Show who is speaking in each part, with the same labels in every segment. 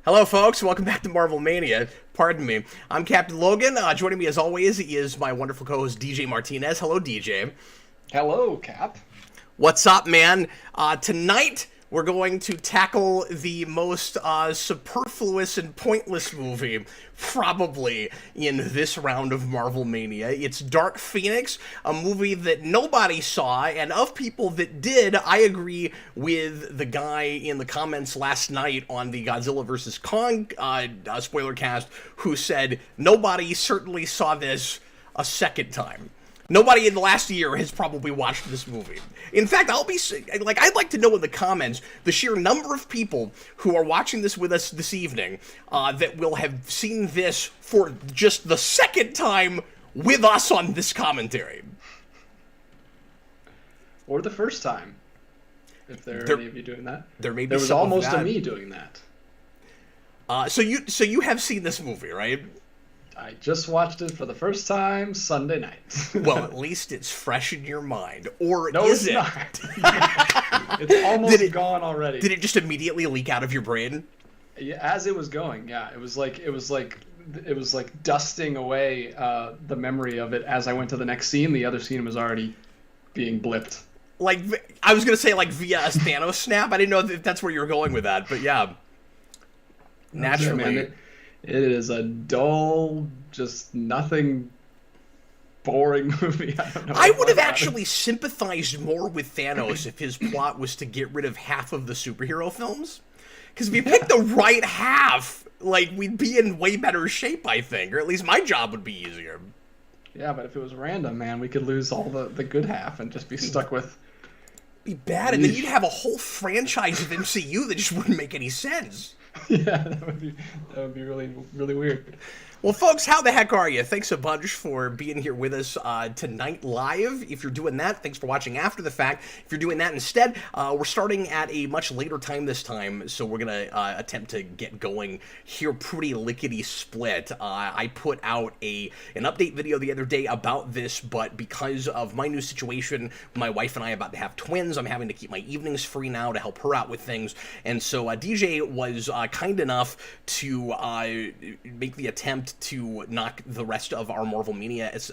Speaker 1: Hello, folks. Welcome back to Marvel Mania. Pardon me. I'm Captain Logan. Joining me, as always, is my wonderful co-host, DJ Martinez. Hello, DJ.
Speaker 2: Hello, Cap.
Speaker 1: What's up, man? Tonight, we're going to tackle the most superfluous and pointless movie, probably, in this round of Marvel Mania. It's Dark Phoenix, a movie that nobody saw, and of people that did, I agree with the guy in the comments last night on the Godzilla vs. Kong spoiler cast who said, nobody certainly saw this a second time. Nobody in the last year has probably watched this movie. In fact, I'd like to know in the comments the sheer number of people who are watching this with us this evening that will have seen this for just the second time with us on this commentary.
Speaker 2: Or the first time, if there are any of you doing that.
Speaker 1: There may be
Speaker 2: There was
Speaker 1: some of
Speaker 2: almost
Speaker 1: that.
Speaker 2: a me doing that.
Speaker 1: So you have seen this movie, right?
Speaker 2: I just watched it for the first time Sunday night.
Speaker 1: Well, at least it's fresh in your mind. Or
Speaker 2: No,
Speaker 1: is
Speaker 2: it's
Speaker 1: it?
Speaker 2: not. It's almost gone already.
Speaker 1: Did it just immediately leak out of your brain?
Speaker 2: Yeah, as it was going, yeah, it was like dusting away the memory of it as I went to the next scene. The other scene was already being blipped.
Speaker 1: Like, I was gonna say, like, via a Thanos snap. I didn't know if that's where you were going with that, but yeah. Naturally.
Speaker 2: Yeah, man, it is a dull, just nothing, boring movie. I don't know.
Speaker 1: I would have actually sympathized more with Thanos if his plot was to get rid of half of the superhero films. Because if you picked the right half, like, we'd be in way better shape, I think. Or at least my job would be easier.
Speaker 2: Yeah, but if it was random, man, we could lose all the good half and just be stuck with...
Speaker 1: Be bad, and then you'd have a whole franchise of MCU that just wouldn't make any sense.
Speaker 2: Yeah, that would be really, really weird.
Speaker 1: Well, folks, how the heck are you? Thanks a bunch for being here with us tonight live. If you're doing that, thanks for watching after the fact. If you're doing that instead, we're starting at a much later time this time, so we're going to attempt to get going here pretty lickety-split. I put out an update video the other day about this, but because of my new situation, my wife and I are about to have twins. I'm having to keep my evenings free now to help her out with things, and so DJ was kind enough to make the attempt to knock the rest of our Marvel Manias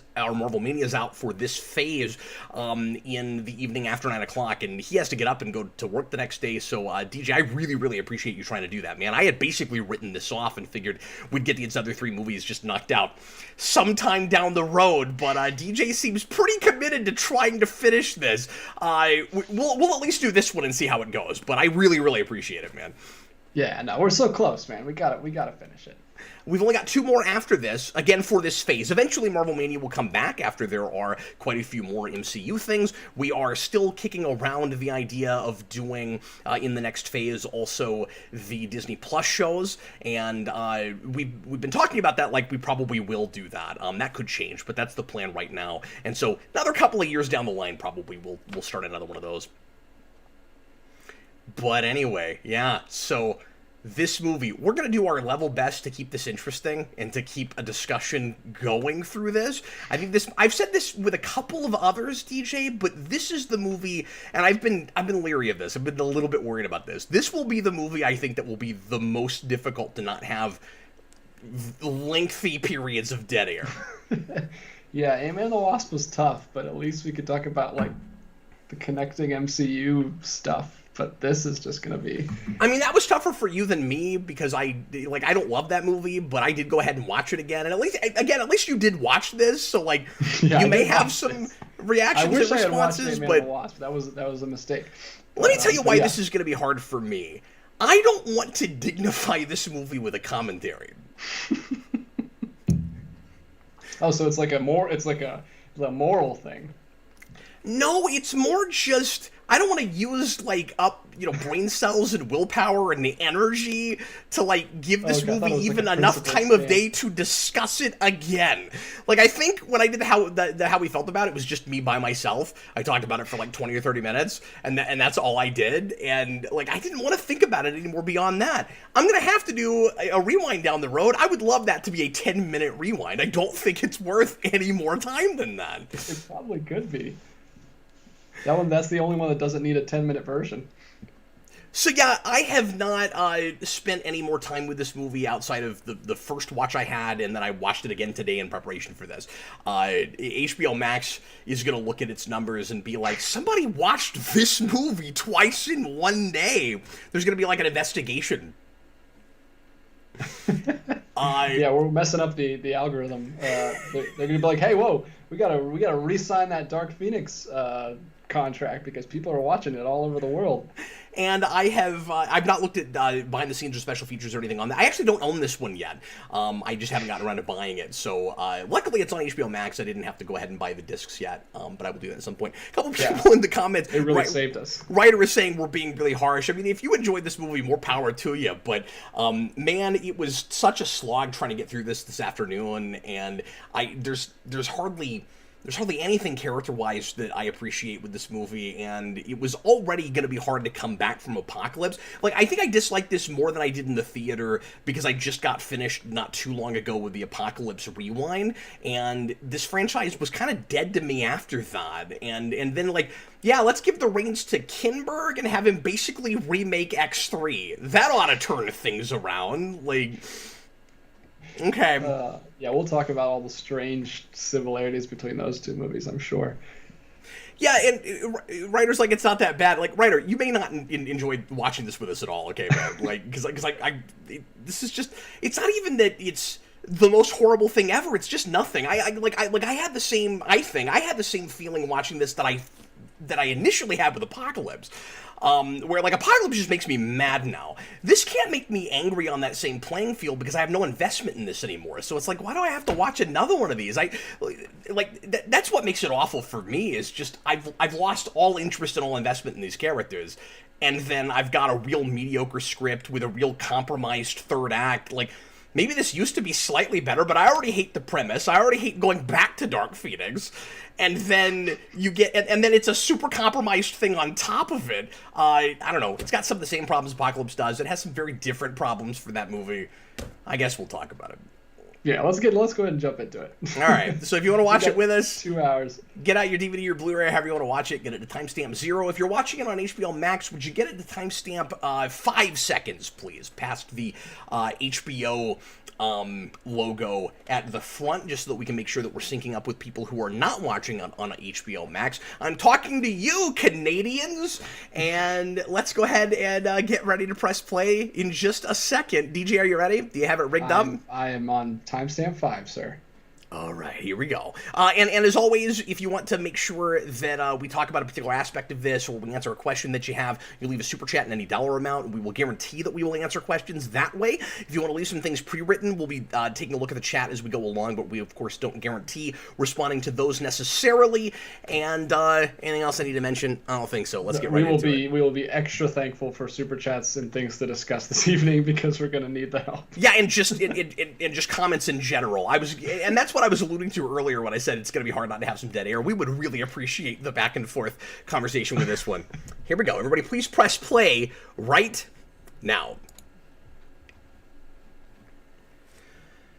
Speaker 1: out for this phase in the evening after 9 o'clock, and he has to get up and go to work the next day. So DJ, I really, really appreciate you trying to do that, man. I had basically written this off and figured we'd get these other three movies just knocked out sometime down the road, but DJ seems pretty committed to trying to finish this. We'll at least do this one and see how it goes, but I really, really appreciate it, man.
Speaker 2: Yeah, no, we're so close, man. We gotta finish it.
Speaker 1: We've only got two more after this, again, for this phase. Eventually, Marvel Mania will come back after there are quite a few more MCU things. We are still kicking around the idea of doing, in the next phase, also the Disney Plus shows, and we've been talking about that like we probably will do that. That could change, but that's the plan right now. And so, another couple of years down the line, probably we'll start another one of those. But anyway, yeah, so... this movie, we're going to do our level best to keep this interesting and to keep a discussion going through this. I think I've said this with a couple of others, DJ, but this is the movie, and I've been leery of this. I've been a little bit worried about this. This will be the movie I think that will be the most difficult to not have lengthy periods of dead air.
Speaker 2: Yeah, Ant-Man and the Wasp was tough, but at least we could talk about, like, the connecting MCU stuff. But this is just gonna be...
Speaker 1: I mean, that was tougher for you than me because I don't love that movie, but I did go ahead and watch it again. And at least you did watch this, so like
Speaker 2: Yeah,
Speaker 1: you may have some reactions and responses.
Speaker 2: I watched Ant-Man
Speaker 1: but
Speaker 2: and the Wasp. That was a mistake.
Speaker 1: Let me tell you why this is going to be hard for me. I don't want to dignify this movie with a commentary.
Speaker 2: Oh, so it's like a moral thing.
Speaker 1: No, it's more just I don't want to use like brain cells and willpower and the energy to like give this movie even enough time of day to discuss it again. Like I think when I did how we felt about it was just me by myself. I talked about it for like 20 or 30 minutes and that's all I did, and like I didn't want to think about it anymore beyond that. I'm going to have to do a rewind down the road. I would love that to be a 10-minute rewind. I don't think it's worth any more time than that.
Speaker 2: It probably could be. That's the only one that doesn't need a 10-minute version.
Speaker 1: So yeah, I have not spent any more time with this movie outside of the first watch I had, and then I watched it again today in preparation for this. HBO Max is going to look at its numbers and be like, somebody watched this movie twice in one day. There's going to be like an investigation.
Speaker 2: Yeah, we're messing up the algorithm. They're gonna be like, hey, whoa, we gotta re-sign that Dark Phoenix contract because people are watching it all over the world.
Speaker 1: And I've not looked at behind the scenes or special features or anything on that. I actually don't own this one yet. I just haven't gotten around to buying it. So luckily it's on HBO Max. I didn't have to go ahead and buy the discs yet, but I will do that at some point. A couple people in the comments.
Speaker 2: It really saved us.
Speaker 1: Writer is saying we're being really harsh. I mean, if you enjoyed this movie, more power to you. But man, it was such a slog trying to get through this afternoon, and there's hardly anything character-wise that I appreciate with this movie, and it was already going to be hard to come back from Apocalypse. Like, I think I disliked this more than I did in the theater because I just got finished not too long ago with the Apocalypse Rewind, and this franchise was kind of dead to me after that. And then, like, yeah, let's give the reins to Kinberg and have him basically remake X3. That ought to turn things around. Like... Okay.
Speaker 2: Yeah, we'll talk about all the strange similarities between those two movies, I'm sure.
Speaker 1: Yeah, and Writer's like, it's not that bad. Like, Writer, you may not enjoy watching this with us at all, okay, man? Like, because this is just, it's not even that it's the most horrible thing ever. It's just nothing. I had the same feeling watching this that I initially had with Apocalypse. Where, like, Apocalypse just makes me mad now. This can't make me angry on that same playing field because I have no investment in this anymore. So it's like, why do I have to watch another one of these? That's what makes it awful for me, is just I've lost all interest and all investment in these characters. And then I've got a real mediocre script with a real compromised third act. Like, maybe this used to be slightly better, but I already hate the premise. I already hate going back to Dark Phoenix. And then you get, and then it's a super compromised thing on top of it. I don't know. It's got some of the same problems Apocalypse does. It has some very different problems for that movie. I guess we'll talk about it.
Speaker 2: Yeah, let's go ahead and jump into it.
Speaker 1: All right. So if you want to watch it with us,
Speaker 2: 2 hours.
Speaker 1: Get out your DVD or Blu-ray, however you want to watch it. Get it to timestamp 0. If you're watching it on HBO Max, would you get it to timestamp 5 seconds, please, past the HBO logo at the front, just so that we can make sure that we're syncing up with people who are not watching on HBO Max. I'm talking to you, Canadians, and let's go ahead and get ready to press play in just a second. DJ, are you ready? Do you have it rigged up?
Speaker 2: I am on timestamp 5, sir.
Speaker 1: All right, here we go. And as always, if you want to make sure that we talk about a particular aspect of this, or we answer a question that you have, you leave a super chat in any dollar amount, and we will guarantee that we will answer questions that way. If you want to leave some things pre-written, we'll be taking a look at the chat as we go along, but we, of course, don't guarantee responding to those necessarily. And anything else I need to mention? I don't think so. Let's get right into it.
Speaker 2: We will be extra thankful for super chats and things to discuss this evening, because we're going to need the help.
Speaker 1: Yeah, and just just comments in general. And that's what I was alluding to earlier when I said it's going to be hard not to have some dead air. We would really appreciate the back and forth conversation with this one. Here we go. Everybody, please press play right now.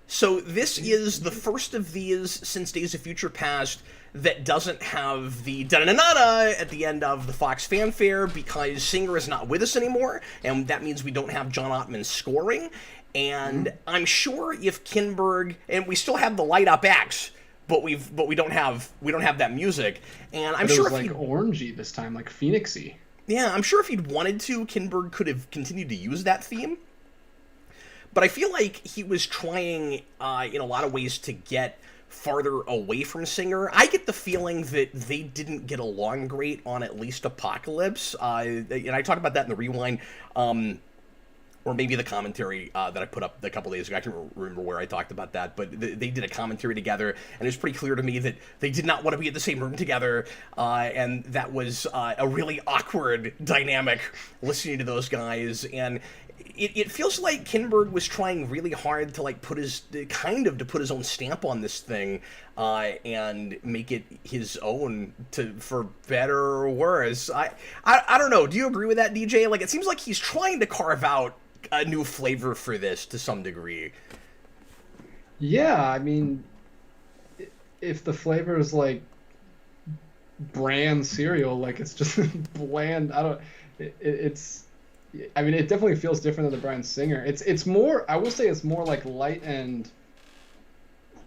Speaker 1: So this is the first of these since Days of Future Past that doesn't have the da-na-na-na at the end of the Fox fanfare, because Singer is not with us anymore, and that means we don't have John Ottman scoring. And I'm sure if Kinberg, and we still have the light up X, but we don't have that music. And I'm sure
Speaker 2: it was like orangey this time, like Phoenixy.
Speaker 1: Yeah, I'm sure if he'd wanted to, Kinberg could have continued to use that theme. But I feel like he was trying in a lot of ways to get farther away from Singer. I get the feeling that they didn't get along great on at least Apocalypse. And I talked about that in the Rewind. Or maybe the commentary that I put up a couple days ago. I can't remember where I talked about that, but they did a commentary together, and it was pretty clear to me that they did not want to be in the same room together, and that was a really awkward dynamic listening to those guys. And it feels like Kinberg was trying really hard to put his own stamp on this thing and make it his own, for better or worse. I don't know. Do you agree with that, DJ? Like, it seems like he's trying to carve out a new flavor for this to some degree.
Speaker 2: Yeah, I mean, if the flavor is like bland cereal, like it's just bland, it's I mean, it definitely feels different than the Bryan Singer. It's more, I will say, it's more like light and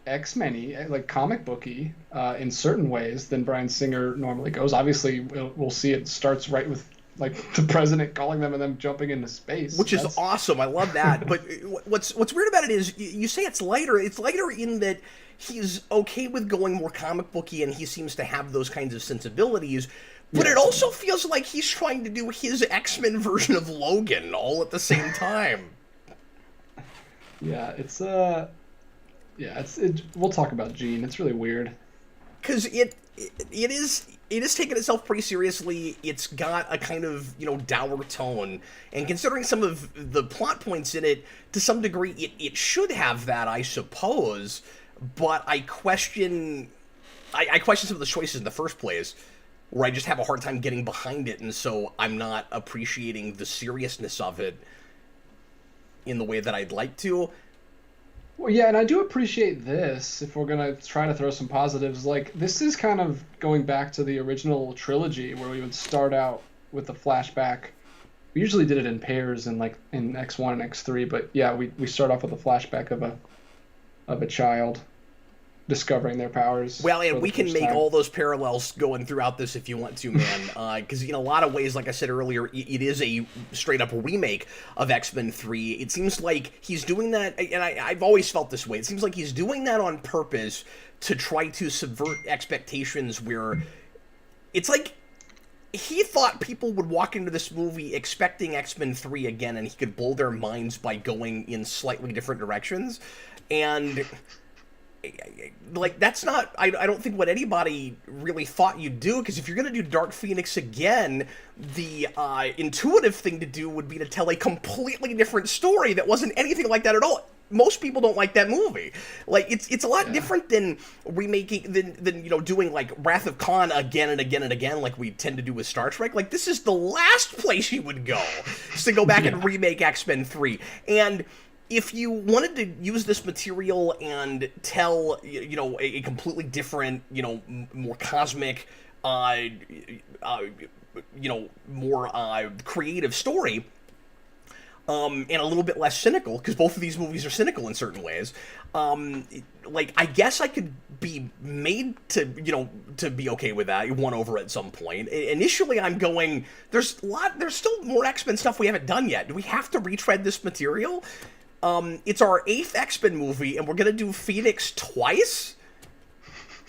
Speaker 2: X-Men-y, like comic booky, in certain ways than Bryan Singer normally goes. Obviously, we'll see it starts right with like the president calling them and them jumping into space.
Speaker 1: Which is awesome. I love that. But what's weird about it is you say it's lighter. It's lighter in that he's okay with going more comic booky, and he seems to have those kinds of sensibilities. But it also feels like he's trying to do his X-Men version of Logan all at the same time.
Speaker 2: Yeah, we'll talk about Gene. It's really weird.
Speaker 1: Because it is taking itself pretty seriously. It's got a kind of, dour tone. And considering some of the plot points in it, to some degree, it should have that, I suppose. But I question some of the choices in the first place, where I just have a hard time getting behind it, and so I'm not appreciating the seriousness of it in the way that I'd like to.
Speaker 2: Well, yeah, and I do appreciate this, if we're going to try to throw some positives. Like, this is kind of going back to the original trilogy, where we would start out with the flashback. We usually did it in pairs in X1 and X3, but yeah, we start off with a flashback of a child discovering their powers.
Speaker 1: Well, and we can make all those parallels going throughout this if you want to, man. Because in a lot of ways, like I said earlier, it is a straight-up remake of X-Men 3. It seems like he's doing that, and I've always felt this way. It seems like he's doing that on purpose to try to subvert expectations, where it's like he thought people would walk into this movie expecting X-Men 3 again, and he could blow their minds by going in slightly different directions. And like, that's not, I don't think what anybody really thought you'd do, because if you're going to do Dark Phoenix again, the intuitive thing to do would be to tell a completely different story that wasn't anything like that at all. Most people don't like that movie. Like, it's a lot different than remaking, than doing, like, Wrath of Khan again and again and again, like we tend to do with Star Trek. Like, this is the last place you would go, is to go back and remake X-Men 3. And if you wanted to use this material and tell, a completely different, more cosmic, more creative story, and a little bit less cynical, because both of these movies are cynical in certain ways, I guess I could be made to be okay with that, won over at some point. Initially, I'm going, there's still more X-Men stuff we haven't done yet. Do we have to retread this material? It's our 8th X-Men movie, and we're going to do Phoenix twice?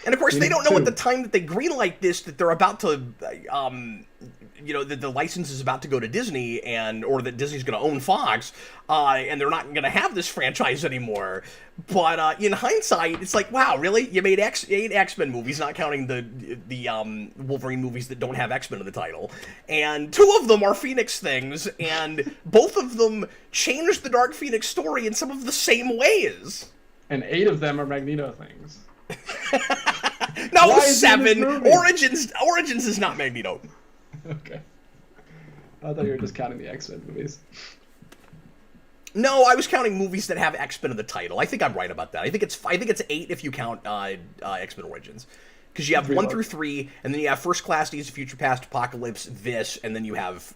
Speaker 1: And of course, they don't know at the time that they greenlight this that they're about to, that the license is about to go to Disney, or that Disney's going to own Fox, and they're not going to have this franchise anymore. But in hindsight, it's like, wow, really? You made 8 X-Men movies, not counting the Wolverine movies that don't have X-Men in the title, and 2 of them are Phoenix things, and both of them changed the Dark Phoenix story in some of the same ways.
Speaker 2: And 8 of them are Magneto things.
Speaker 1: No, 7. Origins is not Magneto.
Speaker 2: Okay. I thought you were just counting the X-Men movies.
Speaker 1: No, I was counting movies that have X-Men in the title. I think I'm right about that. I think it's 8 if you count X-Men Origins, because you have 1 through 3, and then you have First Class, Days of Future Past, Apocalypse, this, and then you have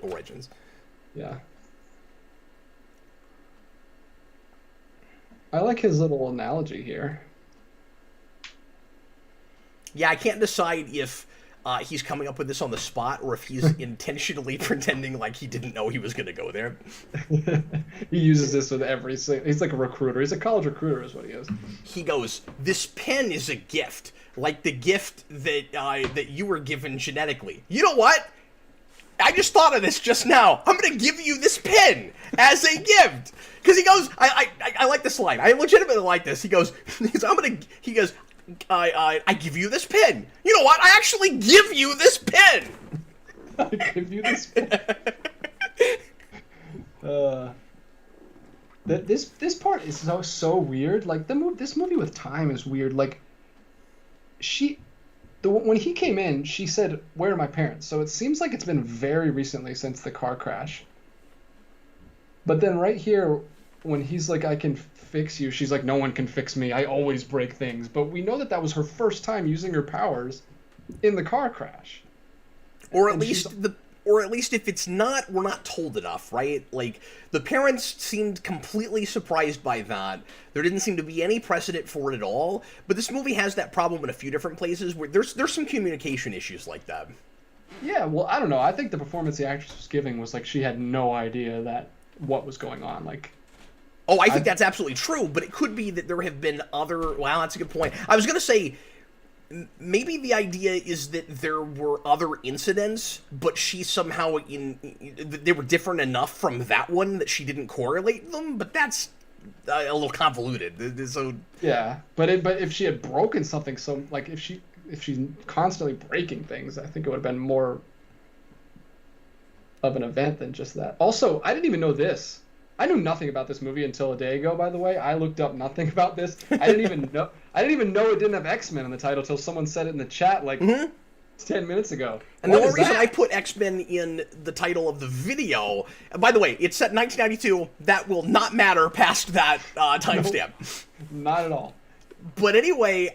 Speaker 1: Origins.
Speaker 2: Yeah. I like his little analogy here.
Speaker 1: Yeah, I can't decide if he's coming up with this on the spot, or if he's intentionally pretending like he didn't know he was going to go there.
Speaker 2: He uses this with every single... He's like a recruiter. He's a college recruiter is what he is.
Speaker 1: He goes, this pen is a gift, like the gift that you were given genetically. You know what? I just thought of this just now. I'm going to give you this pen as a gift. Because he goes, I like this line. I legitimately like this. He goes, I give you this pen. You know what? I actually give you this pen.
Speaker 2: I give you this pen. This part is so weird. Like this movie with time is weird. Like when he came in, she said, "Where are my parents?" So it seems like it's been very recently since the car crash. But then right here, when he's like, "I can fix you," she's like, "No one can fix me. I always break things." But we know that was her first time using her powers in the car crash.
Speaker 1: Or at least or at least if it's not, we're not told enough, right? Like, the parents seemed completely surprised by that. There didn't seem to be any precedent for it at all, but this movie has that problem in a few different places where there's some communication issues like that.
Speaker 2: Yeah, well, I don't know. I think the performance the actress was giving was like she had no idea that what was going on. Like,
Speaker 1: oh, I think that's absolutely true, but it could be that there have been other... Well, that's a good point. I was going to say, maybe the idea is that there were other incidents, but she somehow... they were different enough from that one that she didn't correlate them, but that's a little convoluted. So
Speaker 2: yeah, but if she had broken something, so like if she's constantly breaking things, I think it would have been more of an event than just that. Also, I didn't even know this. I knew nothing about this movie until a day ago, by the way. I looked up nothing about this. I didn't even know it didn't have X-Men in the title until someone said it in the chat like 10 minutes ago.
Speaker 1: And the only reason I put X-Men in the title of the video, and by the way, it's set in 1992. That will not matter past that timestamp.
Speaker 2: No, not at all.
Speaker 1: But anyway,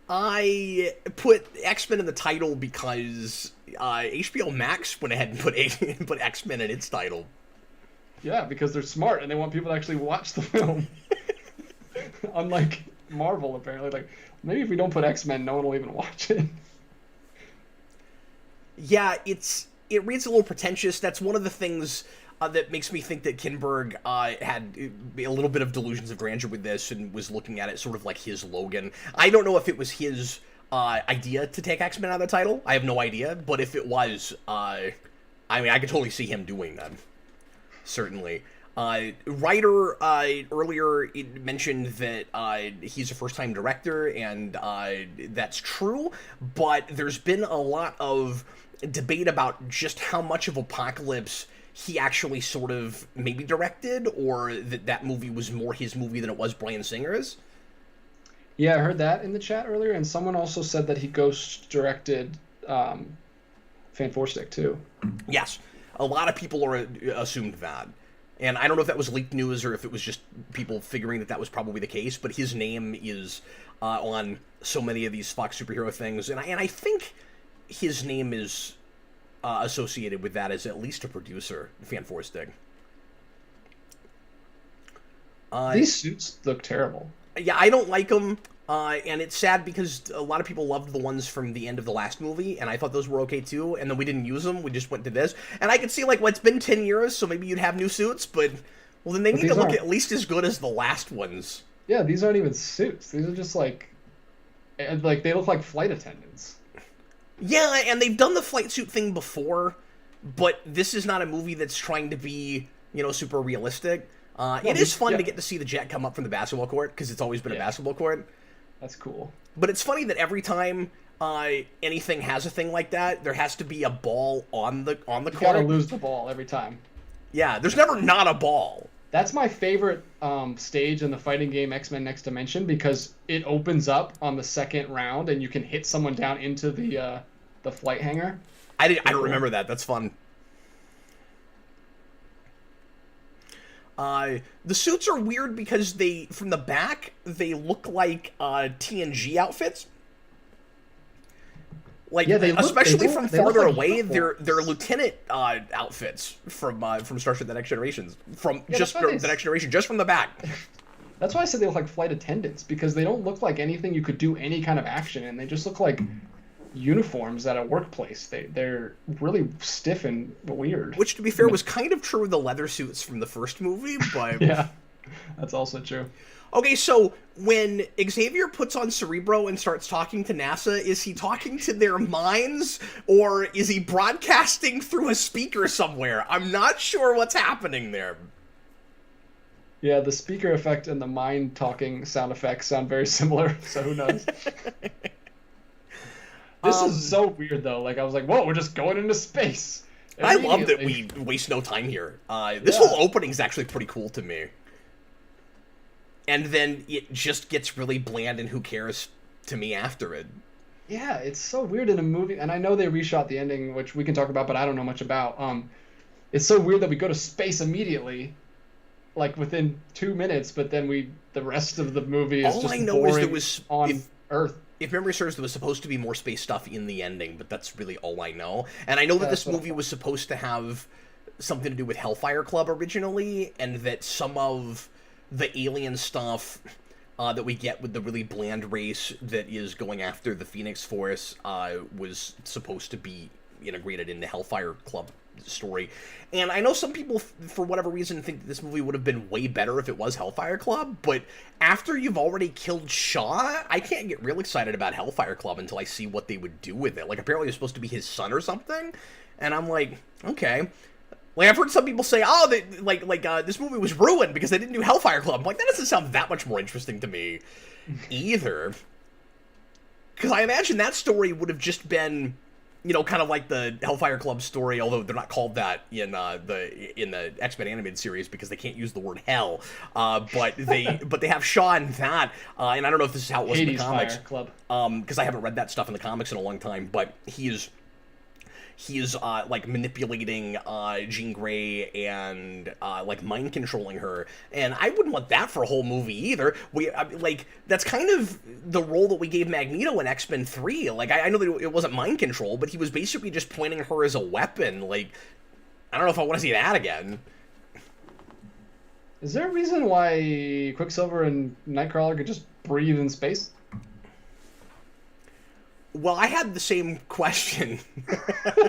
Speaker 1: I put X-Men in the title because HBO Max went ahead and put X-Men in its title.
Speaker 2: Yeah, because they're smart and they want people to actually watch the film. Unlike Marvel, apparently. Like, maybe if we don't put X-Men, no one will even watch it.
Speaker 1: Yeah, it reads a little pretentious. That's one of the things that makes me think that Kinberg had a little bit of delusions of grandeur with this and was looking at it sort of like his Logan. I don't know if it was his idea to take X-Men out of the title. I have no idea. But if it was, I mean, I could totally see him doing that. Certainly. Writer earlier mentioned that he's a first-time director, and that's true, but there's been a lot of debate about just how much of Apocalypse he actually sort of maybe directed, or that movie was more his movie than it was Bryan Singer's.
Speaker 2: Yeah, I heard that in the chat earlier, and someone also said that he ghost-directed Fan Four Stick, too.
Speaker 1: Yes. A lot of people assumed that. And I don't know if that was leaked news or if it was just people figuring that was probably the case, but his name is on so many of these Fox superhero things, and I think his name is associated with that as at least a producer, Fan Four Stick.
Speaker 2: These suits look terrible.
Speaker 1: Yeah, I don't like them. And it's sad because a lot of people loved the ones from the end of the last movie, and I thought those were okay too, and then we didn't use them, we just went to this. And I could see, like, well, it's been 10 years, so maybe you'd have new suits, but, well, then they need to look at least as good as the last ones.
Speaker 2: Yeah, these aren't even suits. These are just, like, they look like flight attendants.
Speaker 1: Yeah, and they've done the flight suit thing before, but this is not a movie that's trying to be, super realistic. It is fun to get to see the jet come up from the basketball court, because it's always been a basketball court.
Speaker 2: That's cool.
Speaker 1: But it's funny that every time anything has a thing like that, there has to be a ball on the court. You
Speaker 2: gotta lose the ball every time.
Speaker 1: Yeah, there's never not a ball.
Speaker 2: That's my favorite stage in the fighting game X-Men Next Dimension, because it opens up on the second round and you can hit someone down into the flight hangar.
Speaker 1: I don't remember that. That's fun. The suits are weird because from the back, they look like TNG outfits. Like, yeah, especially from farther away, they're lieutenant outfits from Star Trek: The Next Generation. The Next Generation, just from the back.
Speaker 2: That's why I said they look like flight attendants, because they don't look like anything you could do any kind of action in. They just look like uniforms at a workplace. They're really stiff and weird.
Speaker 1: Which, to be fair, was kind of true of the leather suits from the first movie, but...
Speaker 2: Yeah, that's also true.
Speaker 1: Okay, so when Xavier puts on Cerebro and starts talking to NASA, is he talking to their minds, or is he broadcasting through a speaker somewhere? I'm not sure what's happening there.
Speaker 2: Yeah, the speaker effect and the mind talking sound effects sound very similar, so who knows? This is so weird, though. Like, I was like, whoa, we're just going into space.
Speaker 1: I love that we waste no time here. This whole opening is actually pretty cool to me. And then it just gets really bland and who cares to me after it.
Speaker 2: Yeah, it's so weird in a movie. And I know they reshot the ending, which we can talk about, but I don't know much about. It's so weird that we go to space immediately, like within 2 minutes, but then the rest of the movie is just boring. All I know is Earth.
Speaker 1: If memory serves, there was supposed to be more space stuff in the ending, but that's really all I know. And I know that this movie was supposed to have something to do with Hellfire Club originally, and that some of the alien stuff that we get with the really bland race that is going after the Phoenix Force was supposed to be integrated in the Hellfire Club story. And I know some people, for whatever reason, think that this movie would have been way better if it was Hellfire Club, but after you've already killed Shaw, I can't get real excited about Hellfire Club until I see what they would do with it. Like, apparently it's supposed to be his son or something, and I'm like, okay. Like, I've heard some people say, oh, this movie was ruined because they didn't do Hellfire Club. I'm like, that doesn't sound that much more interesting to me either. Because I imagine that story would have just been, kind of like the Hellfire Club story, although they're not called that in the X-Men animated series because they can't use the word hell. But they have Shaw in that, and I don't know if this is how it was in the comics.
Speaker 2: Fire Club.
Speaker 1: Because I haven't read that stuff in the comics in a long time, but he is like manipulating Jean Grey and like mind controlling her, and I wouldn't want that for a whole movie either. That's kind of the role that we gave Magneto in X-Men 3. Like, I know that it wasn't mind control, but he was basically just pointing her as a weapon. Like, I don't know if I want to see that again.
Speaker 2: Is there a reason why Quicksilver and Nightcrawler could just breathe in space?
Speaker 1: Well, I had the same question.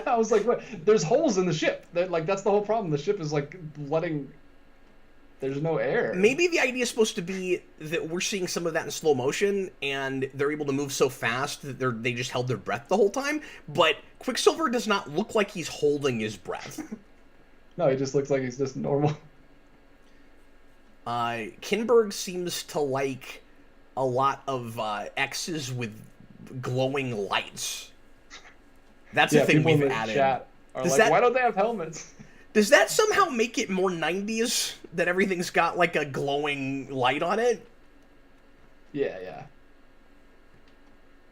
Speaker 2: I was like, what? There's holes in the ship. That's the whole problem. The ship is there's no air.
Speaker 1: Maybe the idea is supposed to be that we're seeing some of that in slow motion, and they're able to move so fast that they just held their breath the whole time. But Quicksilver does not look like he's holding his breath.
Speaker 2: No, he just looks like he's just normal.
Speaker 1: Kinberg seems to like a lot of X's with glowing lights. That's the thing we've added.
Speaker 2: Chat are why don't they have helmets?
Speaker 1: Does that somehow make it more 90s that everything's got like a glowing light on it?
Speaker 2: Yeah.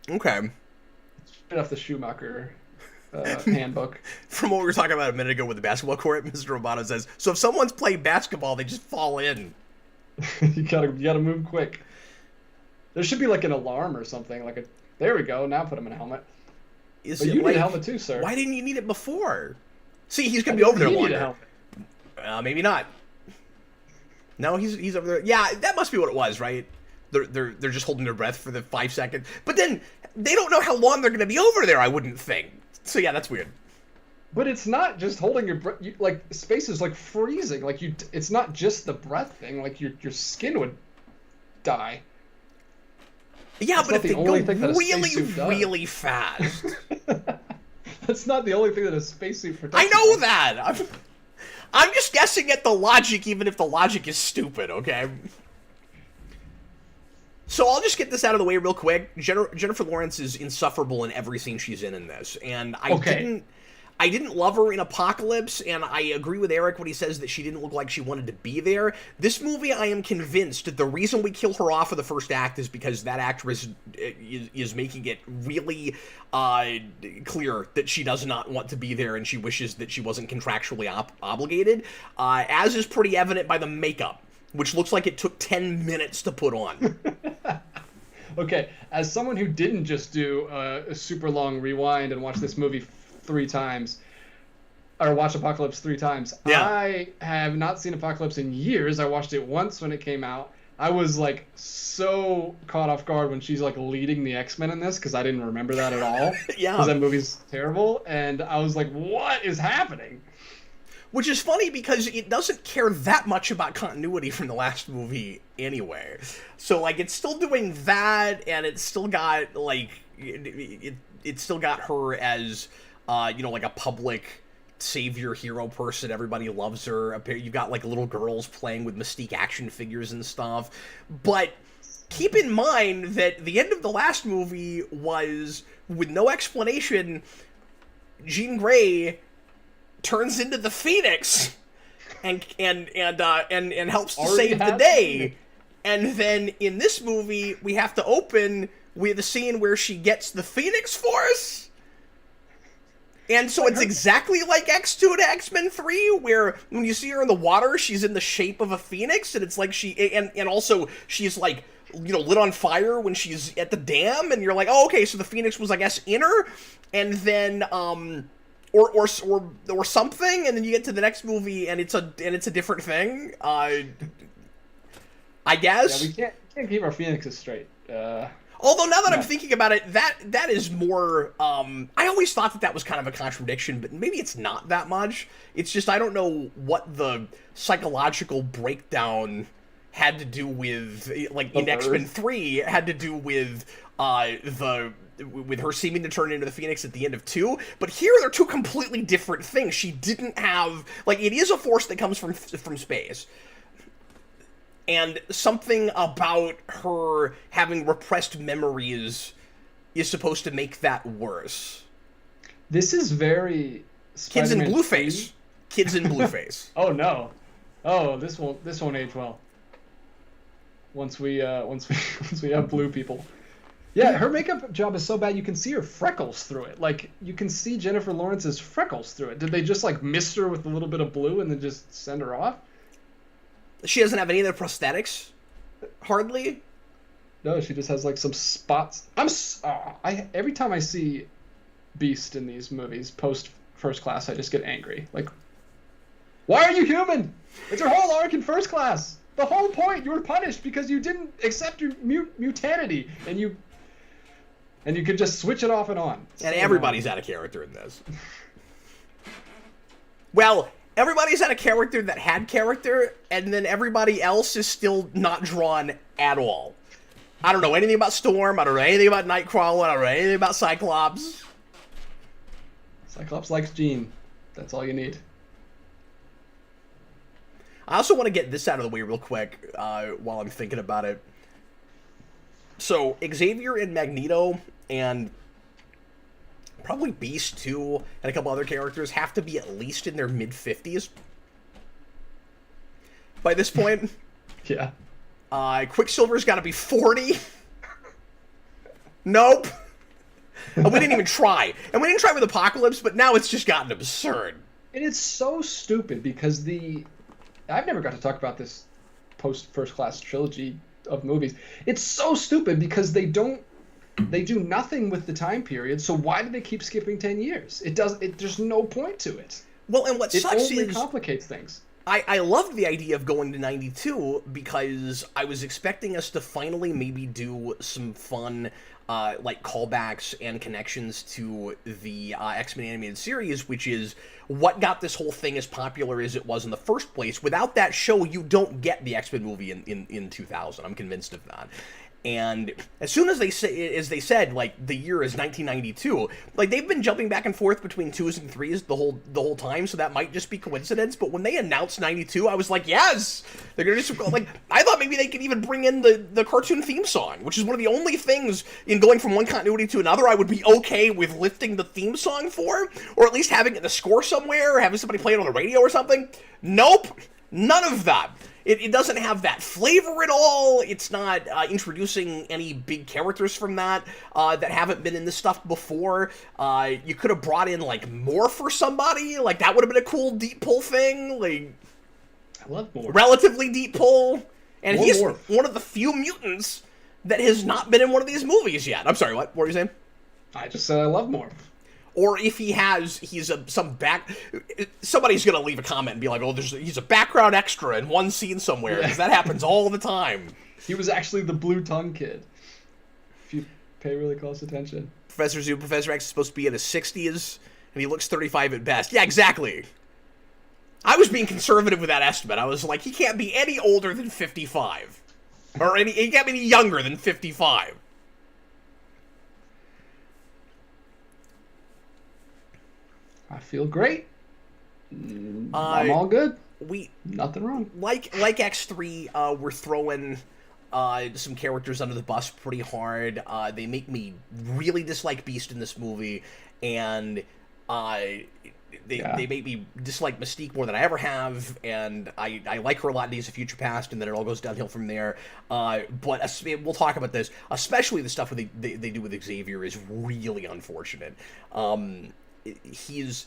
Speaker 1: Okay.
Speaker 2: Straight off the Schumacher handbook.
Speaker 1: From what we were talking about a minute ago with the basketball court, Mr. Romano says, so if someone's playing basketball, they just fall in.
Speaker 2: you gotta move quick. There should be like an alarm or something, there we go. Now put him in a helmet. But you need a helmet too, sir.
Speaker 1: Why didn't you need it before? See, he's gonna be over there longer. Maybe not. No, he's over there. Yeah, that must be what it was, right? They're just holding their breath for the 5 seconds. But then they don't know how long they're gonna be over there, I wouldn't think. So yeah, that's weird.
Speaker 2: But it's not just holding your breath. Space is freezing. It's not just the breath thing. Your skin would die.
Speaker 1: Yeah,
Speaker 2: that's
Speaker 1: but if they go really fast.
Speaker 2: That's not the only thing that a spacesuit protects.
Speaker 1: I know that! I'm just guessing at the logic, even if the logic is stupid, okay? So I'll just get this out of the way real quick. Jennifer Lawrence is insufferable in every scene she's in this, and I didn't love her in Apocalypse, and I agree with Eric when he says that she didn't look like she wanted to be there. This movie, I am convinced the reason we kill her off of the first act is because that actress is making it really clear that she does not want to be there, and she wishes that she wasn't contractually obligated, as is pretty evident by the makeup, which looks like it took 10 minutes to put on.
Speaker 2: Okay, as someone who didn't just do a super long rewind and watch this movie 3 times, or watch Apocalypse 3 times. Yeah. I have not seen Apocalypse in years. I watched it once when it came out. I was so caught off guard when she's leading the X-Men in this, because I didn't remember that at all. Yeah. Because that movie's terrible, and I was like, what is happening?
Speaker 1: Which is funny because it doesn't care that much about continuity from the last movie anyway. So it's still doing that, and it's still got it's still got her as a public savior hero person. Everybody loves her. You've got little girls playing with Mystique action figures and stuff. But keep in mind that the end of the last movie was, with no explanation, Jean Grey turns into the Phoenix and helps to save the day. And then in this movie, we have to open with a scene where she gets the Phoenix Force. And so it's exactly like X2 to X-Men 3, where when you see her in the water, she's in the shape of a phoenix, and it's like and also she's like, you know, lit on fire when she's at the dam, and you're like, oh, okay, so the phoenix was, I guess, in her, and then, or something, and then you get to the next movie, and it's a different thing, I guess.
Speaker 2: Yeah, we can't keep our phoenixes straight.
Speaker 1: Although now that I'm thinking about it, that is more, I always thought that was kind of a contradiction, but maybe it's not that much. It's just I don't know what the psychological breakdown had to do with, like, in X-Men 3, had to do with with her seeming to turn into the Phoenix at the end of 2, but here they're two completely different things. She didn't have, like, it is a force that comes from space. And something about her having repressed memories is supposed to make that worse.
Speaker 2: This is very
Speaker 1: Kids in Blueface. Kids in Blueface.
Speaker 2: Oh no. Oh, this won't age well. Once we have blue people. Yeah, her makeup job is so bad you can see her freckles through it. Like, you can see Jennifer Lawrence's freckles through it. Did they just, like, mist her with a little bit of blue and then just send her off?
Speaker 1: She doesn't have any of the prosthetics, hardly.
Speaker 2: No, she just has like some spots. Every time I see Beast in these movies post First Class, I just get angry. Like, why are you human? It's your whole arc in First Class. The whole point, you were punished because you didn't accept your mutanity, and you could just switch it off and on.
Speaker 1: And everybody's out of character in this. Well, everybody's had a character that had character, and then everybody else is still not drawn at all. I don't know anything about Storm, I don't know anything about Nightcrawler, I don't know anything about Cyclops.
Speaker 2: Cyclops likes Jean. That's all you need.
Speaker 1: I also want to get this out of the way real quick while I'm thinking about it. So, Xavier and Magneto and probably Beast, too, and a couple other characters have to be at least in their mid-50s by this point.
Speaker 2: Yeah.
Speaker 1: Quicksilver's got to be 40. Nope. And we didn't even try. And we didn't try with Apocalypse, but now it's just gotten absurd.
Speaker 2: And it's so stupid because I've never got to talk about this post-First Class trilogy of movies. It's so stupid because they do nothing with the time period, so why do they keep skipping 10 years? There's no point to it.
Speaker 1: Well, and what sucks is...
Speaker 2: It only complicates things.
Speaker 1: I loved the idea of going to 92 because I was expecting us to finally maybe do some fun, like, callbacks and connections to the X-Men animated series, which is what got this whole thing as popular as it was in the first place. Without that show, you don't get the X-Men movie in 2000. I'm convinced of that. And as soon as they said, like, the year is 1992, like, they've been jumping back and forth between 2s and 3s the whole time, so that might just be coincidence. But when they announced 92, I was like, yes, they're gonna just, like, I thought maybe they could even bring in the cartoon theme song, which is one of the only things in going from one continuity to another I would be okay with lifting the theme song for, or at least having it in the score somewhere, or having somebody play it on the radio or something. Nope, none of that. It doesn't have that flavor at all. It's not introducing any big characters from that haven't been in this stuff before. You could have brought in, like, Morph or somebody. Like, that would have been a cool deep pull thing. Like,
Speaker 2: I love Morph.
Speaker 1: Relatively deep pull. And he's
Speaker 2: Morph.
Speaker 1: one of the few mutants that has not been in one of these movies yet. I'm sorry, what? What were you saying?
Speaker 2: I just said I love Morph.
Speaker 1: Or if somebody's gonna leave a comment and be like, "Oh, he's a background extra in one scene somewhere," because that happens all the time.
Speaker 2: He was actually the Blue Tongue Kid. If you pay really close attention.
Speaker 1: Professor X is supposed to be in his 60s, and he looks 35 at best. Yeah, exactly. I was being conservative with that estimate. I was like, he can't be any older than 55, he can't be any younger than 55.
Speaker 2: I feel great. I'm all good. Nothing wrong.
Speaker 1: Like X3, we're throwing some characters under the bus pretty hard. They make me really dislike Beast in this movie, and they make me dislike Mystique more than I ever have, and I like her a lot in Days of Future Past, and then it all goes downhill from there. But we'll talk about this. Especially the stuff they do with Xavier is really unfortunate.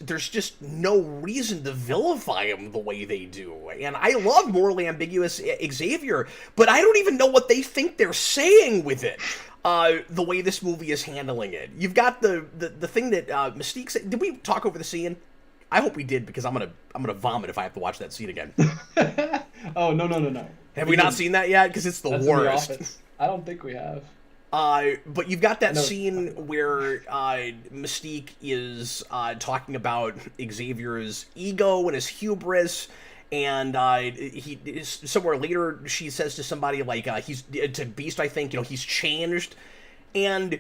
Speaker 1: there's just no reason to vilify him the way they do. And I love morally ambiguous Xavier, but I don't even know what they think they're saying with it. The way this movie is handling it. You've got the thing that Mystique said. Did we talk over the scene? I hope we did, because I'm gonna vomit if I have to watch that scene again.
Speaker 2: Oh, no.
Speaker 1: Have we not seen that yet? Because it's the worst.
Speaker 2: I don't think we have.
Speaker 1: But you've got that scene where Mystique is talking about Xavier's ego and his hubris, and he is somewhere later she says to somebody like he's to Beast, I think, he's changed, and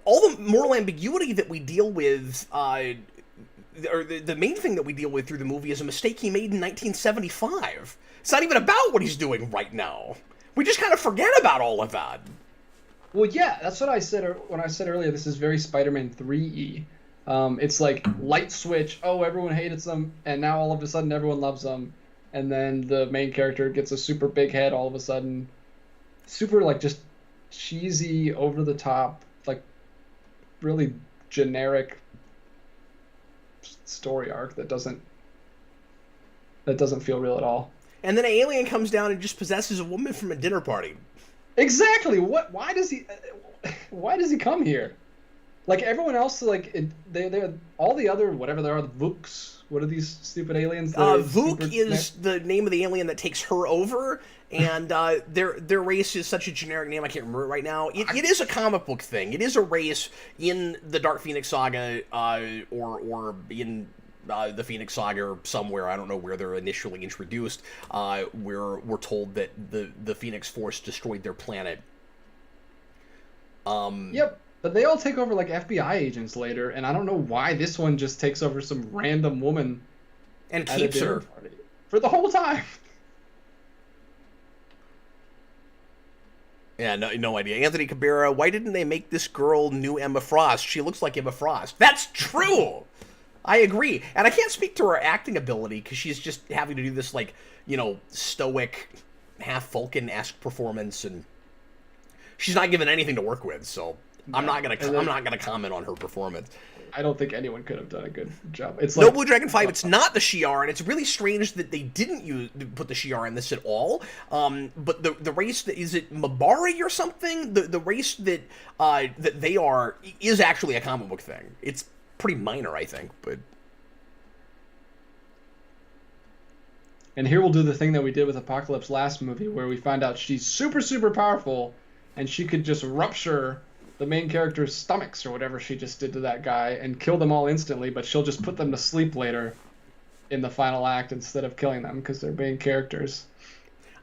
Speaker 1: all the moral ambiguity that we deal with, or the main thing that we deal with through the movie is a mistake he made in 1975. It's not even about what he's doing right now. We just kind of forget about all of that.
Speaker 2: Well, yeah, that's what I said when I said earlier. This is very Spider-Man 3E. It's like light switch. Oh, everyone hates them, and now all of a sudden everyone loves them. And then the main character gets a super big head all of a sudden. Super, like, just cheesy, over the top, like, really generic story arc that doesn't feel real at all.
Speaker 1: And then an alien comes down and just possesses a woman from a dinner party.
Speaker 2: Exactly. Why does he come here? Like everyone else, like they all the other whatever they are, the Vooks. What are these stupid aliens?
Speaker 1: Vook is the name of the alien that takes her over, and their race is such a generic name I can't remember it right now. It is a comic book thing. It is a race in the Dark Phoenix Saga, or in the Phoenix Saga or somewhere. I don't know where they're initially introduced. Where we're told that the Phoenix Force destroyed their planet.
Speaker 2: Yep. But they all take over like FBI agents later, and I don't know why this one just takes over some random woman
Speaker 1: and keeps her
Speaker 2: for the whole time.
Speaker 1: Yeah, no idea. Anthony Cabrera, why didn't they make this girl new Emma Frost? She looks like Emma Frost. That's true! I agree. And I can't speak to her acting ability, because she's just having to do this, like, stoic, half Vulcan-esque performance, and she's not given anything to work with, so I'm not gonna comment on her performance.
Speaker 2: I don't think anyone could have done a good job. It's
Speaker 1: no Blue Dragon 5. It's not the Shi'ar, and it's really strange that they didn't put the Shi'ar in this at all. But the race that is it Mabari or something? The race that they are is actually a comic book thing. It's pretty minor, I think, but.
Speaker 2: And here we'll do the thing that we did with Apocalypse last movie, where we find out she's super, super powerful, and she could just rupture the main character's stomachs or whatever she just did to that guy and kill them all instantly, but she'll just put them to sleep later in the final act instead of killing them because they're main characters.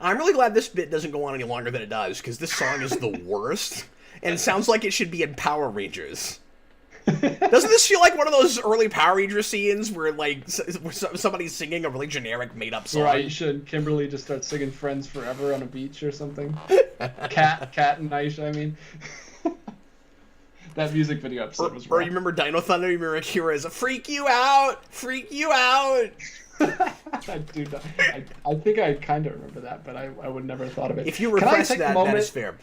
Speaker 1: I'm really glad this bit doesn't go on any longer than it does, because this song is the worst, and it sounds like it should be in Power Rangers. Doesn't this feel like one of those early Power Ranger scenes where, like, somebody's singing a really generic made-up song?
Speaker 2: Right, and Kimberly just starts singing Friends Forever on a beach or something. Cat and Aisha, I mean. That music video episode was rough.
Speaker 1: Or you remember Dino Thunder? You remember Akira's "Freak You Out! Freak You Out!"
Speaker 2: I think I kind of remember that, but I would never have thought of it.
Speaker 1: If you repress that is fair.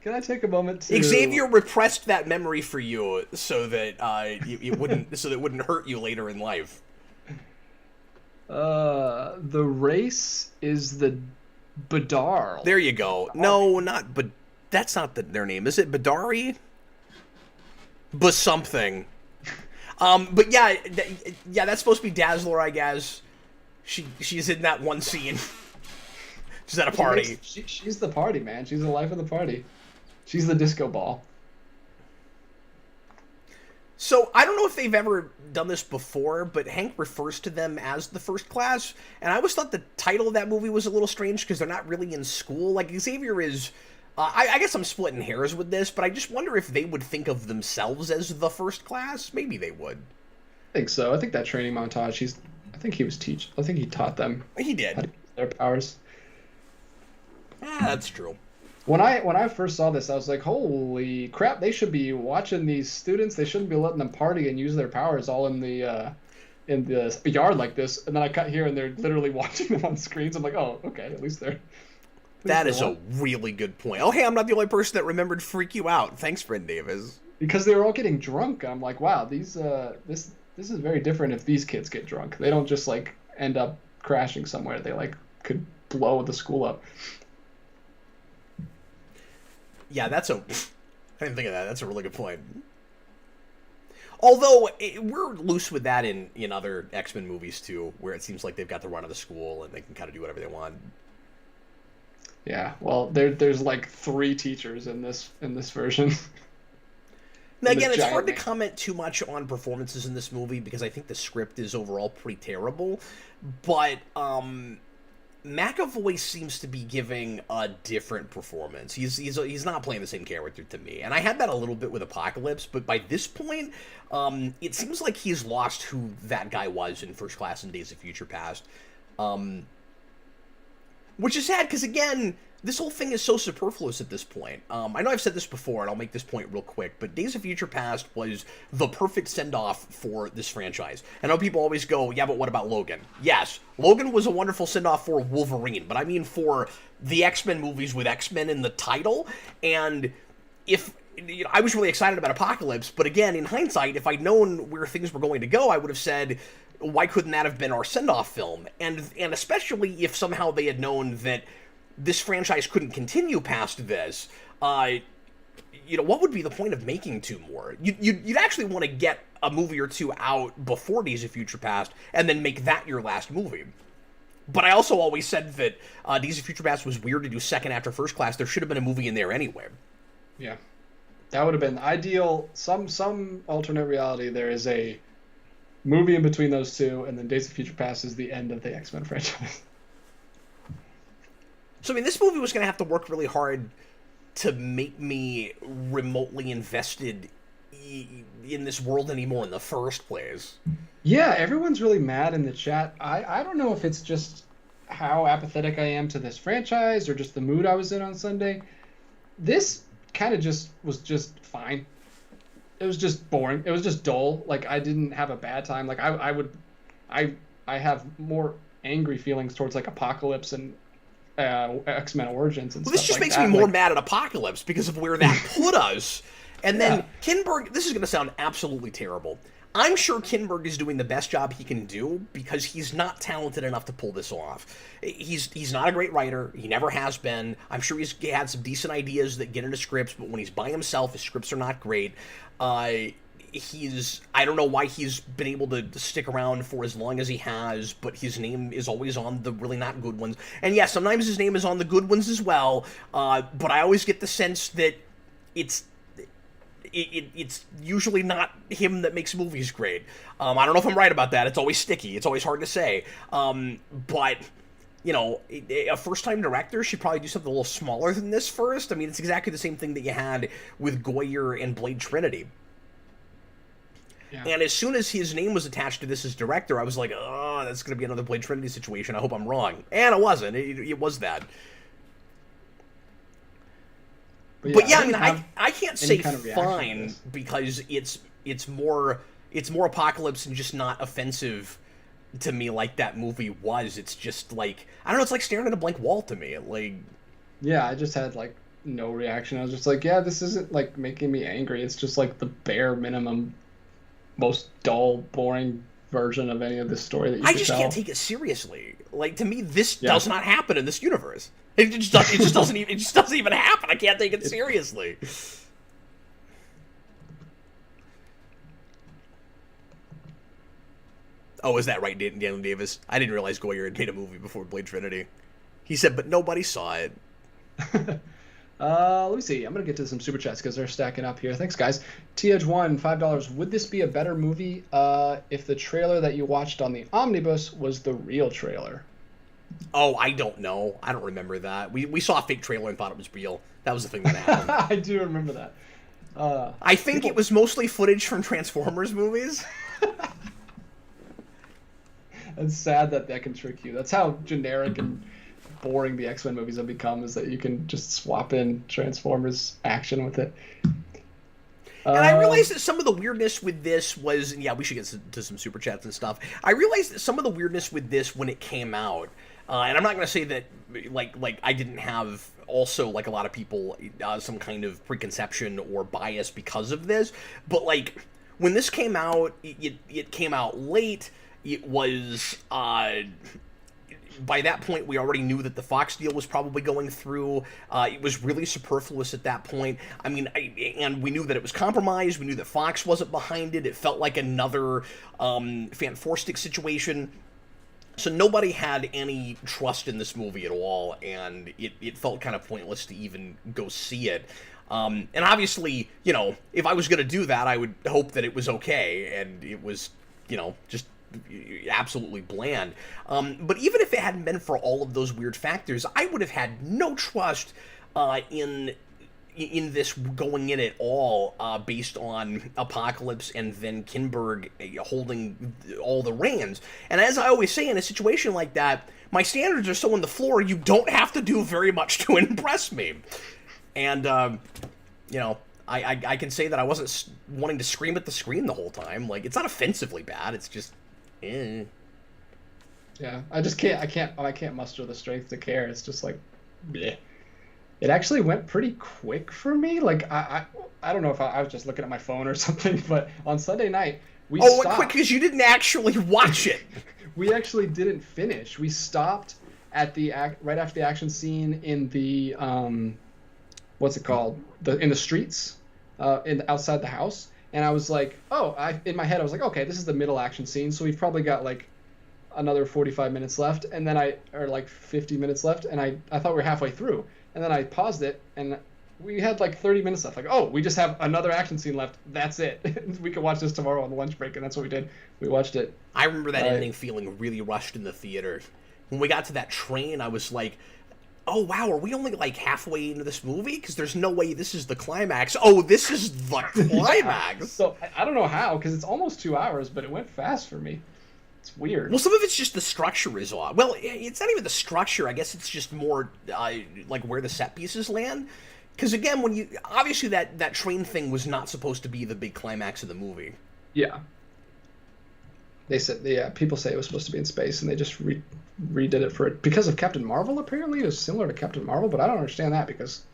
Speaker 2: Can I take a moment to...
Speaker 1: Xavier repressed that memory for you so that it wouldn't hurt you later in life.
Speaker 2: The race is the Badar.
Speaker 1: There you go. No, but that's not their name. Is it Badari? But something. But yeah, that's supposed to be Dazzler, I guess. She's in that one scene. She's at a party.
Speaker 2: She's the party, man. She's the life of the party. She's the disco ball.
Speaker 1: So, I don't know if they've ever done this before, but Hank refers to them as the First Class, and I always thought the title of that movie was a little strange because they're not really in school. Like, Xavier is... I guess I'm splitting hairs with this, but I just wonder if they would think of themselves as the First Class. Maybe they would.
Speaker 2: I think so. I think that training montage, I think he taught them.
Speaker 1: He did.
Speaker 2: How to use their powers.
Speaker 1: That's true.
Speaker 2: When I first saw this, I was like, holy crap, they should be watching these students. They shouldn't be letting them party and use their powers all in the yard like this. And then I cut here, and they're literally watching them on screens. I'm like, oh, okay, at least they're...
Speaker 1: That is a really good point. Oh, hey, I'm not the only person that remembered Freak You Out. Thanks, friend Davis.
Speaker 2: because they were all getting drunk. I'm like, wow, this is very different if these kids get drunk. They don't just like end up crashing somewhere. They like could blow the school up.
Speaker 1: Yeah, I didn't think of that. That's a really good point. Although we're loose with that in other X-Men movies too, where it seems like they've got the run of the school and they can kind of do whatever they want.
Speaker 2: Yeah, well, there's like 3 teachers in this version.
Speaker 1: Now,
Speaker 2: And the
Speaker 1: again, it's hard to
Speaker 2: giant
Speaker 1: comment too much on performances in this movie because I think the script is overall pretty terrible. But McAvoy seems to be giving a different performance. He's not playing the same character to me, and I had that a little bit with Apocalypse. But by this point, it seems like he's lost who that guy was in First Class and Days of Future Past. Which is sad, because, again, this whole thing is so superfluous at this point. I know I've said this before, and I'll make this point real quick, but Days of Future Past was the perfect send-off for this franchise. I know people always go, yeah, but what about Logan? Yes, Logan was a wonderful send-off for Wolverine, but I mean for the X-Men movies with X-Men in the title, and if... You know, I was really excited about Apocalypse, but again, in hindsight, if I'd known where things were going to go, I would have said, why couldn't that have been our send-off film? And especially if somehow they had known that this franchise couldn't continue past this, you know, what would be the point of making 2 more? You'd actually want to get a movie or 2 out before Days of Future Past, and then make that your last movie. But I also always said that Days of Future Past was weird to do second after First Class. There should have been a movie in there anyway.
Speaker 2: Yeah. That would have been ideal. Some alternate reality, there is a movie in between those 2, and then Days of Future Past is the end of the X-Men franchise.
Speaker 1: So, I mean, this movie was going to have to work really hard to make me remotely invested in this world anymore in the first place.
Speaker 2: Yeah, everyone's really mad in the chat. I don't know if it's just how apathetic I am to this franchise or just the mood I was in on Sunday. This kind of was just fine. It was just boring. It was just dull. Like, I didn't have a bad time. Like, I have more angry feelings towards like Apocalypse and X-Men Origins and
Speaker 1: well,
Speaker 2: stuff
Speaker 1: this just
Speaker 2: like
Speaker 1: makes
Speaker 2: that.
Speaker 1: me more mad at Apocalypse because of where that put us. And then Kinberg, this is going to sound absolutely terrible. I'm sure Kinberg is doing the best job he can do because he's not talented enough to pull this off. He's not a great writer. He never has been. I'm sure he's had some decent ideas that get into scripts, but when he's by himself, his scripts are not great. I don't know why he's been able to stick around for as long as he has, but his name is always on the really not good ones. And yes, sometimes his name is on the good ones as well, but I always get the sense that it's usually not him that makes movies great. I don't know if I'm right about that. It's always sticky. It's always hard to say. But, you know, a first-time director should probably do something a little smaller than this first. I mean, it's exactly the same thing that you had with Goyer and Blade Trinity. Yeah. And as soon as his name was attached to this as director, I was like, oh, that's going to be another Blade Trinity situation. I hope I'm wrong. And it wasn't. It was that. But yeah, I mean, I can't say kind of fine because it's more Apocalypse and just not offensive to me like that movie was. It's just like, I don't know, it's like staring at a blank wall to me. Like,
Speaker 2: yeah, I just had like no reaction. I was just like, yeah, this isn't like making me angry. It's just like the bare minimum, most dull, boring version of any of this story that you could tell.
Speaker 1: Can't take it seriously. Like, to me, this does not happen in this universe. It just doesn't even happen. I can't take it seriously. Oh, is that right, Daniel Davis? I didn't realize Goyer had made a movie before Blade Trinity. He said, but nobody saw it.
Speaker 2: Let me see. I'm going to get to some super chats because they're stacking up here. Thanks, guys. TH1, $5. Would this be a better movie if the trailer that you watched on the Omnibus was the real trailer?
Speaker 1: Oh, I don't know. I don't remember that. We saw a fake trailer and thought it was real. That was the thing that happened.
Speaker 2: I do remember that.
Speaker 1: I think it was mostly footage from Transformers movies.
Speaker 2: It's sad that can trick you. That's how generic and boring the X-Men movies have become, is that you can just swap in Transformers action with it.
Speaker 1: And I realized that some of the weirdness with this was, we should get to some super chats and stuff. I realized that some of the weirdness with this when it came out And I'm not going to say that like I didn't have also like a lot of people some kind of preconception or bias because of this, but like when this came out, it came out late. It was by that point, we already knew that the Fox deal was probably going through. It was really superfluous at that point. I mean, and we knew that it was compromised. We knew that Fox wasn't behind it. It felt like another Fan Stick situation. So nobody had any trust in this movie at all, and it felt kind of pointless to even go see it. And obviously, you know, if I was going to do that, I would hope that it was okay, and it was, you know, just absolutely bland. But even if it hadn't been for all of those weird factors, I would have had no trust in this going in at all, based on Apocalypse and then Kinberg holding all the reins. And as I always say, in a situation like that, my standards are so on the floor, you don't have to do very much to impress me. And, you know, I can say that I wasn't wanting to scream at the screen the whole time. Like, it's not offensively bad, it's just, eh.
Speaker 2: Yeah, I can't muster the strength to care. It's just like, bleh. It actually went pretty quick for me. Like, I don't know if I was just looking at my phone or something, but on Sunday night, we stopped. Oh, it went quick
Speaker 1: because you didn't actually watch it.
Speaker 2: We actually didn't finish. We stopped at right after the action scene in the, what's it called? In the streets, outside the house. And I was like, in my head, I was like, okay, this is the middle action scene, so we've probably got, like, another 45 minutes left, and then or like 50 minutes left, and I thought we were halfway through. And then I paused it, and we had like 30 minutes left. Like, oh, we just have another action scene left. That's it. We can watch this tomorrow on the lunch break, and that's what we did. We watched it.
Speaker 1: I remember that ending feeling really rushed in the theater. When we got to that train, I was like, oh, wow, are we only like halfway into this movie? Because there's no way this is the climax. Oh, this is the climax.
Speaker 2: Yeah. So I don't know how, because it's almost 2 hours, but it went fast for me. It's weird.
Speaker 1: Well, some of it's just the structure is odd. Well, it's not even the structure. I guess it's just more like where the set pieces land. Because again, when obviously that train thing was not supposed to be the big climax of the movie.
Speaker 2: Yeah. They said, people say it was supposed to be in space, and they just redid it because of Captain Marvel. Apparently, it was similar to Captain Marvel, but I don't understand that because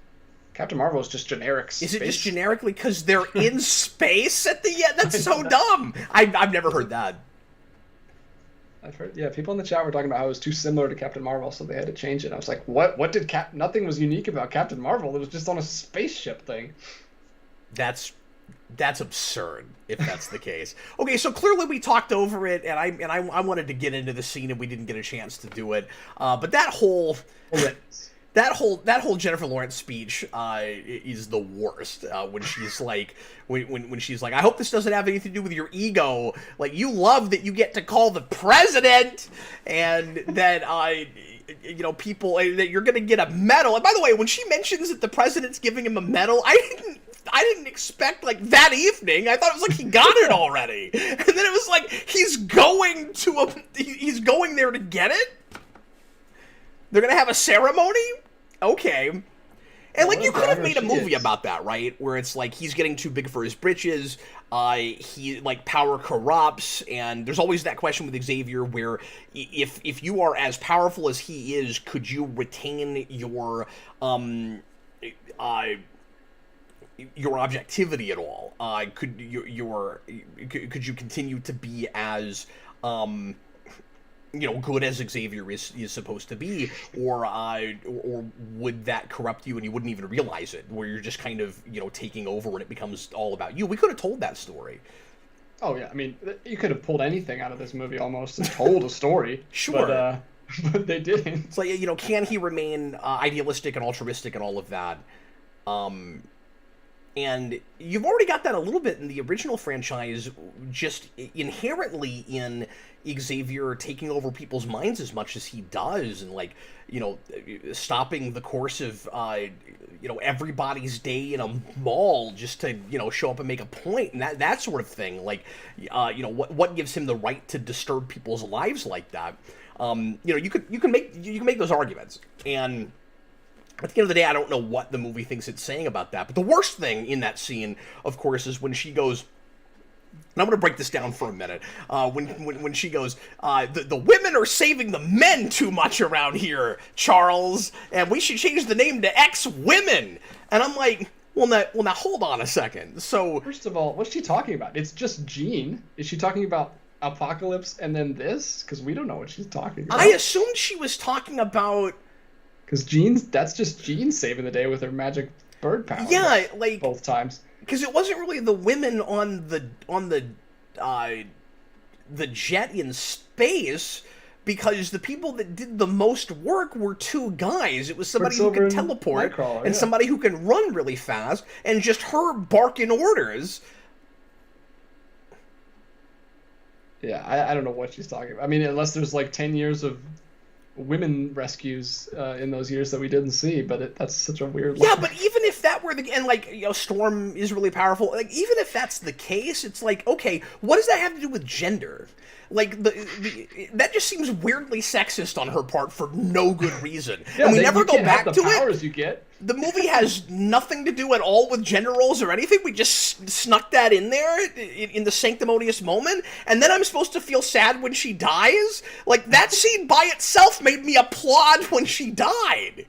Speaker 2: Captain Marvel is just generic space.
Speaker 1: Is it just generically because they're in space at the end? That's so dumb. I've never heard that.
Speaker 2: I've heard, yeah, people in the chat were talking about how it was too similar to Captain Marvel, so they had to change it. I was like, what did nothing was unique about Captain Marvel. It was just on a spaceship thing.
Speaker 1: That's absurd if that's the case. Okay, so clearly we talked over it, and I wanted to get into the scene, and we didn't get a chance to do it. But that whole Jennifer Lawrence speech is the worst. When she's like, when she's like, I hope this doesn't have anything to do with your ego. Like, you love that you get to call the president, and that people that you're gonna get a medal. And by the way, when she mentions that the president's giving him a medal, I didn't expect like that evening. I thought it was like he got it already, and then it was like he's going there to get it. They're gonna have a ceremony? Okay. And like, you could have made a movie about that, right? Where it's like he's getting too big for his britches. He like power corrupts, and there's always that question with Xavier where if you are as powerful as he is, could you retain your objectivity at all? Could you continue to be as good as Xavier is supposed to be, or would that corrupt you and you wouldn't even realize it, where you're just kind of, taking over and it becomes all about you? We could have told that story.
Speaker 2: Oh, yeah. I mean, you could have pulled anything out of this movie almost and told a story.
Speaker 1: Sure.
Speaker 2: But they didn't.
Speaker 1: It's like, can he remain idealistic and altruistic and all of that? And you've already got that a little bit in the original franchise, just inherently in Xavier taking over people's minds as much as he does, and like, stopping the course of everybody's day in a mall just to show up and make a point, and that sort of thing. Like, what gives him the right to disturb people's lives like that? You can make those arguments, and at the end of the day, I don't know what the movie thinks it's saying about that. But the worst thing in that scene, of course, is when she goes, And I'm going to break this down for a minute. When she goes, the women are saving the men too much around here, Charles, and we should change the name to X-Women. And I'm like, well, now, hold on a second. So,
Speaker 2: first of all, what's she talking about? It's just Jean. Is she talking about Apocalypse and then this? Because we don't know what she's talking about.
Speaker 1: I assumed she was talking about...
Speaker 2: Because that's just Jean saving the day with her magic bird power.
Speaker 1: Yeah, like...
Speaker 2: both times.
Speaker 1: Because it wasn't really the women on the jet in space, because the people that did the most work were two guys. It was somebody who could teleport and somebody who can run really fast, and just her barking orders.
Speaker 2: Yeah, I don't know what she's talking about. I mean, unless there's like 10 years of women rescues in those years that we didn't see, but that's such a weird line.
Speaker 1: Yeah, but even if that were and like, Storm is really powerful, like, even if that's the case, it's like, okay, what does that have to do with gender? Like, that just seems weirdly sexist on her part for no good reason.
Speaker 2: Yeah,
Speaker 1: and we never go back to
Speaker 2: the powers you get.
Speaker 1: The movie has nothing to do at all with gender roles or anything. We just snuck that in there in the sanctimonious moment, and then I'm supposed to feel sad when she dies? Like, that scene by itself made me applaud when she died.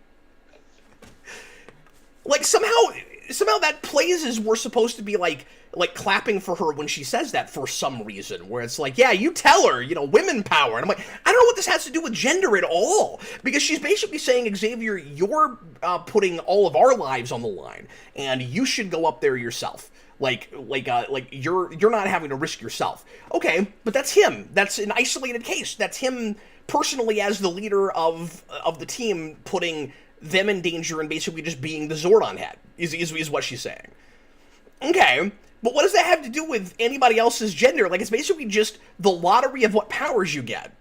Speaker 1: Like, somehow that plays as we're supposed to be, like clapping for her when she says that for some reason, where it's like, yeah, you tell her, women power. And I'm like, I don't know what this has to do with gender at all, because she's basically saying, Xavier, you're putting all of our lives on the line, and you should go up there yourself. Like you're not having to risk yourself. Okay, but that's him. That's an isolated case. That's him personally as the leader of the team, putting them in danger and basically just being the Zordon head, is what she's saying. Okay, but what does that have to do with anybody else's gender? Like, it's basically just the lottery of what powers you get.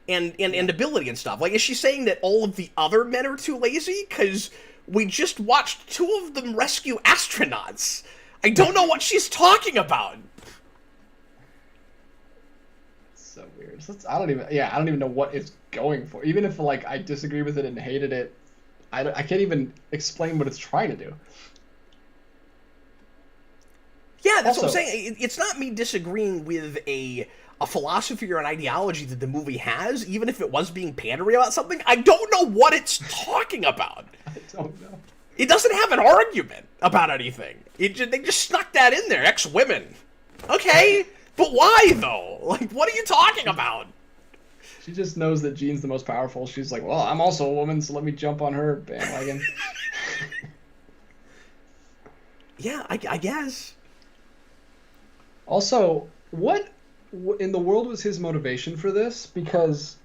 Speaker 1: And ability and stuff. Like, is she saying that all of the other men are too lazy? Because we just watched two of them rescue astronauts. I don't know what she's talking about.
Speaker 2: So weird. I don't even know what it's going for. Even if, like, I disagree with it and hated it, I can't even explain what it's trying to do.
Speaker 1: Yeah, that's what I'm saying. It's not me disagreeing with a philosophy or an ideology that the movie has, even if it was being pandery about something. I don't know what it's talking about.
Speaker 2: I don't know.
Speaker 1: It doesn't have an argument about anything. They just snuck that in there. X-Women. Okay, but why, though? Like, what are you talking about?
Speaker 2: She just knows that Jean's the most powerful. She's like, well, I'm also a woman, so let me jump on her bandwagon.
Speaker 1: Yeah, I guess.
Speaker 2: Also, what in the world was his motivation for this? Because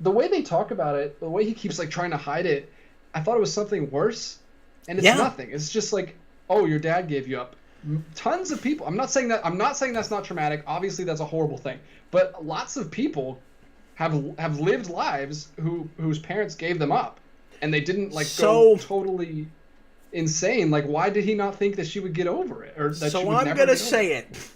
Speaker 2: the way they talk about it, the way he keeps like trying to hide it, I thought it was something worse, and it's nothing. It's just like, oh, your dad gave you up. Tons of people. I'm not saying that's not traumatic. Obviously, that's a horrible thing. But lots of people have lived lives whose parents gave them up, and they didn't go totally insane. Like, why did he not think that she would get over it, or that she would never?
Speaker 1: I'm gonna say it.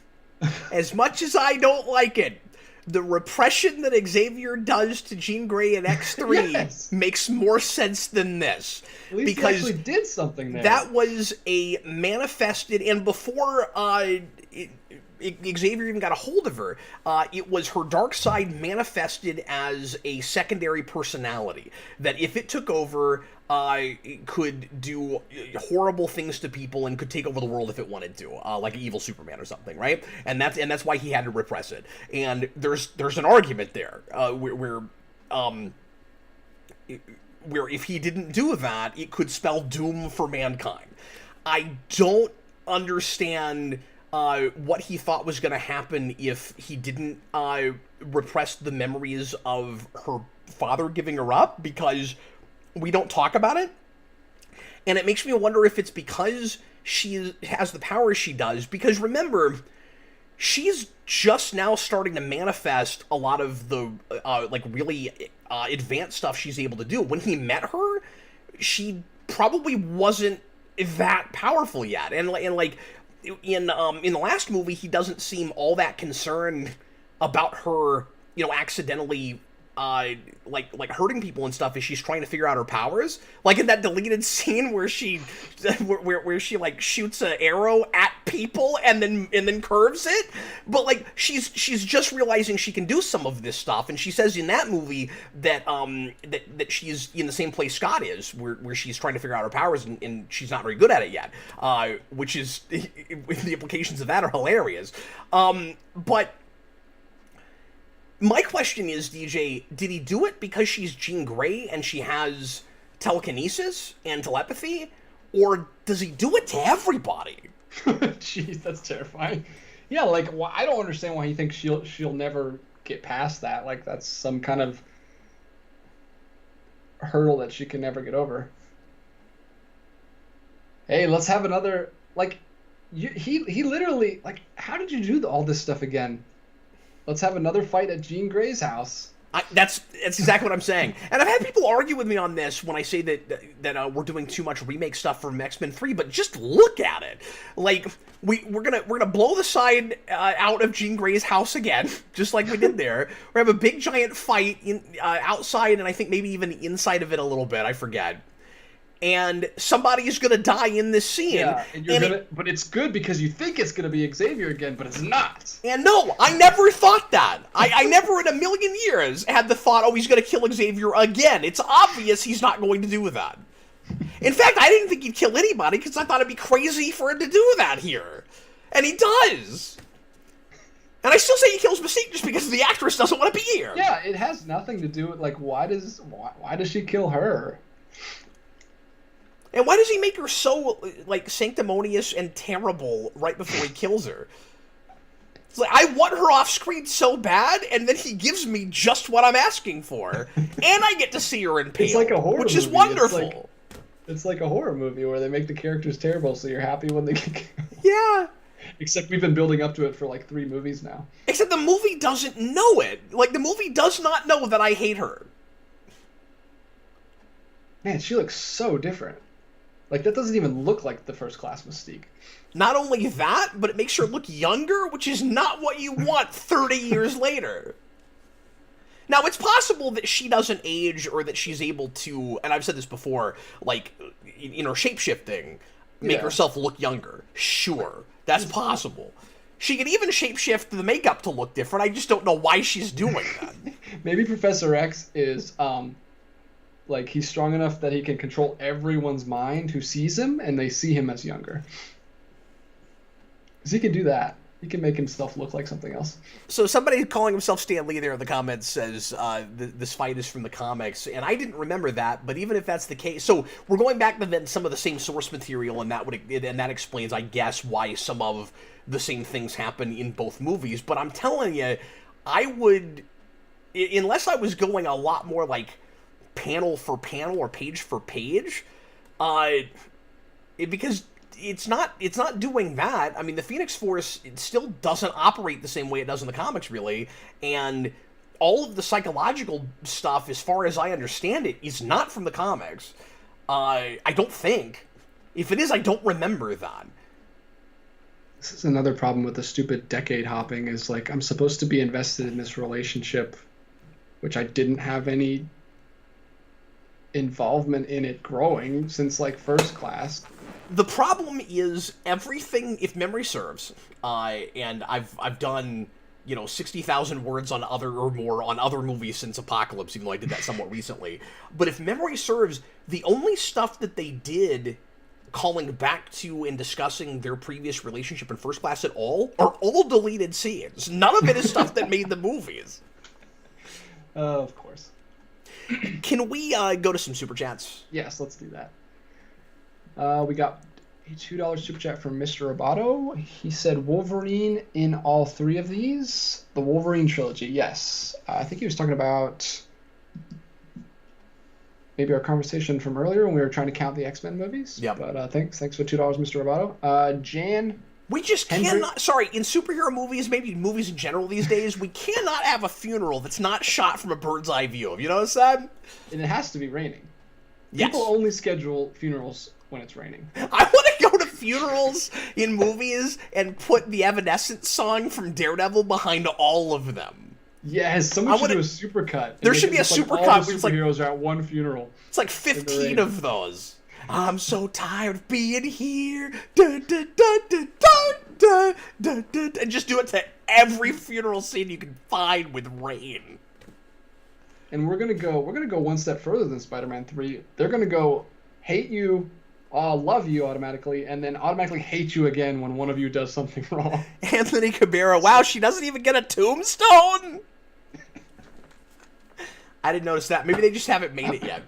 Speaker 1: As much as I don't like it, the repression that Xavier does to Jean Grey in X3 makes more sense than this.
Speaker 2: At least he actually did something there.
Speaker 1: That was a manifested, and before Xavier even got a hold of her, it was her dark side manifested as a secondary personality. That if it took over, it could do horrible things to people and could take over the world if it wanted to, like an evil Superman or something, right? And that's why he had to repress it. And there's an argument there where if he didn't do that, it could spell doom for mankind. I don't understand what he thought was going to happen if he didn't repress the memories of her father giving her up, because we don't talk about it. And it makes me wonder if it's because she has the powers she does, because remember, she's just now starting to manifest a lot of the really advanced stuff she's able to do. When he met her, she probably wasn't that powerful yet, and like in the last movie, he doesn't seem all that concerned about her, accidentally like hurting people and stuff as she's trying to figure out her powers. Like in that deleted scene where she where she like shoots an arrow at people and then curves it. But like she's just realizing she can do some of this stuff, and she says in that movie that that she's in the same place Scott is, where she's trying to figure out her powers and she's not very good at it yet. Which is the implications of that are hilarious. But my question is, DJ, did he do it because she's Jean Grey and she has telekinesis and telepathy? Or does he do it to everybody?
Speaker 2: Jeez, that's terrifying. Yeah, like, I don't understand why he thinks she'll never get past that. Like, that's some kind of hurdle that she can never get over. Hey, let's have another, like, he literally, like, how did you do all this stuff again? Let's have another fight at Jean Grey's house.
Speaker 1: That's exactly what I'm saying. And I've had people argue with me on this when I say that we're doing too much remake stuff from X-Men 3, but just look at it. Like, we're gonna blow the side out of Jean Grey's house again, just like we did there. We have a big giant fight outside, and I think maybe even inside of it a little bit. I forget. And somebody is gonna die in this scene.
Speaker 2: Yeah, but it's good because you think it's gonna be Xavier again, but it's not.
Speaker 1: And no, I never thought that. I never in a million years had the thought, oh, he's gonna kill Xavier again. It's obvious he's not going to do that. In fact, I didn't think he'd kill anybody because I thought it'd be crazy for him to do that here. And he does. And I still say he kills Mystique just because the actress doesn't want to be here.
Speaker 2: Yeah, it has nothing to do with, like, why does she kill her?
Speaker 1: And why does he make her so, like, sanctimonious and terrible right before he kills her? It's like, I want her off screen so bad, and then he gives me just what I'm asking for. And I get to see her in pale,
Speaker 2: it's like a horror
Speaker 1: which is
Speaker 2: movie.
Speaker 1: wonderful.
Speaker 2: It's like a horror movie where they make the characters terrible, so you're happy when they get killed.
Speaker 1: Yeah.
Speaker 2: Except we've been building up to it for, like, 3 movies now.
Speaker 1: Except the movie doesn't know it. Like, the movie does not know that I hate her.
Speaker 2: Man, she looks so different. Like, that doesn't even look like the First Class Mystique.
Speaker 1: Not only that, but it makes her look younger, which is not what you want 30 years later. Now, it's possible that she doesn't age or that she's able to, and I've said this before, like, in her shape-shifting, make herself look younger. Sure, that's possible. She can even shape-shift the makeup to look different. I just don't know why she's doing that.
Speaker 2: Maybe Professor X is, like, he's strong enough that he can control everyone's mind who sees him, and they see him as younger. Because he can do that. He can make himself look like something else.
Speaker 1: So somebody calling himself Stan Lee there in the comments says this fight is from the comics, and I didn't remember that, but even if that's the case... So we're going back to then some of the same source material, and that explains, I guess, why some of the same things happen in both movies. But I'm telling you, I would... Unless I was going a lot more, like, panel for panel or page for page, because it's not doing that. I mean, the Phoenix Force, it still doesn't operate the same way it does in the comics, really, and all of the psychological stuff, as far as I understand it, is not from the comics. I don't think. If it is, I don't remember that.
Speaker 2: This is another problem with the stupid decade hopping, is, like, I'm supposed to be invested in this relationship, which I didn't have any involvement in it growing since, like, First Class.
Speaker 1: The problem is everything, if memory serves, and I've done, 60,000 words on other movies since Apocalypse, even though I did that somewhat recently. But if memory serves, the only stuff that they did calling back to and discussing their previous relationship in First Class at all are all deleted scenes. None of it is stuff that made the movies.
Speaker 2: Of course.
Speaker 1: Can we go to some Super Chats?
Speaker 2: Yes, let's do that. We got a $2 Super Chat from Mr. Roboto. He said Wolverine in all 3 of these. The Wolverine trilogy, yes. I think he was talking about maybe our conversation from earlier when we were trying to count the X-Men movies.
Speaker 1: Yeah.
Speaker 2: But thanks for $2, Mr. Roboto. Jan...
Speaker 1: We just cannot... Sorry, in superhero movies, maybe movies in general these days, we cannot have a funeral that's not shot from a bird's eye view. You know what I'm saying?
Speaker 2: And it has to be raining.
Speaker 1: Yes.
Speaker 2: People only schedule funerals when it's raining.
Speaker 1: I want to go to funerals in movies and put the Evanescence song from Daredevil behind all of them.
Speaker 2: Yes, someone should do a supercut.
Speaker 1: There should be a supercut
Speaker 2: all
Speaker 1: where
Speaker 2: the
Speaker 1: it's like
Speaker 2: superheroes are at one funeral.
Speaker 1: it's like 15 of those. I'm so tired of being here. Dun, dun, dun, dun, dun, dun, dun, dun, and just do it to every funeral scene you can find with rain.
Speaker 2: And we're gonna go one step further than Spider-Man 3. They're gonna go hate you, love you automatically, and then automatically hate you again when one of you does something wrong.
Speaker 1: Anthony Cabrera, wow, she doesn't even get a tombstone. I didn't notice that. Maybe they just haven't made it yet.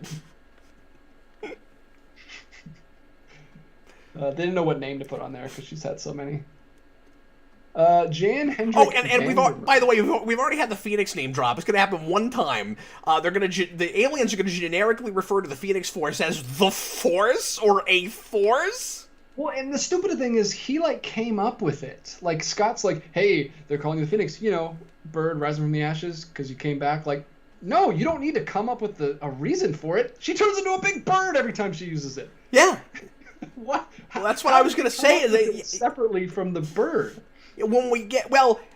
Speaker 2: They didn't know what name to put on there because she's had so many. Jan Hendrik.
Speaker 1: Oh, and by the way, we've already had the Phoenix name drop. It's going to happen one time. The aliens are going to generically refer to the Phoenix Force as the Force or a Force.
Speaker 2: Well, and the stupid thing is, he came up with it. Like Scott's like, hey, they're calling you the Phoenix. Bird rising from the ashes because you came back. Like, no, you don't need to come up with a reason for it. She turns into a big bird every time she uses it.
Speaker 1: Yeah.
Speaker 2: What?
Speaker 1: Well, that's what I was going to say.
Speaker 2: Is separately from the bird.
Speaker 1: When we get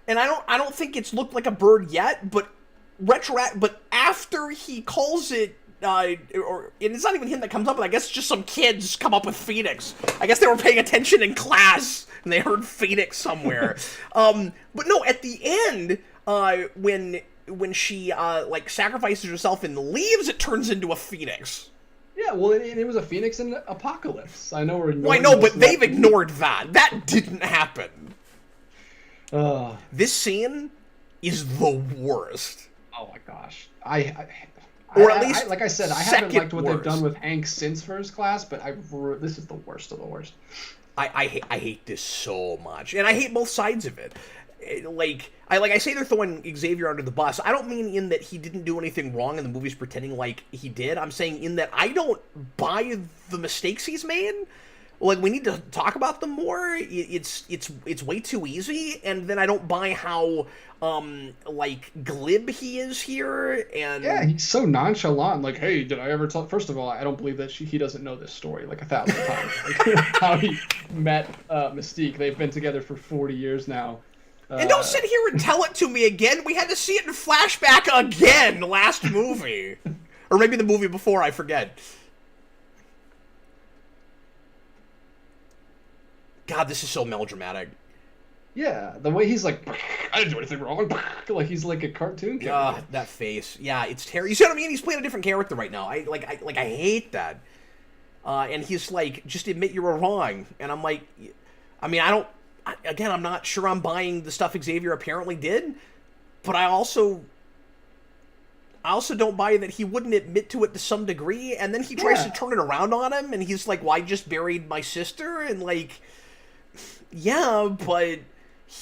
Speaker 1: and I don't think it's looked like a bird yet, but after he calls it, and it's not even him that comes up with it. I guess it's just some kids come up with Phoenix. I guess they were paying attention in class and they heard Phoenix somewhere. But no, at the end, when she sacrifices herself and leaves, it turns into a Phoenix.
Speaker 2: Yeah, well, it was a Phoenix in Apocalypse. I know we're.
Speaker 1: Well, I know, but they've ignored that. That didn't happen. This scene is the worst.
Speaker 2: Oh my gosh,
Speaker 1: or at least,
Speaker 2: like I said, I haven't liked what they've done with Hank since First Class, but this is the worst of the worst.
Speaker 1: I hate this so much, and I hate both sides of it. I say they're throwing Xavier under the bus. I don't mean in that he didn't do anything wrong and the movie's pretending like he did. I'm saying in that I don't buy the mistakes he's made. Like, we need to talk about them more. It's way too easy, and then I don't buy how glib he is here. And
Speaker 2: yeah, he's so nonchalant. Like, hey, did I ever tell? First of all, I don't believe that he doesn't know this story 1,000 times. Like, how he met Mystique. They've been together for 40 years now.
Speaker 1: And don't sit here and tell it to me again. We had to see it in flashback again last movie, or maybe the movie before. I forget. God, this is so melodramatic.
Speaker 2: Yeah, the way he's like, I didn't do anything wrong. Like he's like a cartoon character.
Speaker 1: That face. Yeah, it's terrible. You see what I mean? He's playing a different character right now. I hate that. And he's like, just admit you were wrong. And I'm like, I'm not sure I'm buying the stuff Xavier apparently did, but I also don't buy that he wouldn't admit to it to some degree, and then he tries to turn it around on him, and he's like, well, I just buried my sister, and yeah, but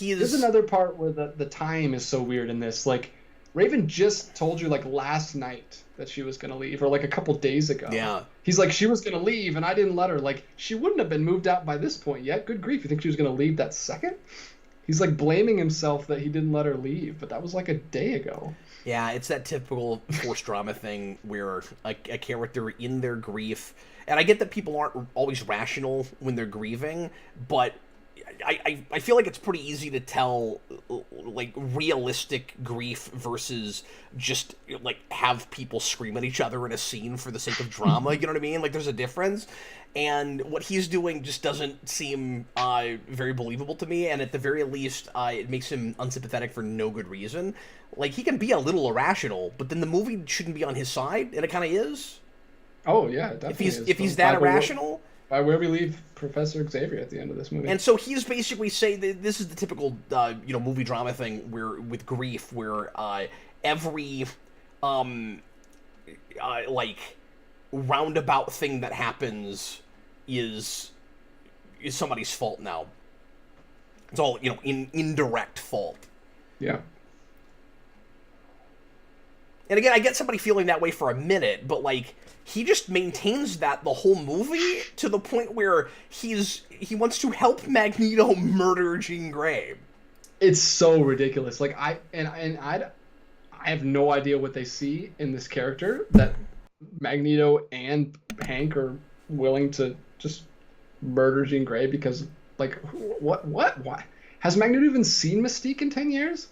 Speaker 2: There's another part where the time is so weird in this. Like, Raven just told you, last night that she was going to leave, or, a couple days ago.
Speaker 1: Yeah.
Speaker 2: He's like, she was going to leave, and I didn't let her. Like, she wouldn't have been moved out by this point yet. Good grief, you think she was going to leave that second? He's, blaming himself that he didn't let her leave, but that was, a day ago.
Speaker 1: Yeah, it's that typical forced drama thing where a character in their grief... And I get that people aren't always rational when they're grieving, but... I feel like it's pretty easy to tell, realistic grief versus just, have people scream at each other in a scene for the sake of drama, you know what I mean? There's a difference, and what he's doing just doesn't seem very believable to me, and at the very least, it makes him unsympathetic for no good reason. He can be a little irrational, but then the movie shouldn't be on his side, and it kind of is.
Speaker 2: Oh, yeah, it definitely is.
Speaker 1: If he's that irrational...
Speaker 2: By where we leave Professor Xavier at the end of this movie.
Speaker 1: And so he's basically saying that this is the typical, movie drama thing where with grief, where every, roundabout thing that happens is somebody's fault now. It's all, indirect fault.
Speaker 2: Yeah.
Speaker 1: And again, I get somebody feeling that way for a minute, but, he just maintains that the whole movie to the point where he wants to help Magneto murder Jean Grey.
Speaker 2: It's so ridiculous. I have no idea what they see in this character that Magneto and Hank are willing to just murder Jean Grey because, what? Why? Has Magneto even seen Mystique in 10 years?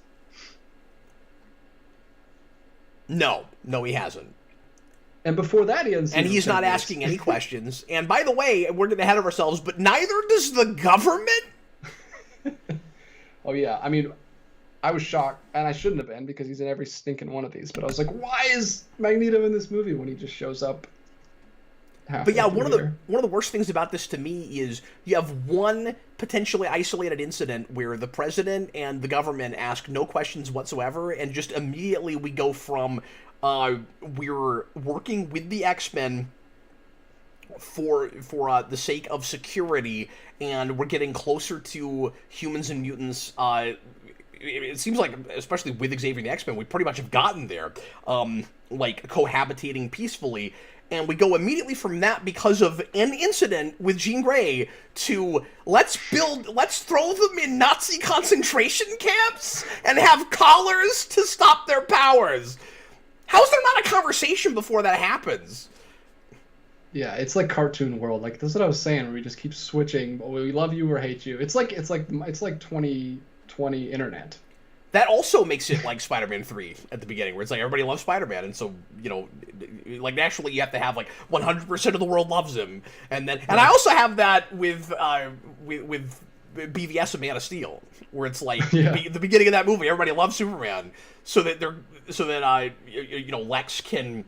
Speaker 1: No, he hasn't.
Speaker 2: And before that, he hasn't seen
Speaker 1: And he's not asking any questions. And by the way, we're getting ahead of ourselves, but neither does the government.
Speaker 2: Oh, yeah. I mean, I was shocked, and I shouldn't have been because he's in every stinking one of these. But I was like, why is Magneto in this movie when he just shows up?
Speaker 1: But yeah, one of the worst things about this to me is you have one potentially isolated incident where the president and the government ask no questions whatsoever, and just immediately we go from we're working with the X-Men for the sake of security, and we're getting closer to humans and mutants. It seems like, especially with Xavier and the X-Men, we pretty much have gotten there, like cohabitating peacefully. And we go immediately from that because of an incident with Jean Grey to let's throw them in Nazi concentration camps and have collars to stop their powers. How's there not a conversation before that happens?
Speaker 2: Yeah, it's like cartoon world. Like that's what I was saying, where we just keep switching. We love you or hate you. It's like 2020 internet.
Speaker 1: That also makes it like Spider-Man 3 at the beginning, where it's like everybody loves Spider-Man, and so, you know, like naturally you have to have like 100% of the world loves him, and I also have that with BVS and Man of Steel, where it's like the beginning of that movie, everybody loves Superman, so that Lex can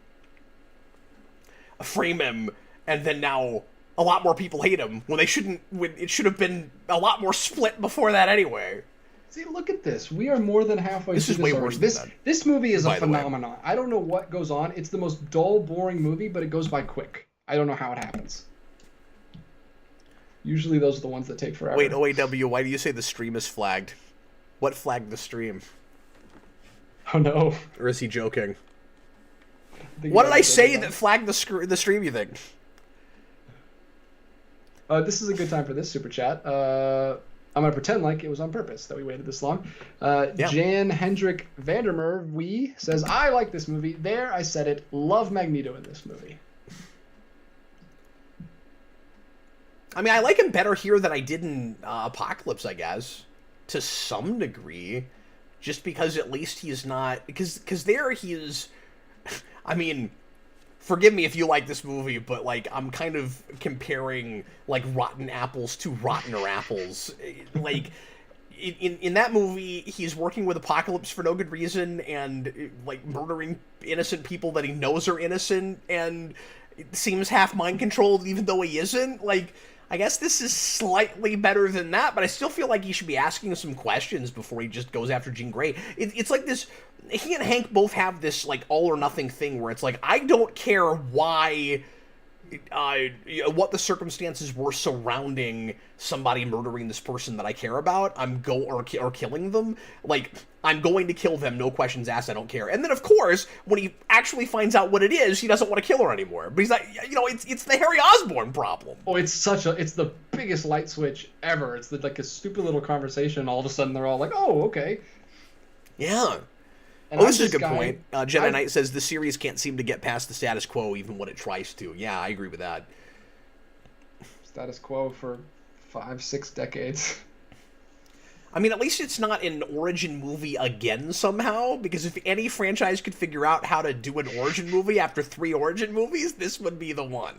Speaker 1: frame him, and then now a lot more people hate him when they shouldn't. When it should have been a lot more split before that anyway.
Speaker 2: See, look at this. We are more than halfway
Speaker 1: through
Speaker 2: this. Way worse than that. This movie is a phenomenon. I don't know what goes on. It's the most dull, boring movie, but it goes by quick. I don't know how it happens. Usually those are the ones that take forever.
Speaker 1: Wait, OAW, why do you say the stream is flagged? What flagged the stream?
Speaker 2: Oh, no.
Speaker 1: Or is he joking? What did I say that flagged the stream, you think?
Speaker 2: This is a good time for this super chat. I'm going to pretend like it was on purpose that we waited this long. Jan Hendrik Vandermeer says, I like this movie. There, I said it. Love Magneto in this movie.
Speaker 1: I mean, I like him better here than I did in Apocalypse, I guess. To some degree. Just because at least he's not... Because there he is... I mean... Forgive me if you like this movie, but, like, I'm kind of comparing, like, rotten apples to rottener apples. Like, in that movie, he's working with Apocalypse for no good reason and, like, murdering innocent people that he knows are innocent and seems half mind-controlled even though he isn't. Like, I guess this is slightly better than that, but I still feel like he should be asking some questions before he just goes after Jean Grey. It's like this... He and Hank both have this, like, all-or-nothing thing where it's like, I don't care why... what the circumstances were surrounding somebody murdering this person that I care about, or killing them. Like, I'm going to kill them, no questions asked, I don't care. And then, of course, when he actually finds out what it is, he doesn't want to kill her anymore. But he's like, it's the Harry Osborn problem.
Speaker 2: Oh, it's the biggest light switch ever. It's like a stupid little conversation, and all of a sudden they're all like, oh, okay.
Speaker 1: Yeah. And this is a good point. Jedi Knight says the series can't seem to get past the status quo even when it tries to. Yeah, I agree with that.
Speaker 2: Status quo for 5-6 decades.
Speaker 1: I mean, at least it's not an origin movie again somehow, because if any franchise could figure out how to do an origin movie after 3 origin movies, this would be the one.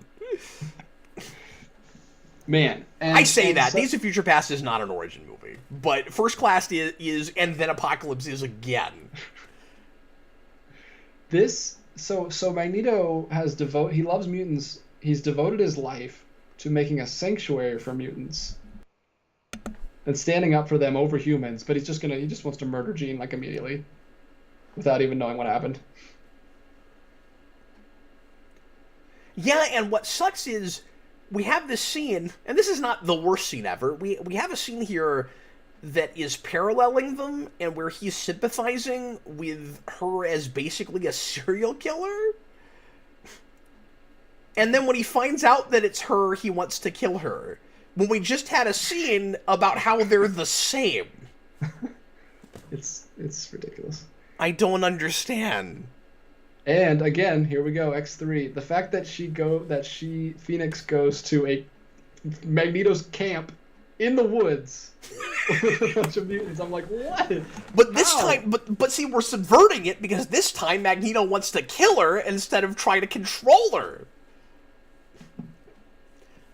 Speaker 2: Man.
Speaker 1: I say that. Days of Future Past is not an origin movie, but First Class is and then Apocalypse is again.
Speaker 2: So Magneto he loves mutants. He's devoted his life to making a sanctuary for mutants and standing up for them over humans, but he just wants to murder Jean like immediately without even knowing what happened.
Speaker 1: Yeah, and what sucks is we have this scene, and this is not the worst scene ever. We have a scene here that is paralleling them, and where he's sympathizing with her as basically a serial killer. And then when he finds out that it's her, he wants to kill her. When we just had a scene about how they're the same.
Speaker 2: It's ridiculous.
Speaker 1: I don't understand.
Speaker 2: And again, here we go, X3. The fact that Phoenix goes to a Magneto's camp in the woods with a bunch of mutants. I'm like, what?
Speaker 1: But this
Speaker 2: How?
Speaker 1: time, but see, we're subverting it because this time Magneto wants to kill her instead of trying to control her.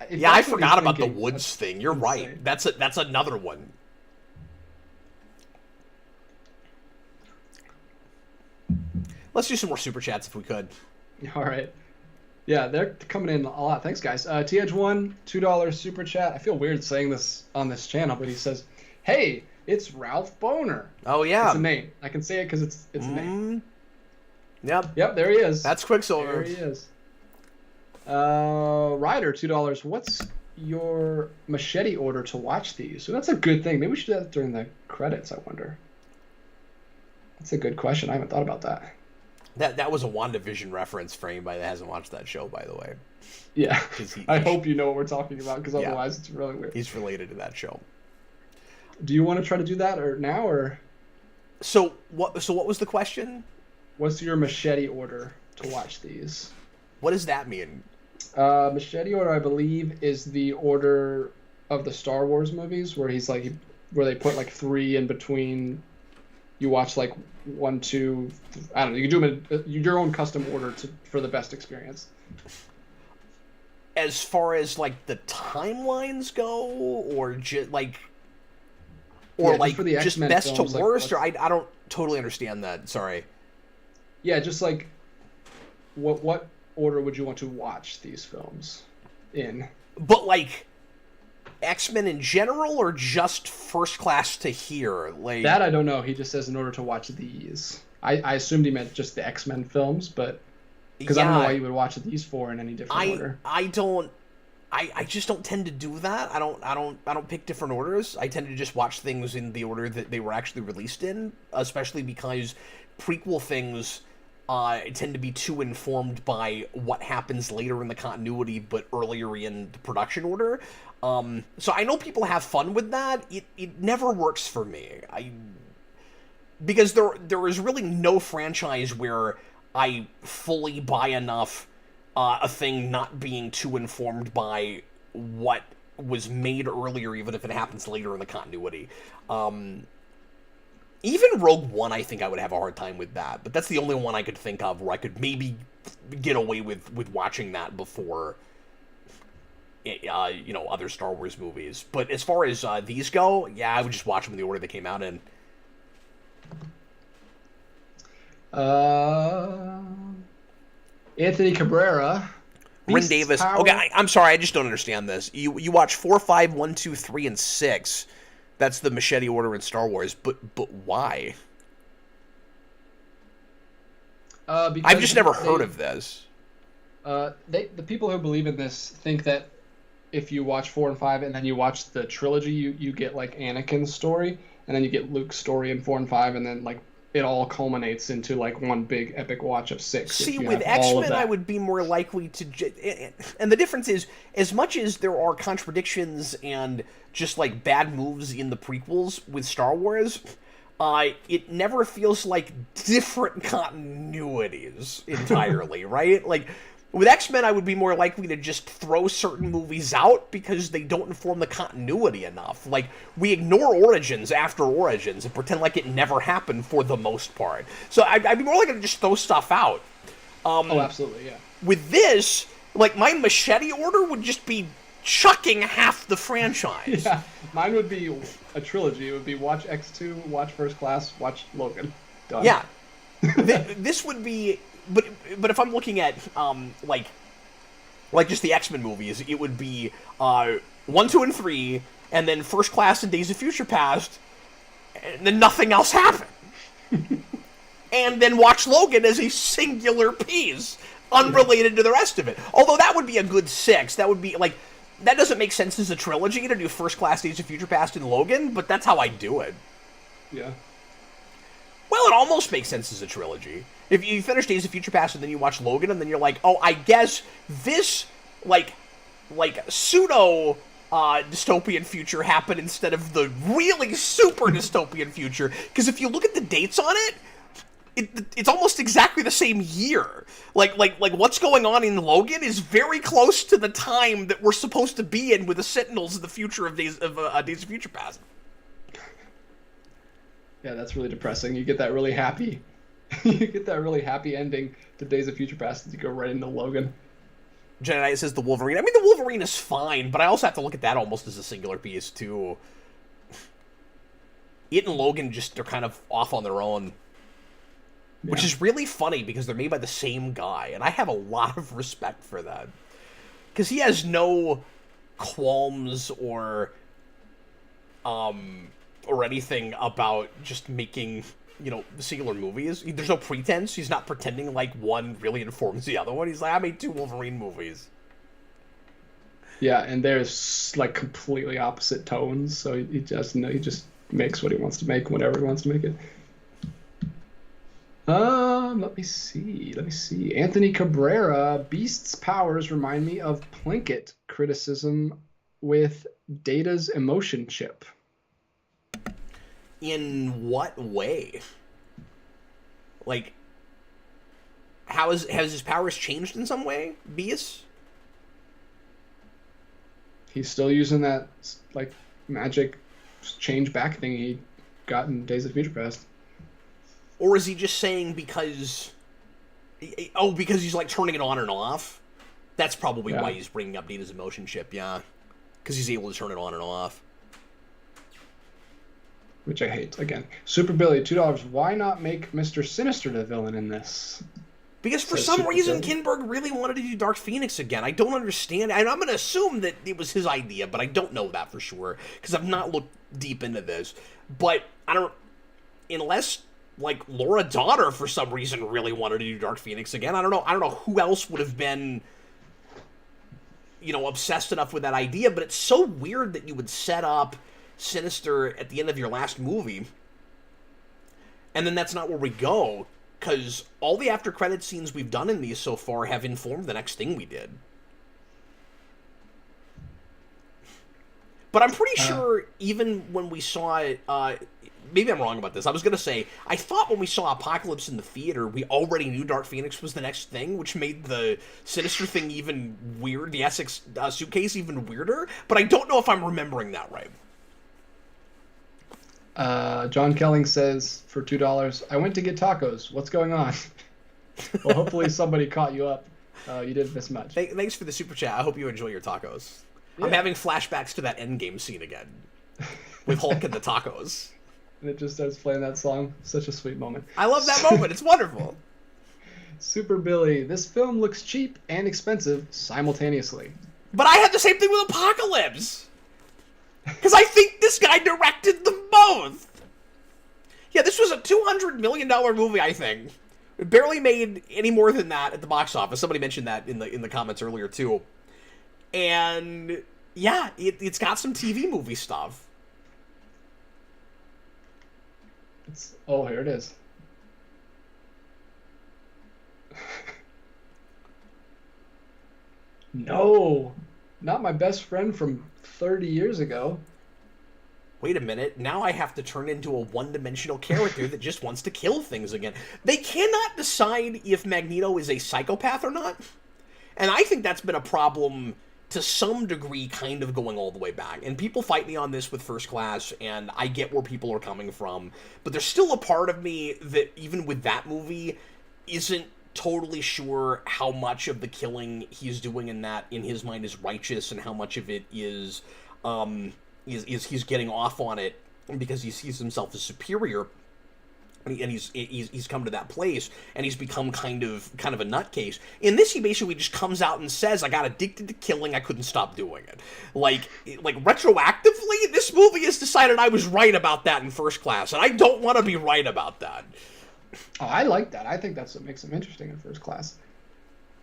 Speaker 2: If
Speaker 1: Yeah, I
Speaker 2: that's what he's
Speaker 1: forgot about the
Speaker 2: thinking,
Speaker 1: woods thing. You're
Speaker 2: insane.
Speaker 1: right. That's another one. Let's do some more super chats if we could.
Speaker 2: All right. Yeah, they're coming in a lot. Thanks, guys. TH1, $2 super chat. I feel weird saying this on this channel, but he says, "Hey, it's Ralph Boner."
Speaker 1: Oh yeah,
Speaker 2: It's a name. I can say it because it's a name.
Speaker 1: Yep.
Speaker 2: Yep, there he is.
Speaker 1: That's Quicksilver.
Speaker 2: There he is. Ryder, $2. What's your machete order to watch these? So that's a good thing. Maybe we should do that during the credits, I wonder. That's a good question. I haven't thought about that.
Speaker 1: That was a WandaVision reference for anybody that hasn't watched that show, by the way.
Speaker 2: Yeah.
Speaker 1: 'Cause
Speaker 2: I hope you know what we're talking about, because otherwise it's really weird.
Speaker 1: He's related to that show.
Speaker 2: Do you want to try to do that now, or
Speaker 1: So what was the question?
Speaker 2: what's your machete order to watch these?
Speaker 1: What does that mean?
Speaker 2: Machete order, I believe, is the order of the Star Wars movies, where where they put like 3 in between. You watch like 1, 2. I don't know. You can do them in your own custom order for the best experience.
Speaker 1: As far as like the timelines go, or just like, or
Speaker 2: Yeah,
Speaker 1: like
Speaker 2: for the
Speaker 1: just
Speaker 2: X-Men
Speaker 1: best
Speaker 2: films,
Speaker 1: to
Speaker 2: like,
Speaker 1: worst, or I don't totally understand that. Sorry.
Speaker 2: Yeah, just like what order would you want to watch these films in?
Speaker 1: But like X-Men in general, or just First Class to here? Like
Speaker 2: That I don't know. He just says in order to watch these. I assumed he meant just the X-Men films, but because I don't know why you would watch these 4 in any different order.
Speaker 1: I just don't tend to do that. I don't pick different orders. I tend to just watch things in the order that they were actually released in, especially because prequel things tend to be too informed by what happens later in the continuity, but earlier in the production order. So I know people have fun with that. It never works for me. Because there is really no franchise where I fully buy enough a thing not being too informed by what was made earlier, even if it happens later in the continuity. Even Rogue One, I think I would have a hard time with that, but that's the only one I could think of where I could maybe get away with watching that before, other Star Wars movies. But as far as these go, yeah, I would just watch them in the order they came out in.
Speaker 2: Anthony Cabrera.
Speaker 1: Rin Davis.
Speaker 2: Power.
Speaker 1: Okay, I'm sorry, I just don't understand this. You watch 4, 5, 1, 2, 3, and 6. That's the machete order in Star Wars, but why? I've just never heard of this.
Speaker 2: The people who believe in this think that if you watch 4 and 5 and then you watch the trilogy, you get like Anakin's story, and then you get Luke's story in 4 and 5, and then like it all culminates into like one big epic watch of 6.
Speaker 1: See, with X-Men, I would be more likely to... And the difference is, as much as there are contradictions and just like bad moves in the prequels with Star Wars, it never feels like different continuities entirely, right? Like, with X-Men, I would be more likely to just throw certain movies out because they don't inform the continuity enough. Like, we ignore Origins after Origins and pretend like it never happened for the most part. So I'd be more likely to just throw stuff out.
Speaker 2: Oh, absolutely, yeah.
Speaker 1: With this, like, my machete order would just be chucking half the franchise.
Speaker 2: Yeah, mine would be a trilogy. It would be watch X2, watch First Class, watch Logan. Done.
Speaker 1: Yeah. This would be... But if I'm looking at like just the X-Men movies, it would be 1, 2, and 3, and then First Class and Days of Future Past, and then nothing else happened. And then watch Logan as a singular piece, unrelated to the rest of it. Although that would be a good 6. That would be like, that doesn't make sense as a trilogy to do First Class, Days of Future Past, and Logan, but that's how I do it.
Speaker 2: Yeah.
Speaker 1: Well, it almost makes sense as a trilogy. If you finish Days of Future Past and then you watch Logan, and then you're like, oh, I guess this, like pseudo dystopian future happened instead of the really super dystopian future. Because if you look at the dates on it's almost exactly the same year. Like what's going on in Logan is very close to the time that we're supposed to be in with the Sentinels in the future of Days of Future Past.
Speaker 2: Yeah, that's really depressing. You get that really happy, you get that really happy ending to Days of Future Past as you go right into Logan.
Speaker 1: Jenna says the Wolverine. I mean, the Wolverine is fine, but I also have to look at that almost as a singular piece, too. It and Logan just are kind of off on their own. Yeah. Which is really funny, because they're made by the same guy, and I have a lot of respect for that. Because he has no qualms or anything about just making, singular movies. There's no pretense. He's not pretending like one really informs the other one. He's like, I made 2 Wolverine movies.
Speaker 2: Yeah, and there's like completely opposite tones, so he just makes what he wants to make whenever he wants to make it. Let me see. Anthony Cabrera, Beast's powers remind me of Plinkett criticism with Data's emotion chip.
Speaker 1: In what way? Like, has his powers changed in some way, Beast?
Speaker 2: He's still using that, like, magic change back thing he got in Days of Future Past.
Speaker 1: Or is he just saying because he's, like, turning it on and off? That's probably why he's bringing up Data's emotion chip, yeah. Because he's able to turn it on and off.
Speaker 2: Which I hate. Again, Super Billy, $2. Why not make Mr. Sinister the villain in this?
Speaker 1: Because for some reason, Kinberg really wanted to do Dark Phoenix again. I don't understand. And I'm going to assume that it was his idea, but I don't know that for sure. Because I've not looked deep into this. But I don't... Unless, like, Laura Daughter, for some reason, really wanted to do Dark Phoenix again. I don't know who else would have been, obsessed enough with that idea. But it's so weird that you would set up Sinister at the end of your last movie, and then that's not where we go, because all the after credit scenes we've done in these so far have informed the next thing we did. But I'm pretty sure even when we saw it, maybe I'm wrong about this. I was going to say, I thought when we saw Apocalypse in the theater, we already knew Dark Phoenix was the next thing, which made the Sinister thing even weird, the Essex suitcase even weirder, but I don't know if I'm remembering that right.
Speaker 2: John Kelling says, for $2, I went to get tacos. What's going on? Well, hopefully somebody caught you up. You didn't miss much.
Speaker 1: Thanks for the super chat. I hope you enjoy your tacos. Yeah. I'm having flashbacks to that Endgame scene again. With Hulk and the tacos.
Speaker 2: And it just starts playing that song. Such a sweet moment.
Speaker 1: I love that moment. It's wonderful.
Speaker 2: Super Billy, this film looks cheap and expensive simultaneously.
Speaker 1: But I had the same thing with Apocalypse. Because I think this guy directed them both. Yeah, this was a $200 million movie, I think. It barely made any more than that at the box office. Somebody mentioned that in the comments earlier, too. And, yeah, it's got some TV movie stuff.
Speaker 2: Here it is. No, not my best friend from 30 years ago.
Speaker 1: Wait a minute, now I have to turn into a one-dimensional character that just wants to kill things again. They cannot decide if Magneto is a psychopath or not. And I think that's been a problem to some degree kind of going all the way back. And people fight me on this with First Class, and I get where people are coming from. But there's still a part of me that, even with that movie, isn't totally sure how much of the killing he's doing in that, in his mind, is righteous, and how much of it is he's getting off on it because he sees himself as superior, and he's come to that place, and he's become kind of a nutcase. In this, he basically just comes out and says, I got addicted to killing, I couldn't stop doing it. Like retroactively, this movie has decided I was right about that in First Class, and I don't want to be right about that.
Speaker 2: Oh, I like that. I think that's what makes him interesting in First Class.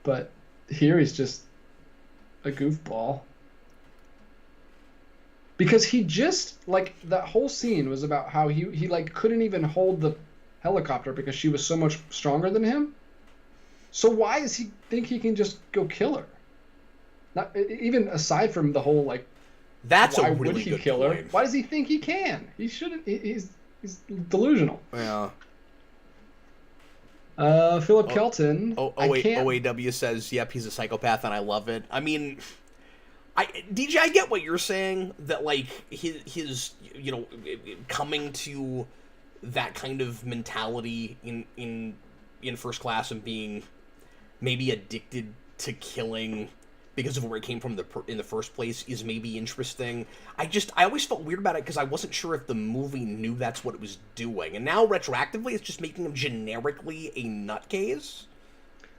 Speaker 2: But here he's just a goofball. Because he just, like, that whole scene was about how he like, couldn't even hold the helicopter because she was so much stronger than him. So why does he think he can just go kill her? Not even aside from the whole, like,
Speaker 1: that's
Speaker 2: why
Speaker 1: a really
Speaker 2: would he
Speaker 1: good
Speaker 2: kill
Speaker 1: point.
Speaker 2: her? Why does he think he can? He shouldn't. He's delusional.
Speaker 1: Yeah.
Speaker 2: Philip Kelton.
Speaker 1: OAW says, yep, he's a psychopath, and I love it. I mean, DJ, I get what you're saying, that, like, his coming to that kind of mentality in First Class and being maybe addicted to killing because of where it came from in the first place is maybe interesting. I always felt weird about it because I wasn't sure if the movie knew that's what it was doing, and now retroactively it's just making him generically a nutcase.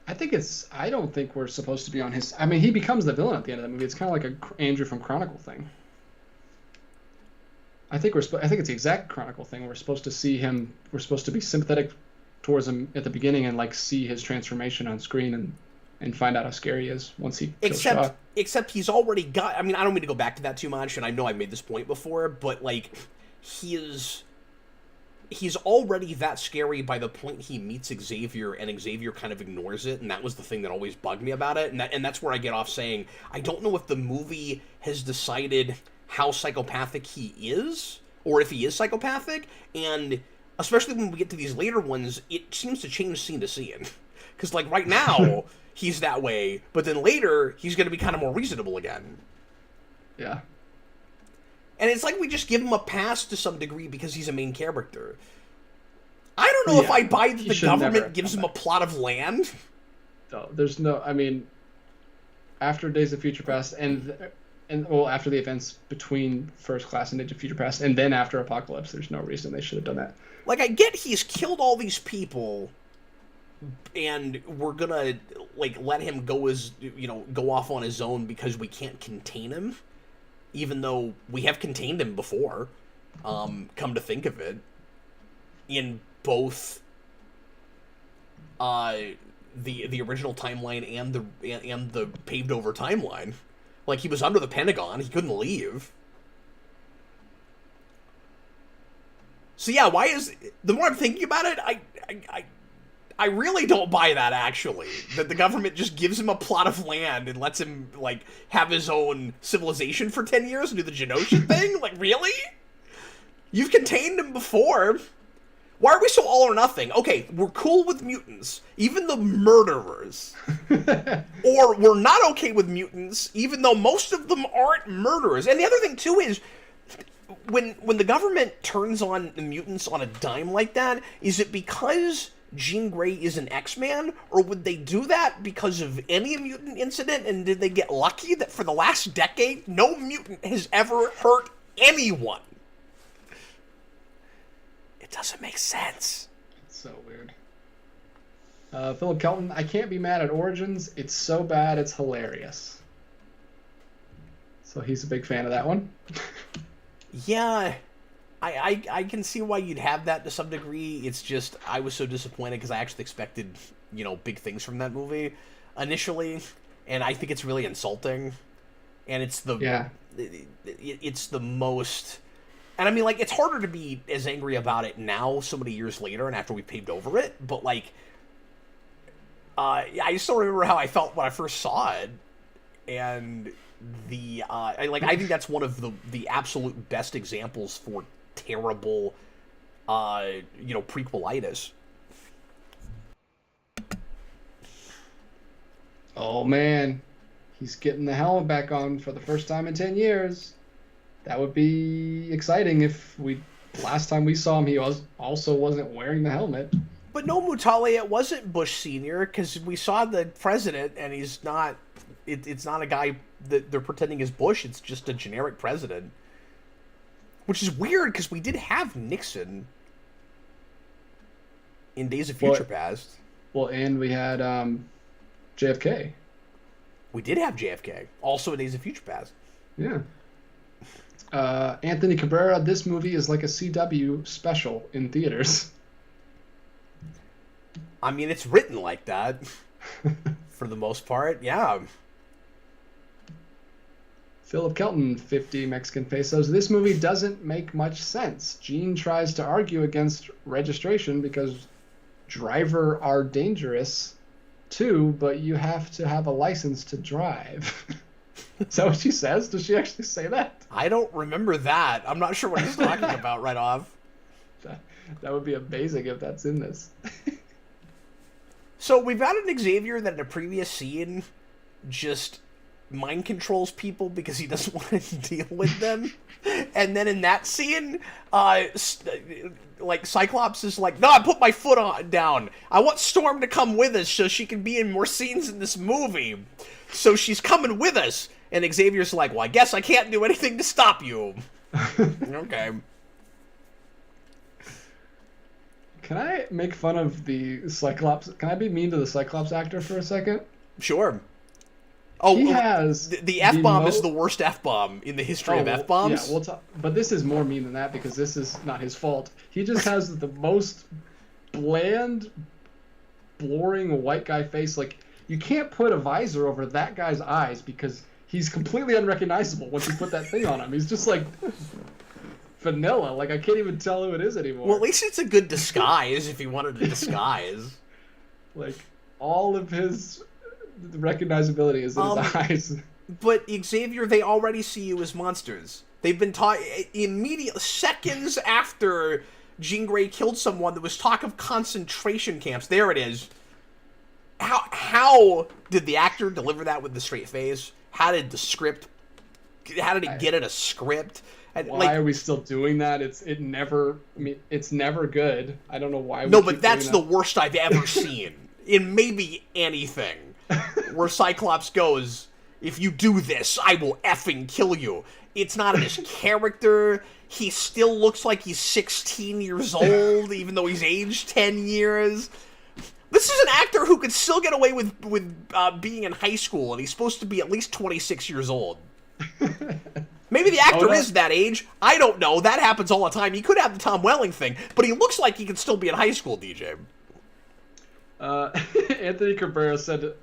Speaker 2: I don't think we're supposed to be on his. I mean, he becomes the villain at the end of the movie. It's kind of like a Andrew from Chronicle thing. I think it's the exact Chronicle thing. We're supposed to see him. We're supposed to be sympathetic towards him at the beginning and like see his transformation on screen and find out how scary he is once he kills Shaw.
Speaker 1: Except he's already got. I mean, I don't mean to go back to that too much, and I know I made this point before, but like, he's already that scary by the point he meets Xavier, and Xavier kind of ignores it, and that was the thing that always bugged me about it, and that's where I get off saying I don't know if the movie has decided how psychopathic he is, or if he is psychopathic, and especially when we get to these later ones, it seems to change scene to scene. Because, like, right now, he's that way, but then later, he's going to be kind of more reasonable again.
Speaker 2: Yeah.
Speaker 1: And it's like we just give him a pass to some degree because he's a main character. I don't know if I buy that the government gives him a plot of land.
Speaker 2: No, there's no... I mean, after Days of Future Past well, after the events between First Class and Days of Future Past, and then after Apocalypse, there's no reason they should have done that.
Speaker 1: Like, I get he's killed all these people, and we're gonna, like, let him go go off on his own because we can't contain him, even though we have contained him before, come to think of it, in both, the original timeline and the paved over timeline. Like, he was under the Pentagon, he couldn't leave. So yeah, the more I'm thinking about it, I really don't buy that, actually. That the government just gives him a plot of land and lets him, like, have his own civilization for 10 years and do the Genosha thing? Like, really? You've contained him before. Why are we so all or nothing? Okay, we're cool with mutants, even the murderers. Or we're not okay with mutants, even though most of them aren't murderers. And the other thing, too, is when the government turns on the mutants on a dime like that, is it because Jean Grey is an X-Man, or would they do that because of any mutant incident, and did they get lucky that for the last decade, no mutant has ever hurt anyone? It doesn't make sense.
Speaker 2: It's so weird. Philip Kelton, I can't be mad at Origins. It's so bad, it's hilarious. So he's a big fan of that one.
Speaker 1: Yeah, I can see why you'd have that to some degree. It's just, I was so disappointed because I actually expected, big things from that movie initially, and I think it's really insulting. And it's it's the most... And I mean, like, it's harder to be as angry about it now, so many years later, and after we paved over it, but, like, I still remember how I felt when I first saw it, and I think that's one of the absolute best examples for terrible, prequelitis.
Speaker 2: Oh, man. He's getting the helmet back on for the first time in 10 years. That would be exciting if last time we saw him, he wasn't wearing the helmet.
Speaker 1: But no, Mutale, it wasn't Bush Sr., because we saw the president, and he's not... It's not a guy that they're pretending is Bush, it's just a generic president. Which is weird, because we did have Nixon in Days of Future Past.
Speaker 2: Well, and we had JFK.
Speaker 1: We did have JFK, also in Days of Future Past.
Speaker 2: Yeah. Anthony Cabrera, this movie is like a CW special in theaters.
Speaker 1: I mean, it's written like that, for the most part, yeah.
Speaker 2: Philip Kelton, 50 Mexican pesos. This movie doesn't make much sense. Gene tries to argue against registration because driver are dangerous, too, but you have to have a license to drive. Is that what she says? Does she actually say that?
Speaker 1: I don't remember that. I'm not sure what he's talking about right off.
Speaker 2: That would be amazing if that's in this.
Speaker 1: So we've got an Xavier that in a previous scene just mind controls people because he doesn't want to deal with them. And then in that scene, like Cyclops is like, "No, I put my foot down. I want Storm to come with us so she can be in more scenes in this movie. So she's coming with us." And Xavier's like, "Well, I guess I can't do anything to stop you." Okay.
Speaker 2: Can I make fun of the Cyclops? Can I be mean to the Cyclops actor for a second?
Speaker 1: Sure. Oh,
Speaker 2: he has
Speaker 1: the F-bomb is the worst F-bomb in the history of F-bombs.
Speaker 2: Yeah, but this is more mean than that because this is not his fault. He just has the most bland, boring white guy face. Like, you can't put a visor over that guy's eyes because he's completely unrecognizable once you put that thing on him. He's just like vanilla. Like, I can't even tell who it is anymore.
Speaker 1: Well, at least it's a good disguise if he wanted to disguise.
Speaker 2: Like, all of his recognizability is in his eyes.
Speaker 1: But Xavier, they already see you as monsters. They've been taught immediate seconds after Jean Grey killed someone. There was talk of concentration camps. There it is. How did the actor deliver that with the straight face? How did the script? How did it get in a script? And,
Speaker 2: why are we still doing that? It's never good. I don't know why.
Speaker 1: No, but that's the worst I've ever seen in maybe anything. Where Cyclops goes, "If you do this, I will effing kill you." It's not in his character. He still looks like he's 16 years old, even though he's aged 10 years. This is an actor who could still get away with being in high school, and he's supposed to be at least 26 years old. Maybe the actor is that age. I don't know. That happens all the time. He could have the Tom Welling thing, but he looks like he could still be in high school, DJ.
Speaker 2: Anthony Cabrera said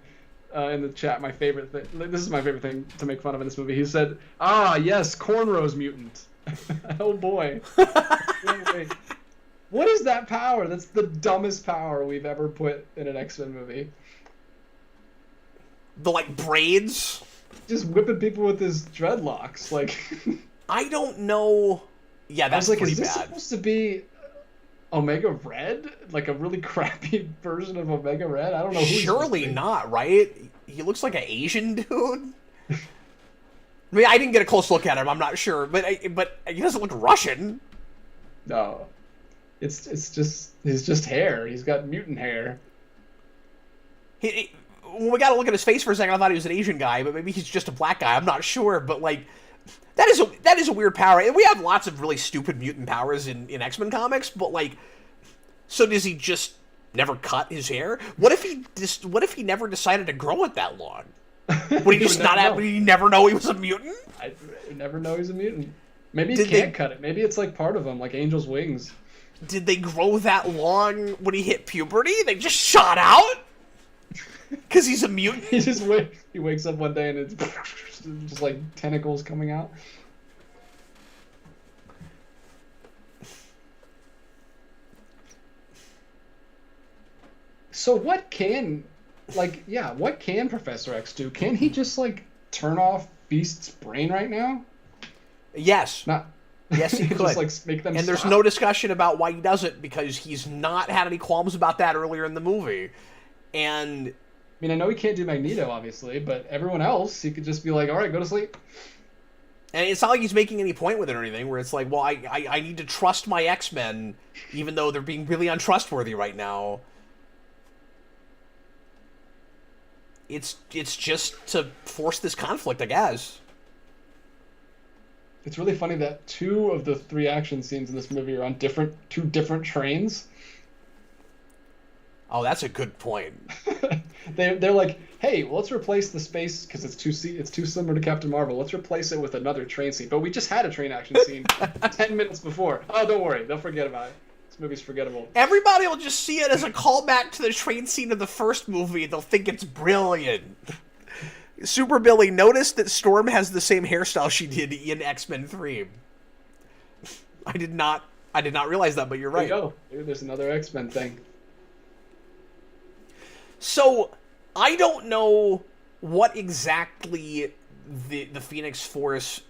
Speaker 2: in the chat, my favorite thing. This is my favorite thing to make fun of in this movie. He said, "Ah, yes, cornrows mutant." Oh boy. Wait. What is that power? That's the dumbest power we've ever put in an X-Men movie.
Speaker 1: The braids.
Speaker 2: Just whipping people with his dreadlocks, like.
Speaker 1: I don't know. Yeah, that's pretty bad.
Speaker 2: Is this supposed to be Omega Red? Like a really crappy version of Omega Red? I don't know.
Speaker 1: Surely not, right? He looks like an Asian dude. I mean, I didn't get a close look at him. I'm not sure, but he doesn't look Russian.
Speaker 2: No, it's just hair. He's got mutant hair.
Speaker 1: When we got to look at his face for a second, I thought he was an Asian guy, but maybe he's just a black guy. I'm not sure, but that is a weird power. And we have lots of really stupid mutant powers in X-Men comics, but so does he just never cut his hair? What if he never decided to grow it that long? Would he just not have? Would he never know he was a mutant?
Speaker 2: I never know he's a mutant. Maybe he can't cut it. Maybe it's like part of him, like Angel's wings.
Speaker 1: Did they grow that long when he hit puberty? They just shot out? Because he's a mutant?
Speaker 2: He wakes up one day and it's just like tentacles coming out. So what can Professor X do? Can he just turn off Beast's brain right now?
Speaker 1: Yes. Yes, he could.
Speaker 2: Just make them
Speaker 1: and
Speaker 2: stop.
Speaker 1: There's no discussion about why he doesn't, because he's not had any qualms about that earlier in the movie. And
Speaker 2: I mean, I know he can't do Magneto, obviously, but everyone else, he could just be like, "All right, go to sleep."
Speaker 1: And it's not like he's making any point with it or anything, where it's like, well, I need to trust my X-Men, even though they're being really untrustworthy right now. It's just to force this conflict, I guess.
Speaker 2: It's really funny that 2 of the 3 action scenes in this movie are on two different trains.
Speaker 1: Oh, that's a good point.
Speaker 2: They're like, "Hey, well, let's replace the space because it's too similar to Captain Marvel. Let's replace it with another train scene." But we just had a train action scene 10 minutes before. Oh, don't worry, they'll forget about it. This movie's forgettable.
Speaker 1: Everybody will just see it as a callback to the train scene of the first movie. They'll think it's brilliant. Super Billy, noticed that Storm has the same hairstyle she did in X-Men 3. I did not realize that, but you're right.
Speaker 2: There you go. There's another X-Men thing.
Speaker 1: So, I don't know what exactly the Phoenix Force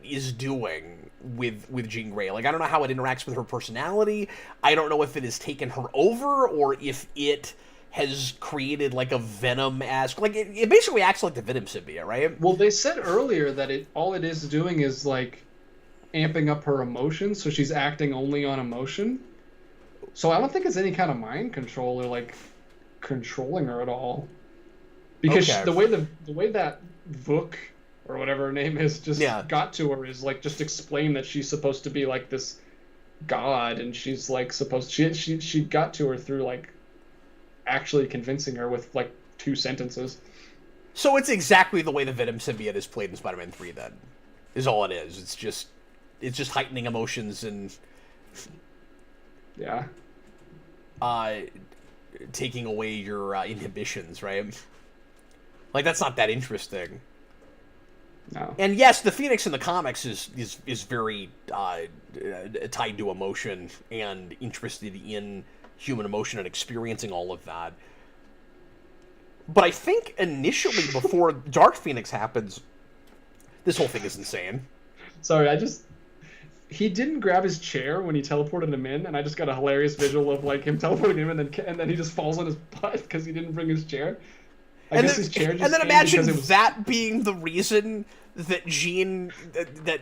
Speaker 1: is doing with Jean Grey. I don't know how it interacts with her personality. I don't know if it has taken her over or if it has created like a Venom-esque, like it basically acts like the Venom symbiote, right?
Speaker 2: Well, they said earlier that all it is doing is like amping up her emotions, so she's acting only on emotion. So I don't think it's any kind of mind control or like controlling her at all. Because
Speaker 1: Okay.
Speaker 2: the way that Vuk or whatever her name is just
Speaker 1: Yeah.
Speaker 2: got to her is like just explain that she's supposed to be like this god, and she's like supposed she got to her through like actually convincing her with like 2 sentences.
Speaker 1: So it's exactly the way the Venom symbiote is played in Spider-Man 3, then, is all it is. It's just heightening emotions and
Speaker 2: Yeah.
Speaker 1: taking away your inhibitions, right? Like, that's not that interesting.
Speaker 2: No.
Speaker 1: And yes, the Phoenix in the comics is very tied to emotion and interested in human emotion and experiencing all of that. But I think initially, before Dark Phoenix happens, this whole thing is insane.
Speaker 2: Sorry, he didn't grab his chair when he teleported him in, and I just got a hilarious visual of like him teleporting him, and then he just falls on his butt because he didn't bring his chair. I guess his chair just
Speaker 1: and then
Speaker 2: came
Speaker 1: imagine
Speaker 2: because it was...
Speaker 1: that being the reason that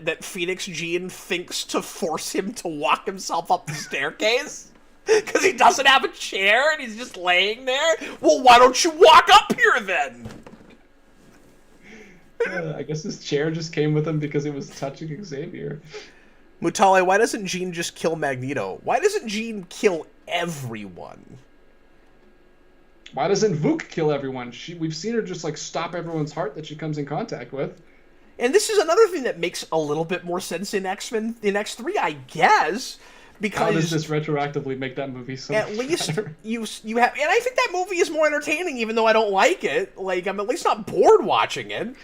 Speaker 1: that Phoenix Jean thinks to force him to walk himself up the staircase. Because he doesn't have a chair and he's just laying there? Well, why don't you walk up here then?
Speaker 2: I guess his chair just came with him because it was touching Xavier.
Speaker 1: Mutale, why doesn't Jean just kill Magneto? Why doesn't Jean kill everyone?
Speaker 2: Why doesn't Vuk kill everyone? We've seen her just like stop everyone's heart that she comes in contact with.
Speaker 1: And this is another thing that makes a little bit more sense in X-Men, in X3, I guess. Because
Speaker 2: how does this retroactively make that movie so
Speaker 1: at
Speaker 2: much
Speaker 1: least
Speaker 2: better?
Speaker 1: you have, and I think that movie is more entertaining, even though I don't like it. Like, I'm at least not bored watching it.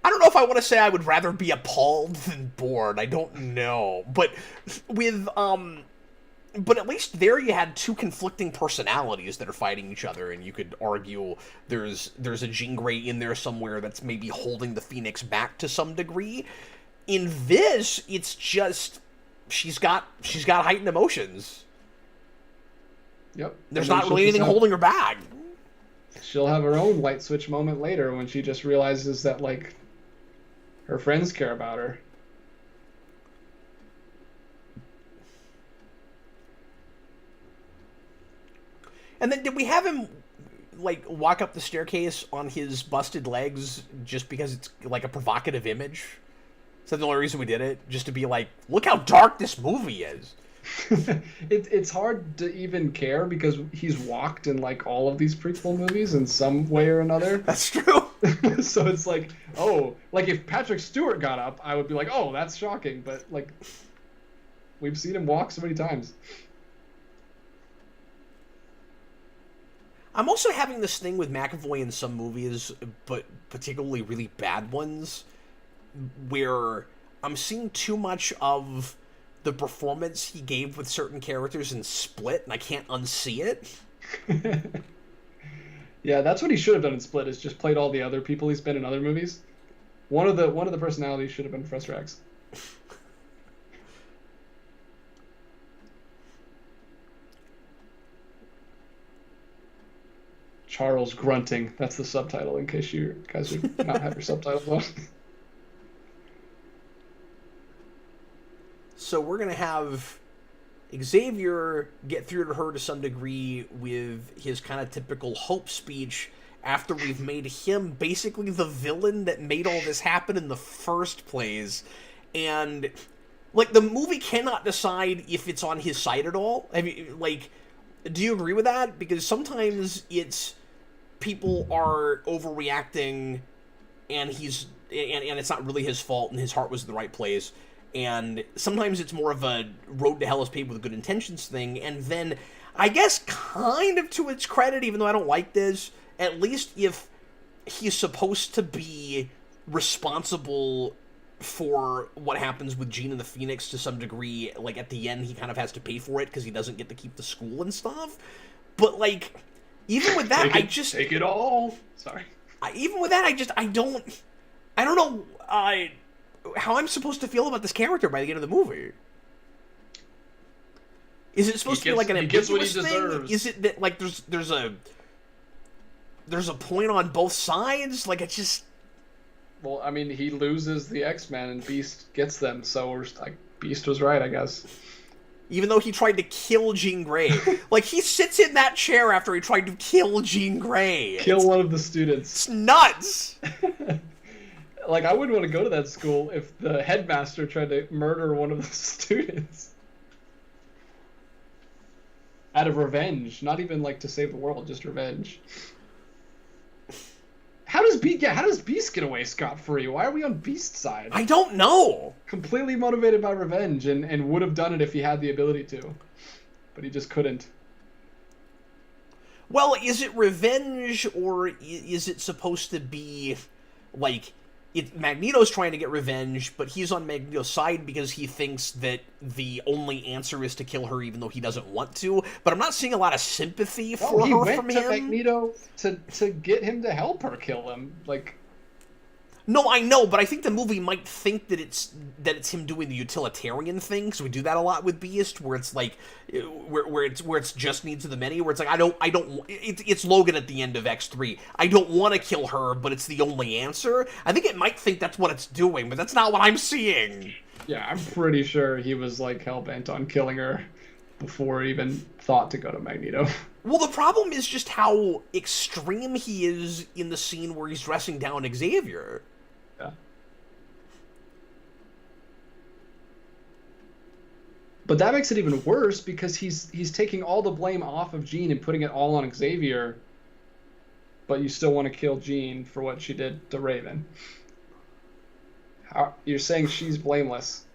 Speaker 1: I don't know if I want to say I would rather be appalled than bored. I don't know, but but at least there you had two conflicting personalities that are fighting each other, and you could argue there's a Jean Grey in there somewhere that's maybe holding the Phoenix back to some degree. In this, it's just she's got heightened emotions.
Speaker 2: Yep.
Speaker 1: There's not really anything holding her back.
Speaker 2: She'll have her own light switch moment later when she just realizes that like her friends care about her.
Speaker 1: And then did we have him like walk up the staircase on his busted legs just because it's like a provocative image? Is that the only reason we did it? Just to be like, look how dark this movie is.
Speaker 2: It's hard to even care because he's walked in like all of these prequel movies in some way or another.
Speaker 1: That's true.
Speaker 2: So it's like, oh, like if Patrick Stewart got up, I would be like, oh, that's shocking. But like, we've seen him walk so many times.
Speaker 1: I'm also having this thing with McAvoy in some movies, but particularly really bad ones, where I'm seeing too much of the performance he gave with certain characters in Split, and I can't unsee it.
Speaker 2: Yeah, that's what he should have done in Split, is just played all the other people he's been in other movies. One of the personalities should have been Professor X. Charles grunting. That's the subtitle in case you guys would not have your subtitles on.
Speaker 1: So we're going to have Xavier get through to her to some degree with his kind of typical hope speech after we've made him basically the villain that made all this happen in the first place. And, like, the movie cannot decide if it's on his side at all. I mean, like, do you agree with that? Because sometimes it's people are overreacting and it's not really his fault and his heart was in the right place. And sometimes it's more of a road to hell is paved with good intentions thing. And then, I guess, kind of to its credit, even though I don't like this, at least if he's supposed to be responsible for what happens with Jean and the Phoenix to some degree, like, at the end, he kind of has to pay for it because he doesn't get to keep the school and stuff. But, like, even with that,
Speaker 2: take it all. Sorry.
Speaker 1: Even with that, I don't know how I'm supposed to feel about this character by the end of the movie. Is it supposed to be like an ambiguous thing?
Speaker 2: Deserves.
Speaker 1: Is it that like there's a point on both sides? Like it's just.
Speaker 2: Well, I mean, he loses the X-Men and Beast gets them, so we're like, Beast was right, I guess.
Speaker 1: Even though he tried to kill Jean Grey. Like, he sits in that chair after he tried to kill Jean Grey.
Speaker 2: Kill one of the students.
Speaker 1: It's nuts!
Speaker 2: Like, I wouldn't want to go to that school if the headmaster tried to murder one of the students. Out of revenge. Not even, like, to save the world, just revenge. How does Beast get away scot-free? Why are we on Beast's side?
Speaker 1: I don't know.
Speaker 2: Completely motivated by revenge and would have done it if he had the ability to. But he just couldn't.
Speaker 1: Well, is it revenge or is it supposed to be like Magneto's trying to get revenge, but he's on Magneto's side because he thinks that the only answer is to kill her even though he doesn't want to. But I'm not seeing a lot of sympathy for her from him.
Speaker 2: He went to Magneto to get him to help her kill him. Like,
Speaker 1: no, I know, but I think the movie might think that it's him doing the utilitarian thing, because we do that a lot with Beast, where it's like where it's just needs of the many, where it's like it's Logan at the end of X3. I don't want to kill her, but it's the only answer. I think it might think that's what it's doing, but that's not what I'm seeing.
Speaker 2: Yeah, I'm pretty sure he was like hell-bent on killing her before he even thought to go to Magneto.
Speaker 1: Well, the problem is just how extreme he is in the scene where he's dressing down Xavier.
Speaker 2: Yeah. But that makes it even worse because he's taking all the blame off of Jean and putting it all on Xavier. But you still want to kill Jean for what she did to Raven. You're saying she's blameless,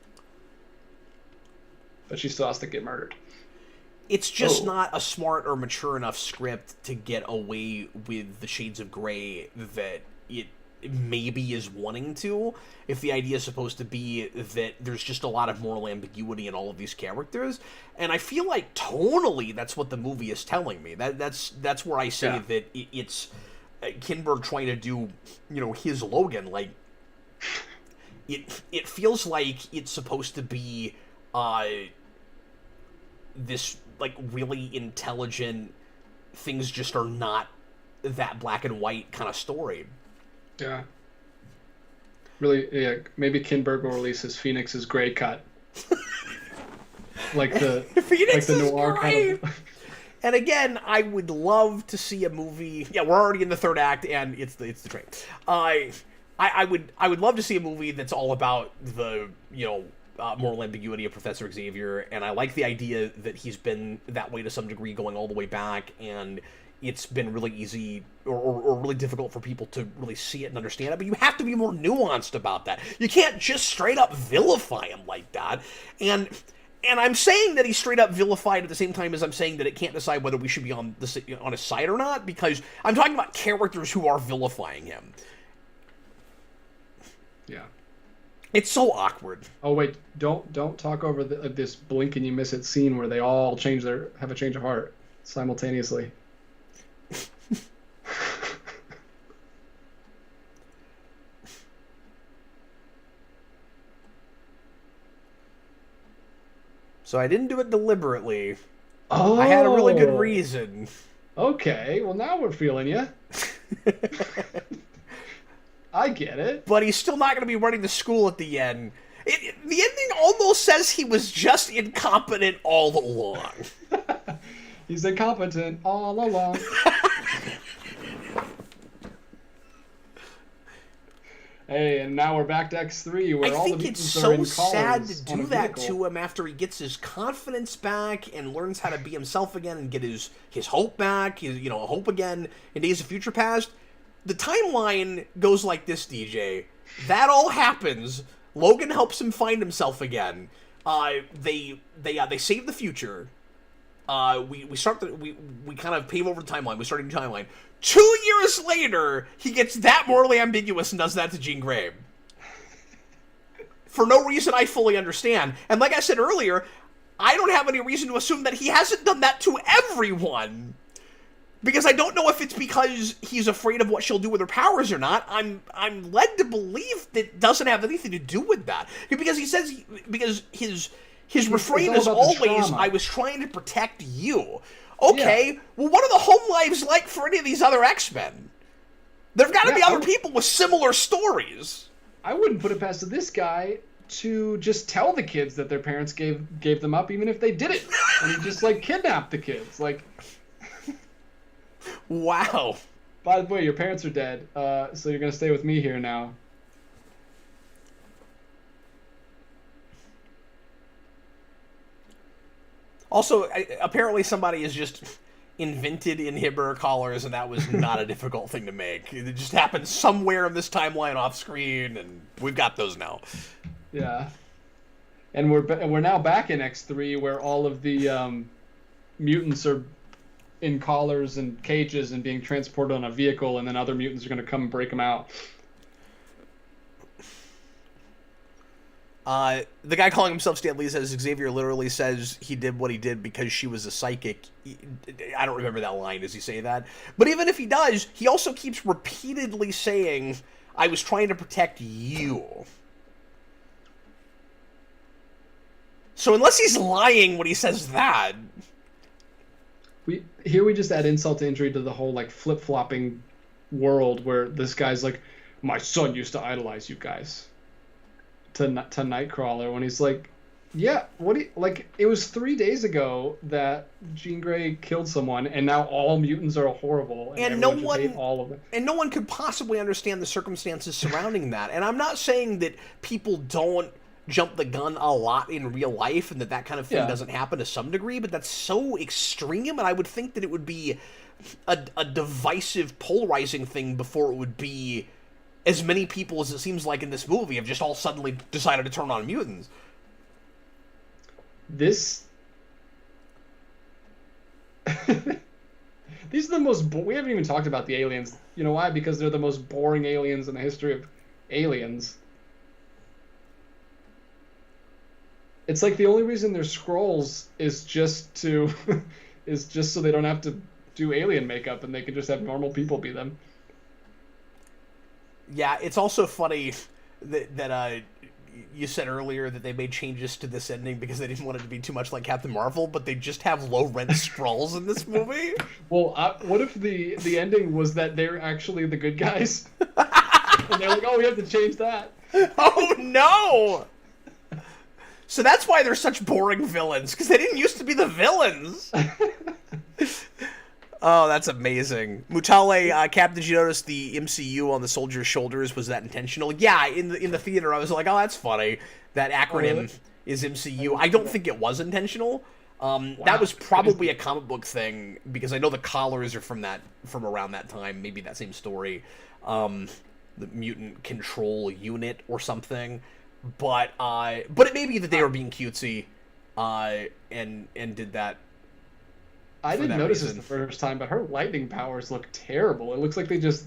Speaker 2: but she still has to get murdered.
Speaker 1: It's just not a smart or mature enough script to get away with the shades of gray that it maybe is wanting to, if the idea is supposed to be that there's just a lot of moral ambiguity in all of these characters. And I feel like tonally that's what the movie is telling me. That's where I say that it's Kinberg trying to do, his Logan. Like, it feels like it's supposed to be this like really intelligent, things just are not that black and white kind of story.
Speaker 2: Yeah. Really, yeah. Maybe Kinberg will release his Phoenix's Gray cut, like the
Speaker 1: Phoenix
Speaker 2: like the noir kind of.
Speaker 1: And again, I would love to see a movie. Yeah, we're already in the third act, and it's the train. I would love to see a movie that's all about the moral ambiguity of Professor Xavier, and I like the idea that he's been that way to some degree going all the way back, and it's been really easy or really difficult for people to really see it and understand it, but you have to be more nuanced about that. You can't just straight up vilify him like that, and I'm saying that he's straight up vilified at the same time as I'm saying that it can't decide whether we should be on his side or not, because I'm talking about characters who are vilifying him.
Speaker 2: Yeah.
Speaker 1: It's so awkward.
Speaker 2: Oh wait, don't talk over this blink and you miss it scene where they all have a change of heart simultaneously.
Speaker 1: So I didn't do it deliberately.
Speaker 2: Oh.
Speaker 1: I had a really good reason.
Speaker 2: Okay, well now we're feeling you. I get it.
Speaker 1: But he's still not going to be running the school at the end. The ending almost says he was just incompetent all along.
Speaker 2: He's incompetent all along. Hey, and now we're back to X3, where all the mutants are in collars.
Speaker 1: I think it's so sad to do that to him after he gets his confidence back and learns how to be himself again and get his hope back, hope again in Days of Future Past. The timeline goes like this, DJ. That all happens. Logan helps him find himself again. They save the future. We kind of pave over the timeline. We start a new timeline. 2 years later, he gets that morally ambiguous and does that to Jean Grey. For no reason I fully understand. And like I said earlier, I don't have any reason to assume that he hasn't done that to everyone. Because I don't know if it's because he's afraid of what she'll do with her powers or not. I'm led to believe that it doesn't have anything to do with that. Because he says, because His refrain
Speaker 2: all
Speaker 1: is
Speaker 2: about the
Speaker 1: always,
Speaker 2: trauma.
Speaker 1: I was trying to protect you. Okay, well, what are the home lives like for any of these other X-Men? There've got to be other people with similar stories.
Speaker 2: I wouldn't put it past this guy to just tell the kids that their parents gave them up, even if they did it, and he just like kidnapped the kids. Like,
Speaker 1: wow.
Speaker 2: By the way, your parents are dead, so you're gonna stay with me here now.
Speaker 1: Also, apparently somebody has just invented inhibitor collars, and that was not a difficult thing to make. It just happened somewhere in this timeline off screen, and we've got those now.
Speaker 2: Yeah, and we're now back in X3, where all of the mutants are in collars and cages and being transported on a vehicle, and then other mutants are going to come and break them out.
Speaker 1: The guy calling himself Stan Lee says Xavier literally says he did what he did because she was a psychic. I don't remember that line. Does he say that? But even if he does, he also keeps repeatedly saying, I was trying to protect you. So unless he's lying when he says that...
Speaker 2: We just add insult to injury to the whole like flip-flopping world where this guy's like, my son used to idolize you guys. To Nightcrawler, when he's like, yeah, it was 3 days ago that Jean Grey killed someone, and now all mutants are horrible, and no one hate all of them.
Speaker 1: And no one could possibly understand the circumstances surrounding that. And I'm not saying that people don't jump the gun a lot in real life, and that kind of thing doesn't happen to some degree, but that's so extreme, and I would think that it would be a divisive, polarizing thing before it would be as many people as it seems like in this movie have just all suddenly decided to turn on mutants.
Speaker 2: These are the most... we haven't even talked about the aliens. You know why? Because they're the most boring aliens in the history of aliens. It's like the only reason they're Skrulls is just so they don't have to do alien makeup and they can just have normal people be them.
Speaker 1: Yeah, it's also funny that you said earlier that they made changes to this ending because they didn't want it to be too much like Captain Marvel, but they just have low-rent Skrulls in this movie.
Speaker 2: Well, what if the ending was that they're actually the good guys? And they're like, oh, we have to change that.
Speaker 1: Oh, no! So that's why they're such boring villains, because they didn't used to be the villains. Oh, that's amazing. Mutale, Cap, did you notice the MCU on the soldier's shoulders? Was that intentional? Yeah, in the theater, I was like, oh, that's funny. That acronym is MCU. I don't think it was intentional. That was probably a comic book thing, because I know the collars are from around that time. Maybe that same story. The Mutant Control Unit or something. But it may be that they were being cutesy and did that.
Speaker 2: I didn't notice this the first time, but her lightning powers look terrible. It looks like they just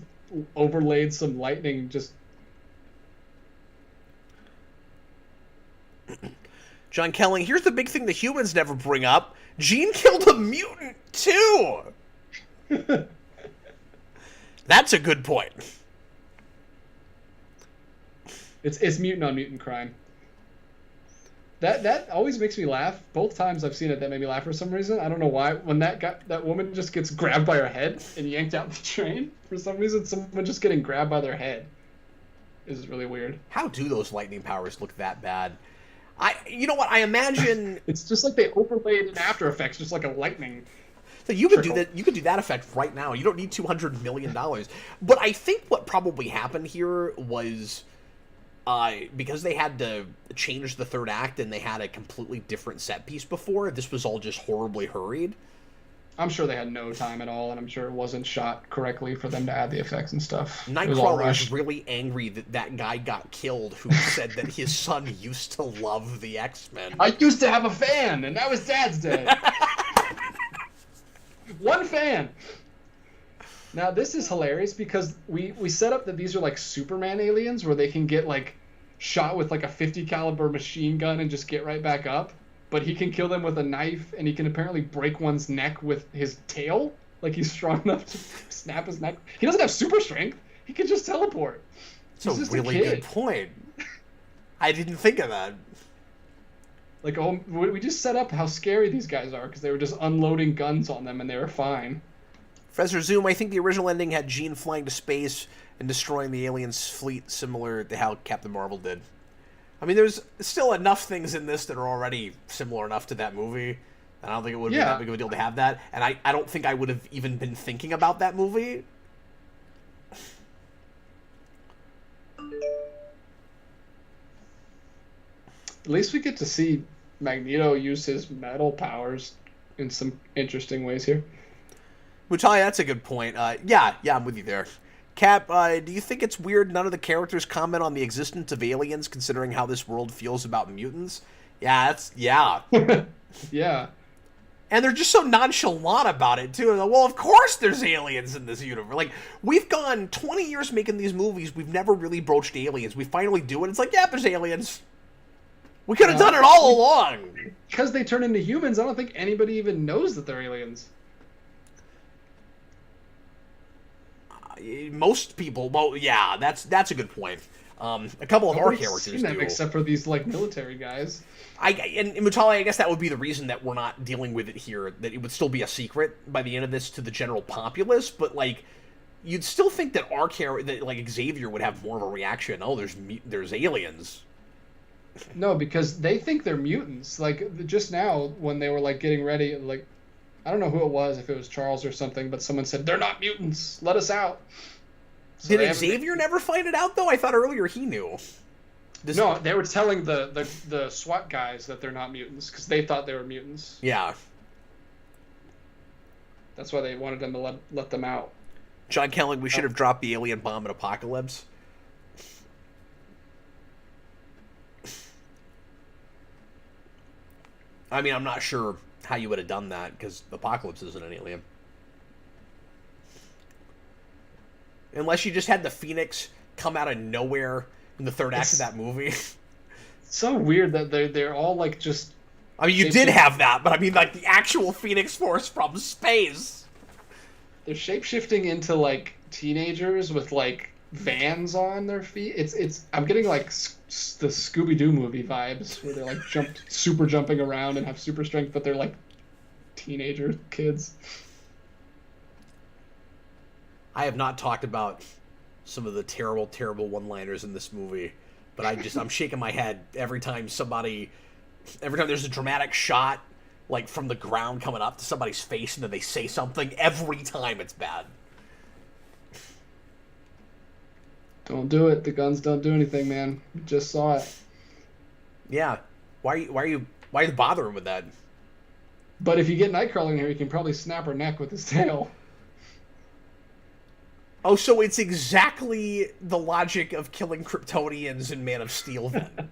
Speaker 2: overlaid some lightning just...
Speaker 1: John Kelling, here's the big thing the humans never bring up. Jean killed a mutant, too! That's a good point.
Speaker 2: It's mutant on mutant crime. That always makes me laugh. Both times I've seen it, that made me laugh for some reason. I don't know why. When that woman just gets grabbed by her head and yanked out the train, for some reason, someone just getting grabbed by their head is really weird.
Speaker 1: How do those lightning powers look that bad? You know what? I imagine
Speaker 2: it's just like they overlaid in After Effects, just like a lightning.
Speaker 1: So you could do that. You could do that effect right now. You don't need $200 million. But I think what probably happened here was. Because they had to change the third act and they had a completely different set piece before, this was all just horribly hurried.
Speaker 2: I'm sure they had no time at all, and I'm sure it wasn't shot correctly for them to add the effects and stuff.
Speaker 1: Nightcrawler is really angry that guy got killed who said that his son used to love the X-Men.
Speaker 2: I used to have a fan, and now his dad's dead. One fan! Now, this is hilarious because we set up that these are like Superman aliens where they can get like shot with like a 50 caliber machine gun and just get right back up. But he can kill them with a knife, and he can apparently break one's neck with his tail. Like he's strong enough to snap his neck. He doesn't have super strength. He can just teleport.
Speaker 1: That's a really good point. I didn't think of that.
Speaker 2: Like, oh, we just set up how scary these guys are because they were just unloading guns on them and they were fine.
Speaker 1: Professor Zoom, I think the original ending had Jean flying to space and destroying the aliens' fleet, similar to how Captain Marvel did. I mean, there's still enough things in this that are already similar enough to that movie. And I don't think it would be that big of a deal to have that. And I don't think I would have even been thinking about that movie.
Speaker 2: At least we get to see Magneto use his metal powers in some interesting ways here.
Speaker 1: Mutalia, that's a good point. Yeah, I'm with you there. Cap, do you think it's weird none of the characters comment on the existence of aliens, considering how this world feels about mutants? Yeah.
Speaker 2: Yeah.
Speaker 1: And they're just so nonchalant about it, too. Well, of course there's aliens in this universe. Like, we've gone 20 years making these movies. We've never really broached aliens. We finally do it. It's like, yeah, there's aliens. We could have done it all along.
Speaker 2: Because they turn into humans, I don't think anybody even knows that they're aliens.
Speaker 1: Most people, well, yeah, that's a good point. A couple of our characters
Speaker 2: seen them,
Speaker 1: do,
Speaker 2: except for these like military guys.
Speaker 1: And Mutali, I guess that would be the reason that we're not dealing with it here. That it would still be a secret by the end of this to the general populace. But like, you'd still think that our character, that like Xavier, would have more of a reaction. Oh, there's aliens.
Speaker 2: No, because they think they're mutants. Like just now when they were like getting ready, like I don't know who it was, if it was Charles or something, but someone said they're not mutants. Let us out.
Speaker 1: So did Xavier never find it out, though? I thought earlier he knew.
Speaker 2: No, they were telling the SWAT guys that they're not mutants because they thought they were mutants.
Speaker 1: Yeah.
Speaker 2: That's why they wanted them to let them out.
Speaker 1: John Kelly, we should have dropped the alien bomb in Apocalypse. I mean, I'm not sure how you would have done that because Apocalypse isn't an alien. Unless you just had the Phoenix come out of nowhere in the third act of that movie.
Speaker 2: It's so weird that they're all like just...
Speaker 1: I mean, you did have that, but I mean, like, the actual Phoenix Force from space.
Speaker 2: They're shape-shifting into, like, teenagers with, like, vans on their feet. It's I'm getting, like, the Scooby-Doo movie vibes, where they're, like, super jumping around and have super strength, but they're, like, teenager kids.
Speaker 1: I have not talked about some of the terrible, terrible one-liners in this movie, but I'm shaking my head every time there's a dramatic shot, like from the ground coming up to somebody's face, and then they say something. Every time it's bad.
Speaker 2: Don't do it. The guns don't do anything, man. We just saw it.
Speaker 1: Yeah. Why are you bothering with that?
Speaker 2: But if you get Nightcrawler in here, you can probably snap her neck with his tail.
Speaker 1: Oh, so it's exactly the logic of killing Kryptonians in Man of Steel, then.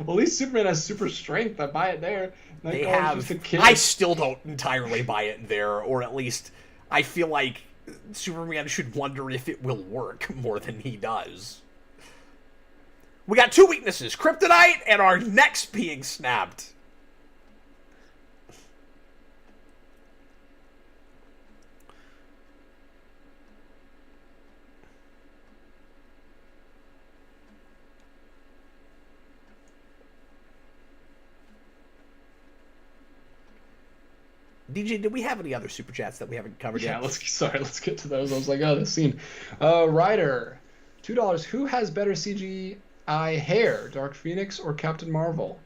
Speaker 2: Well, at least Superman has super strength. I buy it there.
Speaker 1: They have. I still don't entirely buy it there, or at least I feel like Superman should wonder if it will work more than he does. We got two weaknesses: kryptonite and our necks being snapped. DJ, do we have any other super chats that we haven't covered yet?
Speaker 2: Yeah, let's get to those. I was like, oh, this scene. Ryder, $2. Who has better CGI hair, Dark Phoenix or Captain Marvel?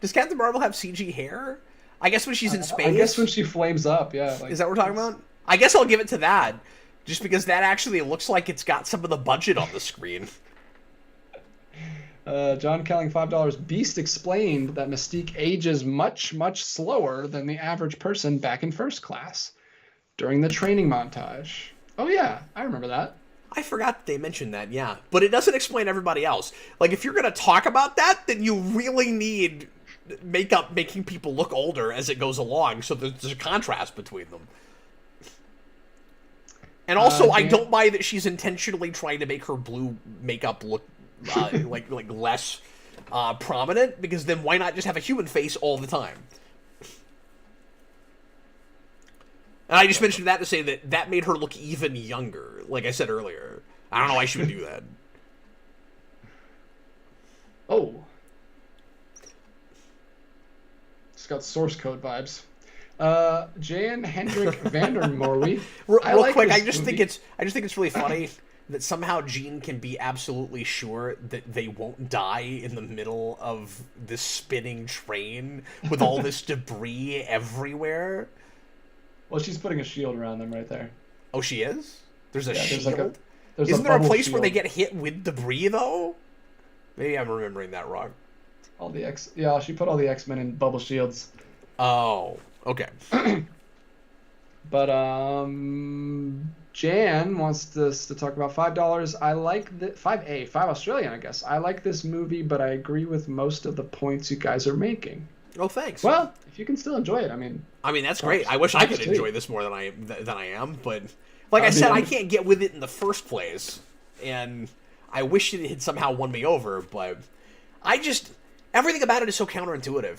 Speaker 1: Does Captain Marvel have CG hair? I guess when she's in space.
Speaker 2: I guess when she flames up, yeah.
Speaker 1: Like, is that what we're talking about? I guess I'll give it to that, just because that actually looks like it's got some of the budget on the screen.
Speaker 2: John Kelling, $5. Beast explained that Mystique ages much, much slower than the average person back in First Class during the training montage. Oh, yeah, I remember that.
Speaker 1: I forgot that they mentioned that, yeah. But it doesn't explain everybody else. Like, if you're going to talk about that, then you really need makeup making people look older as it goes along, so there's a contrast between them. And also, I don't buy that she's intentionally trying to make her blue makeup look like less prominent, because then why not just have a human face all the time? And I just mentioned that to say that made her look even younger, like I said earlier. I don't know why she would do that.
Speaker 2: Oh, It's got source code vibes. Jan Hendrik van der Merwe.
Speaker 1: Real quick, I just think it's really funny that somehow Jean can be absolutely sure that they won't die in the middle of this spinning train with all this debris everywhere.
Speaker 2: Well, she's putting a shield around them right there.
Speaker 1: Oh, she is? There's a shield?
Speaker 2: Isn't
Speaker 1: there a place where they get hit with debris, though? Maybe I'm remembering that wrong.
Speaker 2: Yeah, she put all the X-Men in bubble shields.
Speaker 1: Oh, okay.
Speaker 2: But Jan wants us to talk about $5. I like the $5 Australian, I guess. I like this movie, but I agree with most of the points you guys are making.
Speaker 1: Oh, thanks.
Speaker 2: Well, if you can still enjoy it, I mean,
Speaker 1: that's great. I wish I could enjoy this more than I am, but like I said, I can't get with it in the first place, and I wish it had somehow won me over. But everything about it is so counterintuitive.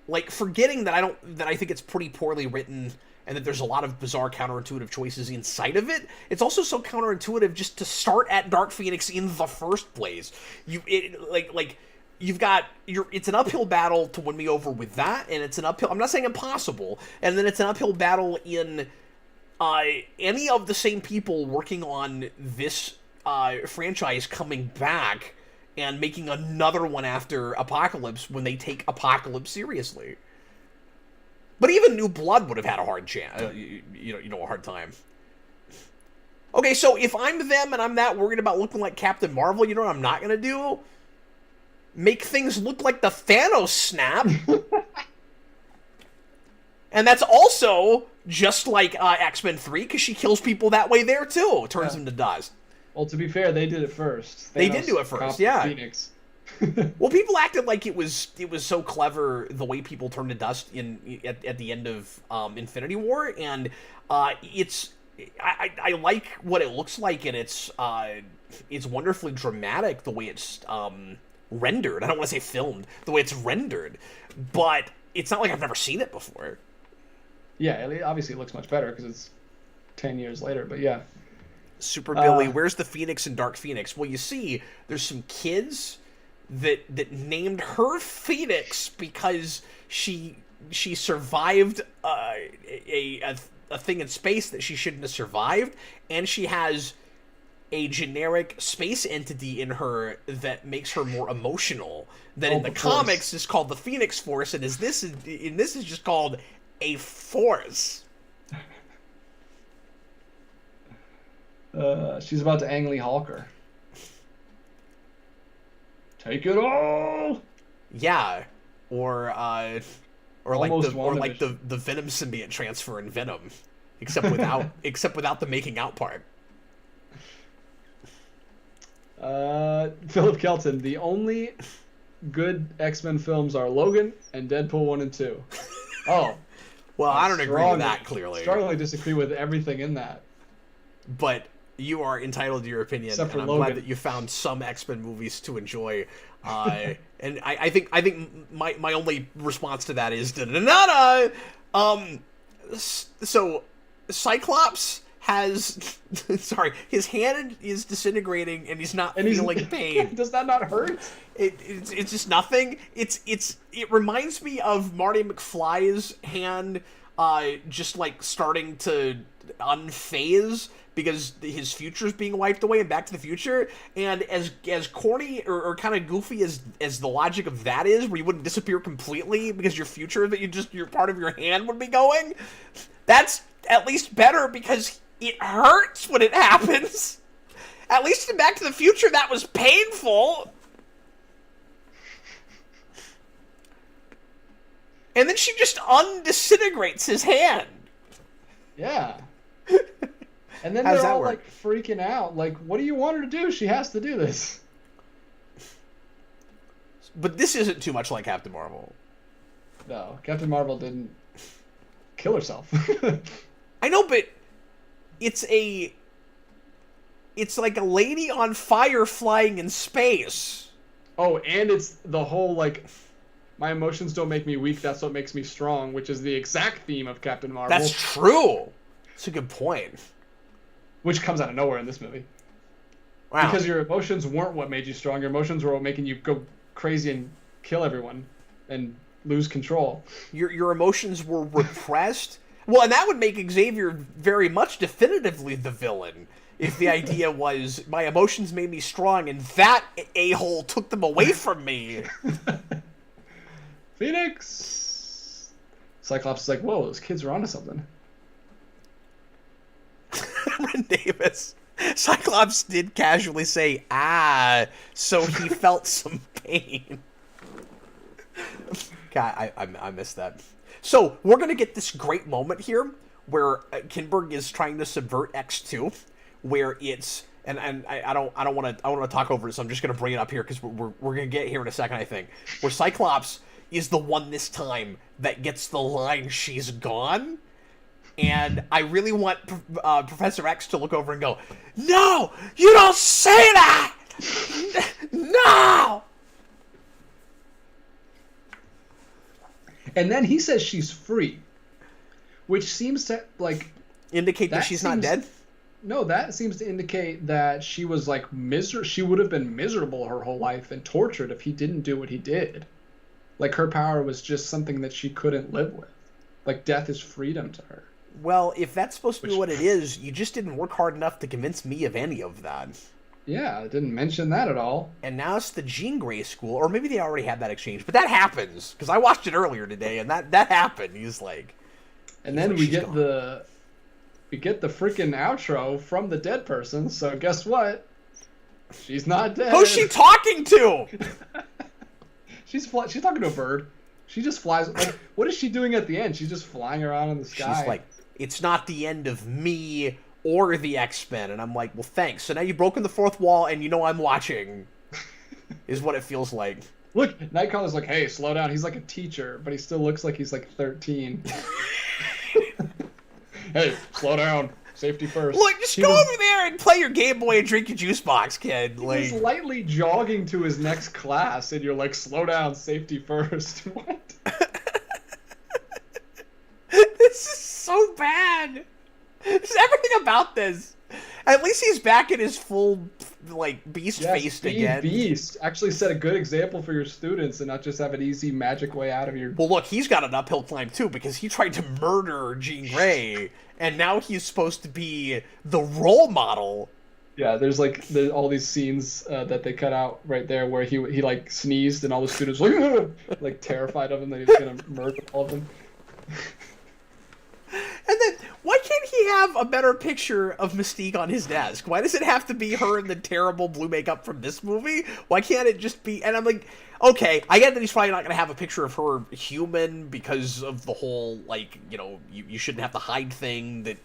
Speaker 1: Like, forgetting that I think it's pretty poorly written and that there's a lot of bizarre counterintuitive choices inside of it. It's also so counterintuitive just to start at Dark Phoenix in the first place. It's an uphill battle to win me over with that, and it's an uphill. I'm not saying impossible, and then it's an uphill battle in any of the same people working on this franchise coming back and making another one after Apocalypse when they take Apocalypse seriously. But even New Blood would have had a hard chance, a hard time. Okay, so if I'm them and I'm that worried about looking like Captain Marvel, you know what I'm not gonna do? Make things look like the Thanos snap. And that's also just like X-Men 3, because she kills people that way there too. Turns them to dust.
Speaker 2: Well, to be fair, they did it first.
Speaker 1: They did do it first, yeah.
Speaker 2: Phoenix.
Speaker 1: Well, people acted like it was so clever the way people turned to dust at the end of Infinity War, and I like what it looks like, and it's wonderfully dramatic the way it's rendered. I don't want to say filmed, the way it's rendered, but it's not like I've never seen it before.
Speaker 2: Yeah, obviously it looks much better because it's 10 years later, but yeah.
Speaker 1: Super Billy, where's the Phoenix in Dark Phoenix? Well, you see, there's some kids that named her Phoenix because she survived a thing in space that she shouldn't have survived, and she has a generic space entity in her that makes her more emotional. That in the comics is called the Phoenix Force, and this is just called a force.
Speaker 2: She's about to Ang Lee Halker. Take it all.
Speaker 1: Yeah, or like the Venom symbiote transfer in Venom, except without the making out part.
Speaker 2: Philip Kelton, the only good X-Men films are Logan and Deadpool 1 and 2. Oh.
Speaker 1: Well, I don't agree with that, clearly.
Speaker 2: Strongly disagree with everything in that.
Speaker 1: But you are entitled to your opinion,
Speaker 2: except
Speaker 1: and I'm
Speaker 2: Logan.
Speaker 1: glad that you found some X-Men movies to enjoy. And I think my only response to that is so Cyclops has his hand is disintegrating and he's not feeling pain.
Speaker 2: Does that not hurt?
Speaker 1: It's just nothing. It reminds me of Marty McFly's hand just like starting to unphase because his future is being wiped away in Back to the Future. And as corny or kind of goofy as the logic of that is, where you wouldn't disappear completely because your future that your part of your hand would be going, that's at least better because it hurts when it happens. At least in Back to the Future, that was painful. And then she just undisintegrates his hand.
Speaker 2: Yeah. And then they're all like freaking out. Like, what do you want her to do? She has to do this.
Speaker 1: But this isn't too much like Captain Marvel.
Speaker 2: No, Captain Marvel didn't kill herself.
Speaker 1: I know, but it's like a lady on fire flying in space.
Speaker 2: Oh, and it's the whole, like, my emotions don't make me weak, that's what makes me strong, which is the exact theme of Captain Marvel.
Speaker 1: That's true. That's a good point.
Speaker 2: Which comes out of nowhere in this movie.
Speaker 1: Wow.
Speaker 2: Because your emotions weren't what made you strong. Your emotions were what making you go crazy and kill everyone and lose control.
Speaker 1: Your emotions were repressed. Well, and that would make Xavier very much definitively the villain. If the idea was my emotions made me strong and that a-hole took them away from me.
Speaker 2: Phoenix! Cyclops is like, whoa, those kids are onto something.
Speaker 1: Cameron Davis. Cyclops did casually say, so he felt some pain. God, I missed that. So, we're going to get this great moment here where Kinberg is trying to subvert X2, where it's, and I don't want to talk over it, so I'm just going to bring it up here because we're going to get here in a second, I think, where Cyclops is the one this time that gets the line, "She's gone." And I really want Professor X to look over and go, "No, you don't say that! No!"
Speaker 2: And then he says she's free, which seems to, like...
Speaker 1: Indicate that she's not dead?
Speaker 2: No, that seems to indicate that she was, like, she would have been miserable her whole life and tortured if he didn't do what he did. Like, her power was just something that she couldn't live with. Like, death is freedom to her.
Speaker 1: Well, if that's supposed to be what it is, you just didn't work hard enough to convince me of any of that.
Speaker 2: Yeah, I didn't mention that at all.
Speaker 1: And now it's the Jean Grey school, or maybe they already had that exchange, but that happens, because I watched it earlier today, and that happened. He's like...
Speaker 2: And then we get the freaking outro from the dead person, so guess what? She's not dead.
Speaker 1: Who's she talking to?
Speaker 2: She's talking to a bird. She just flies. Like, what is she doing at the end? She's just flying around in the sky.
Speaker 1: She's like, "It's not the end of me or the X-Men." And I'm like, well, thanks. So now you've broken the fourth wall and you know I'm watching, is what it feels like.
Speaker 2: Look, Nightcrawler's like, hey, slow down. He's like a teacher, but he still looks like he's like 13. Hey, slow down. Safety first.
Speaker 1: Look, just go over there and play your Game Boy and drink your juice box, kid. Like,
Speaker 2: he's lightly jogging to his next class, and you're like, slow down, safety first. What?
Speaker 1: This is so bad. Just everything about this. At least he's back in his full, like, beast-faced again.
Speaker 2: Beast. Actually set a good example for your students and not just have an easy magic way out of your...
Speaker 1: Well, look, he's got an uphill climb, too, because he tried to murder Jean Grey, and now he's supposed to be the role model.
Speaker 2: Yeah, there's all these scenes that they cut out right there where he like, sneezed and all the students were like, terrified of him that he was going to murder all of them.
Speaker 1: And then, why can't he have a better picture of Mystique on his desk? Why does it have to be her in the terrible blue makeup from this movie? Why can't it just be... And I'm like, okay, I get that he's probably not going to have a picture of her human because of the whole, like, you know, you shouldn't have to hide thing that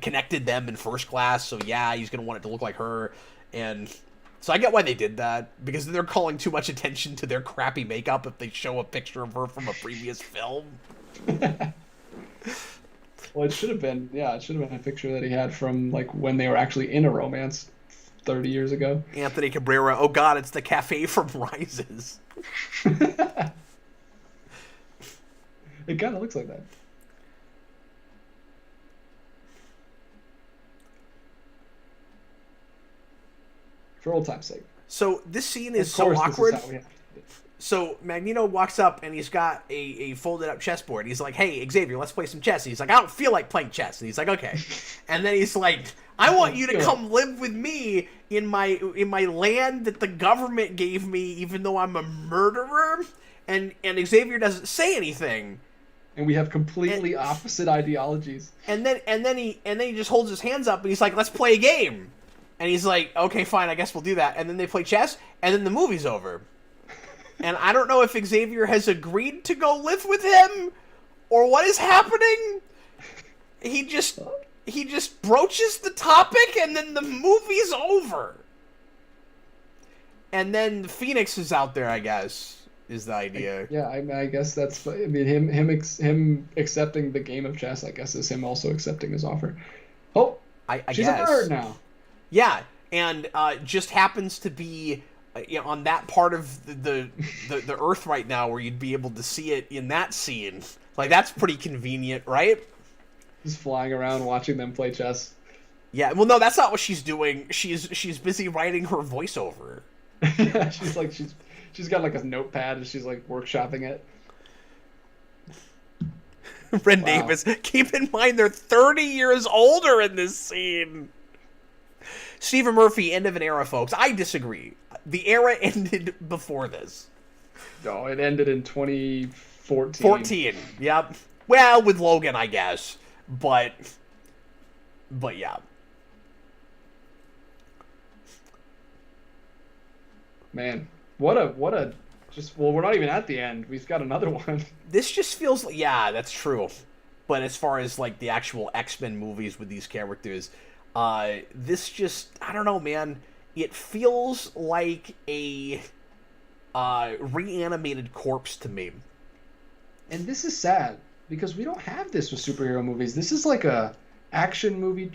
Speaker 1: connected them in First Class, so yeah, he's going to want it to look like her. And so I get why they did that, because they're calling too much attention to their crappy makeup if they show a picture of her from a previous film.
Speaker 2: Well, it should have been a picture that he had from, like, when they were actually in a romance 30 years ago.
Speaker 1: Anthony Cabrera, oh god, it's the cafe from Rises.
Speaker 2: It kind of looks like that. For old time's sake.
Speaker 1: So, this scene is so awkward.
Speaker 2: This is how we have to do it.
Speaker 1: So Magneto walks up and he's got a folded up chessboard. He's like, "Hey, Xavier, let's play some chess." And he's like, "I don't feel like playing chess." And he's like, "Okay." And then he's like, "I want you to come live with me in my land that the government gave me, even though I'm a murderer." And Xavier doesn't say anything.
Speaker 2: And we have completely opposite ideologies.
Speaker 1: And then he just holds his hands up and he's like, "Let's play a game." And he's like, "Okay, fine, I guess we'll do that." And then they play chess, and then the movie's over. And I don't know if Xavier has agreed to go live with him, or what is happening. He just broaches the topic, and then the movie's over. And then Phoenix is out there, I guess, is the idea.
Speaker 2: Yeah, I guess that's... I mean, him accepting the game of chess, I guess, is him also accepting his offer. Oh, she's
Speaker 1: guess.
Speaker 2: a bird now.
Speaker 1: Yeah, and just happens to be... on that part of the Earth right now where you'd be able to see it in that scene. Like, that's pretty convenient, right?
Speaker 2: Just flying around watching them play chess.
Speaker 1: Yeah, well, no, that's not what she's doing. She's busy writing her voiceover.
Speaker 2: Yeah, she's got like a notepad and she's like workshopping it.
Speaker 1: Ren
Speaker 2: Wow.
Speaker 1: Davis. Keep in mind they're 30 years older in this scene. Stephen Murphy, end of an era, folks. I disagree. The era ended before this.
Speaker 2: No, it ended in 2014.
Speaker 1: 14. Yep. Well, with Logan, I guess. But yeah.
Speaker 2: Man, what a just, well, we're not even at the end. We've got another one.
Speaker 1: This just feels like, yeah, that's true. But as far as like the actual X-Men movies with these characters, this just, I don't know, man. It feels like a reanimated corpse to me.
Speaker 2: And this is sad because we don't have this with superhero movies. This is like a action movie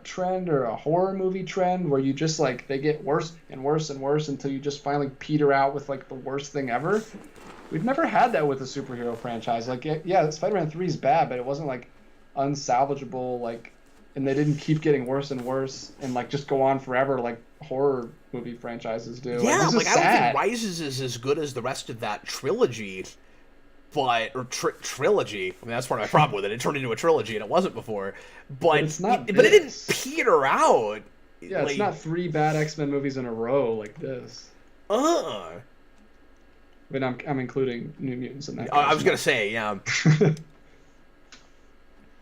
Speaker 2: trend or a horror movie trend where you just like they get worse and worse and worse until you just finally peter out with like the worst thing ever. We've never had that with a superhero franchise. Like, yeah, Spider-Man 3 is bad, but it wasn't like unsalvageable, like, and they didn't keep getting worse and worse and like just go on forever like horror movie franchises do.
Speaker 1: Yeah,
Speaker 2: like,
Speaker 1: like I don't think Rises is as good as the rest of that trilogy. But trilogy. I mean, that's part of my problem with it. It turned into a trilogy, and it wasn't before. But
Speaker 2: it's not.
Speaker 1: But it didn't peter out.
Speaker 2: Yeah,
Speaker 1: like,
Speaker 2: it's not 3 bad X-Men movies in a row like this. But I'm including New Mutants in that.
Speaker 1: I was gonna say, yeah.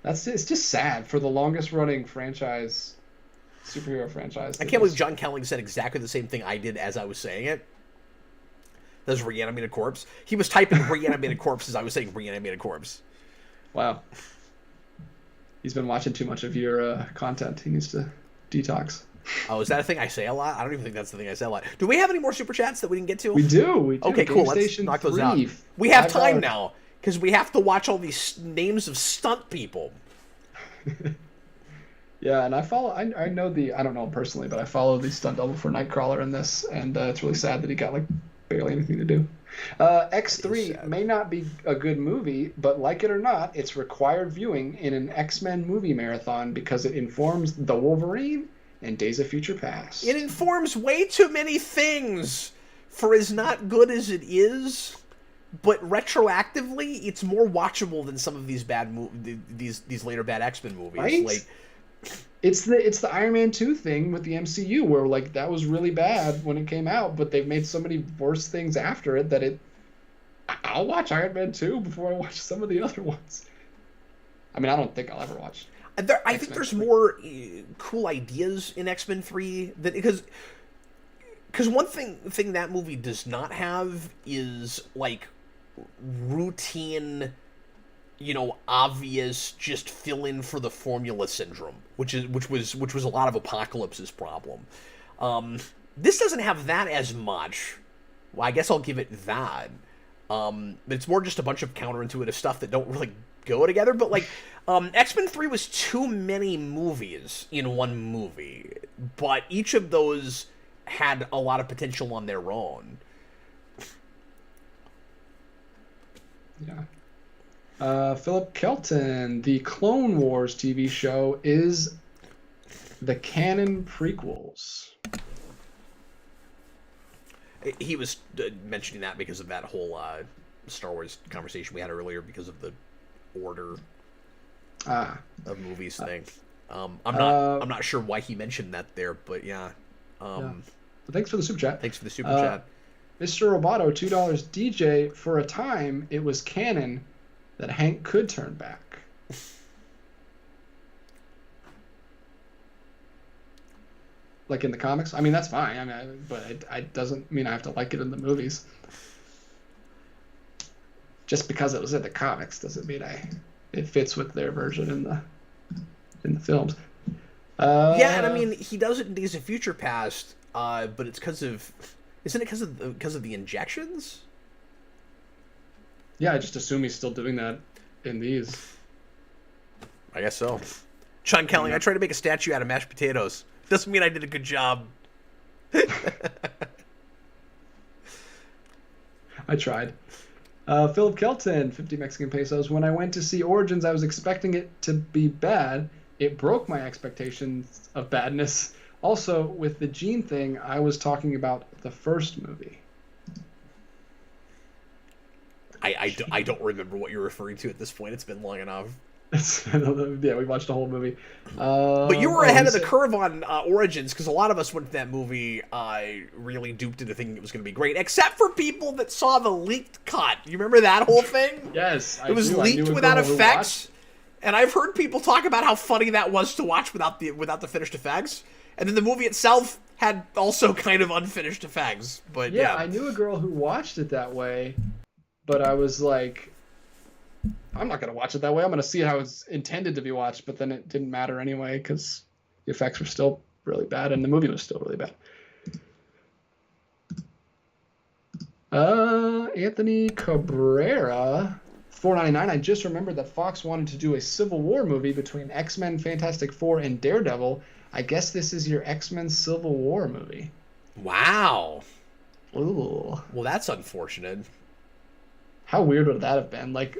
Speaker 2: It's just sad for the longest running franchise, superhero franchise.
Speaker 1: I can't believe John Kelling said exactly the same thing I did as I was saying it. That's reanimated corpse. He was typing reanimated corpse as I was saying reanimated corpse.
Speaker 2: Wow. He's been watching too much of your content. He needs to detox.
Speaker 1: Oh, is that a thing I say a lot? I don't even think that's the thing I say a lot. Do we have any more super chats that we didn't get to?
Speaker 2: We do.
Speaker 1: Okay,
Speaker 2: Game
Speaker 1: cool. Let's
Speaker 2: Station
Speaker 1: knock those
Speaker 2: 3,
Speaker 1: out. We have time now because we have to watch all these names of stunt people.
Speaker 2: Yeah, and I know I don't know him personally, but I follow the stunt double for Nightcrawler in this, and it's really sad that he got like barely anything to do. X3 may not be a good movie, but like it or not, it's required viewing in an X-Men movie marathon because it informs The Wolverine and Days of Future Past.
Speaker 1: It informs way too many things for as not good as it is, but retroactively, it's more watchable than some of these these later bad X-Men movies.
Speaker 2: Right?
Speaker 1: Like,
Speaker 2: it's the Iron Man 2 thing with the MCU where like that was really bad when it came out, but they've made so many worse things after it that I'll watch Iron Man 2 before I watch some of the other ones. I mean, I don't think I'll ever watch.
Speaker 1: I think there's more cool ideas in X-Men 3 that because one thing that movie does not have is like routine, obvious just fill in for the formula syndrome, which was a lot of Apocalypse's problem. This doesn't have that as much. Well, I guess I'll give it that. But it's more just a bunch of counterintuitive stuff that don't really go together. But like, X-Men 3 was too many movies in one movie, but each of those had a lot of potential on their own.
Speaker 2: Yeah. Philip Kelton, the Clone Wars TV show is the canon prequels.
Speaker 1: He was mentioning that because of that whole Star Wars conversation we had earlier because of the order of movies thing. I'm not sure why he mentioned that there, but yeah.
Speaker 2: Thanks for the super chat.
Speaker 1: Thanks for the super chat.
Speaker 2: Mr. Roboto, $2. DJ, for a time, it was canon that Hank could turn back. Like in the comics? I mean, that's fine. I mean, but it doesn't mean I have to like it in the movies. Just because it was in the comics doesn't mean it fits with their version in the films.
Speaker 1: Yeah, and I mean, he does it in Days of Future Past, but it's because of... Isn't it because of the injections?
Speaker 2: Yeah, I just assume he's still doing that in these.
Speaker 1: I guess so. Sean Kelly, I tried to make a statue out of mashed potatoes. Doesn't mean I did a good job.
Speaker 2: I tried. Philip Kelton, 50 Mexican pesos. When I went to see Origins, I was expecting it to be bad. It broke my expectations of badness. Also, with the gene thing, I was talking about the first movie.
Speaker 1: I don't remember what you're referring to at this point. It's been long enough.
Speaker 2: Yeah, we watched the whole movie.
Speaker 1: But you were ahead of the curve on Origins, because a lot of us went to that movie really duped into thinking it was going to be great, except for people that saw the leaked cut. You remember that whole thing?
Speaker 2: Yes,
Speaker 1: it was leaked without effects, and I've heard people talk about how funny that was to watch without the finished effects. And then the movie itself had also kind of unfinished effects. But yeah,
Speaker 2: I knew a girl who watched it that way, but I was like, I'm not going to watch it that way. I'm going to see how it's intended to be watched, but then it didn't matter anyway because the effects were still really bad and the movie was still really bad. Anthony Cabrera, $4.99. I just remembered that Fox wanted to do a Civil War movie between X-Men, Fantastic Four, and Daredevil. I guess this is your X-Men Civil War movie.
Speaker 1: Wow.
Speaker 2: Ooh.
Speaker 1: Well, that's unfortunate.
Speaker 2: How weird would that have been? Like,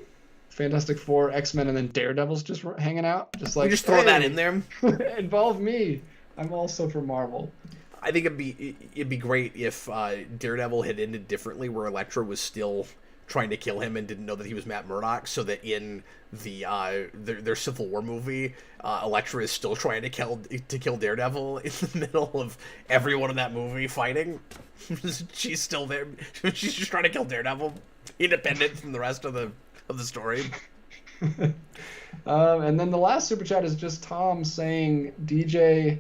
Speaker 2: Fantastic Four, X-Men, and then Daredevil's just hanging out? Just like,
Speaker 1: you just throw that in there?
Speaker 2: Involve me. I'm also for Marvel.
Speaker 1: I think it'd be great if Daredevil had ended differently, where Elektra was still trying to kill him and didn't know that he was Matt Murdock, so that in their Civil War movie, Elektra is still trying to kill Daredevil in the middle of everyone in that movie fighting. She's still there. She's just trying to kill Daredevil, independent from the rest of the story.
Speaker 2: And then the last super chat is just Tom saying, DJ,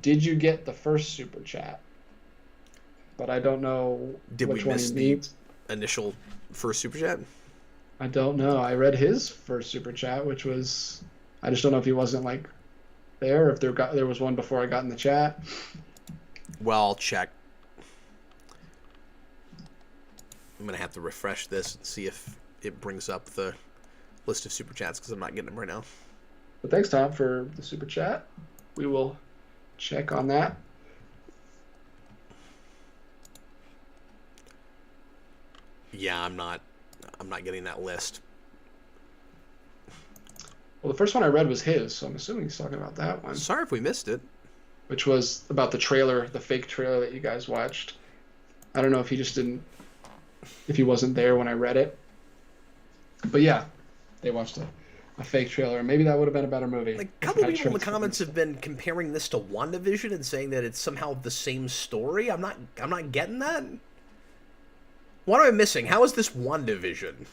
Speaker 2: did you get the first super chat? But I don't know which one he means.
Speaker 1: Initial first super chat?
Speaker 2: I don't know. I read his first super chat, which was, I just don't know if he wasn't like there, or if there was one before I got in the chat.
Speaker 1: Well, I'll check. I'm gonna have to refresh this and see if it brings up the list of super chats, because I'm not getting them right now.
Speaker 2: But thanks, Tom, for the super chat. We will check on that.
Speaker 1: Yeah, I'm not getting that list.
Speaker 2: Well, the first one I read was his, so I'm assuming he's talking about that one.
Speaker 1: Sorry if we missed it.
Speaker 2: Which was about the trailer, the fake trailer that you guys watched. I don't know if he wasn't there when I read it. But yeah, they watched a fake trailer. Maybe that would have been a better movie.
Speaker 1: Like, a couple people in the comments have been comparing this to WandaVision and saying that it's somehow the same story. I'm not getting that. What am I missing? How is this WandaVision?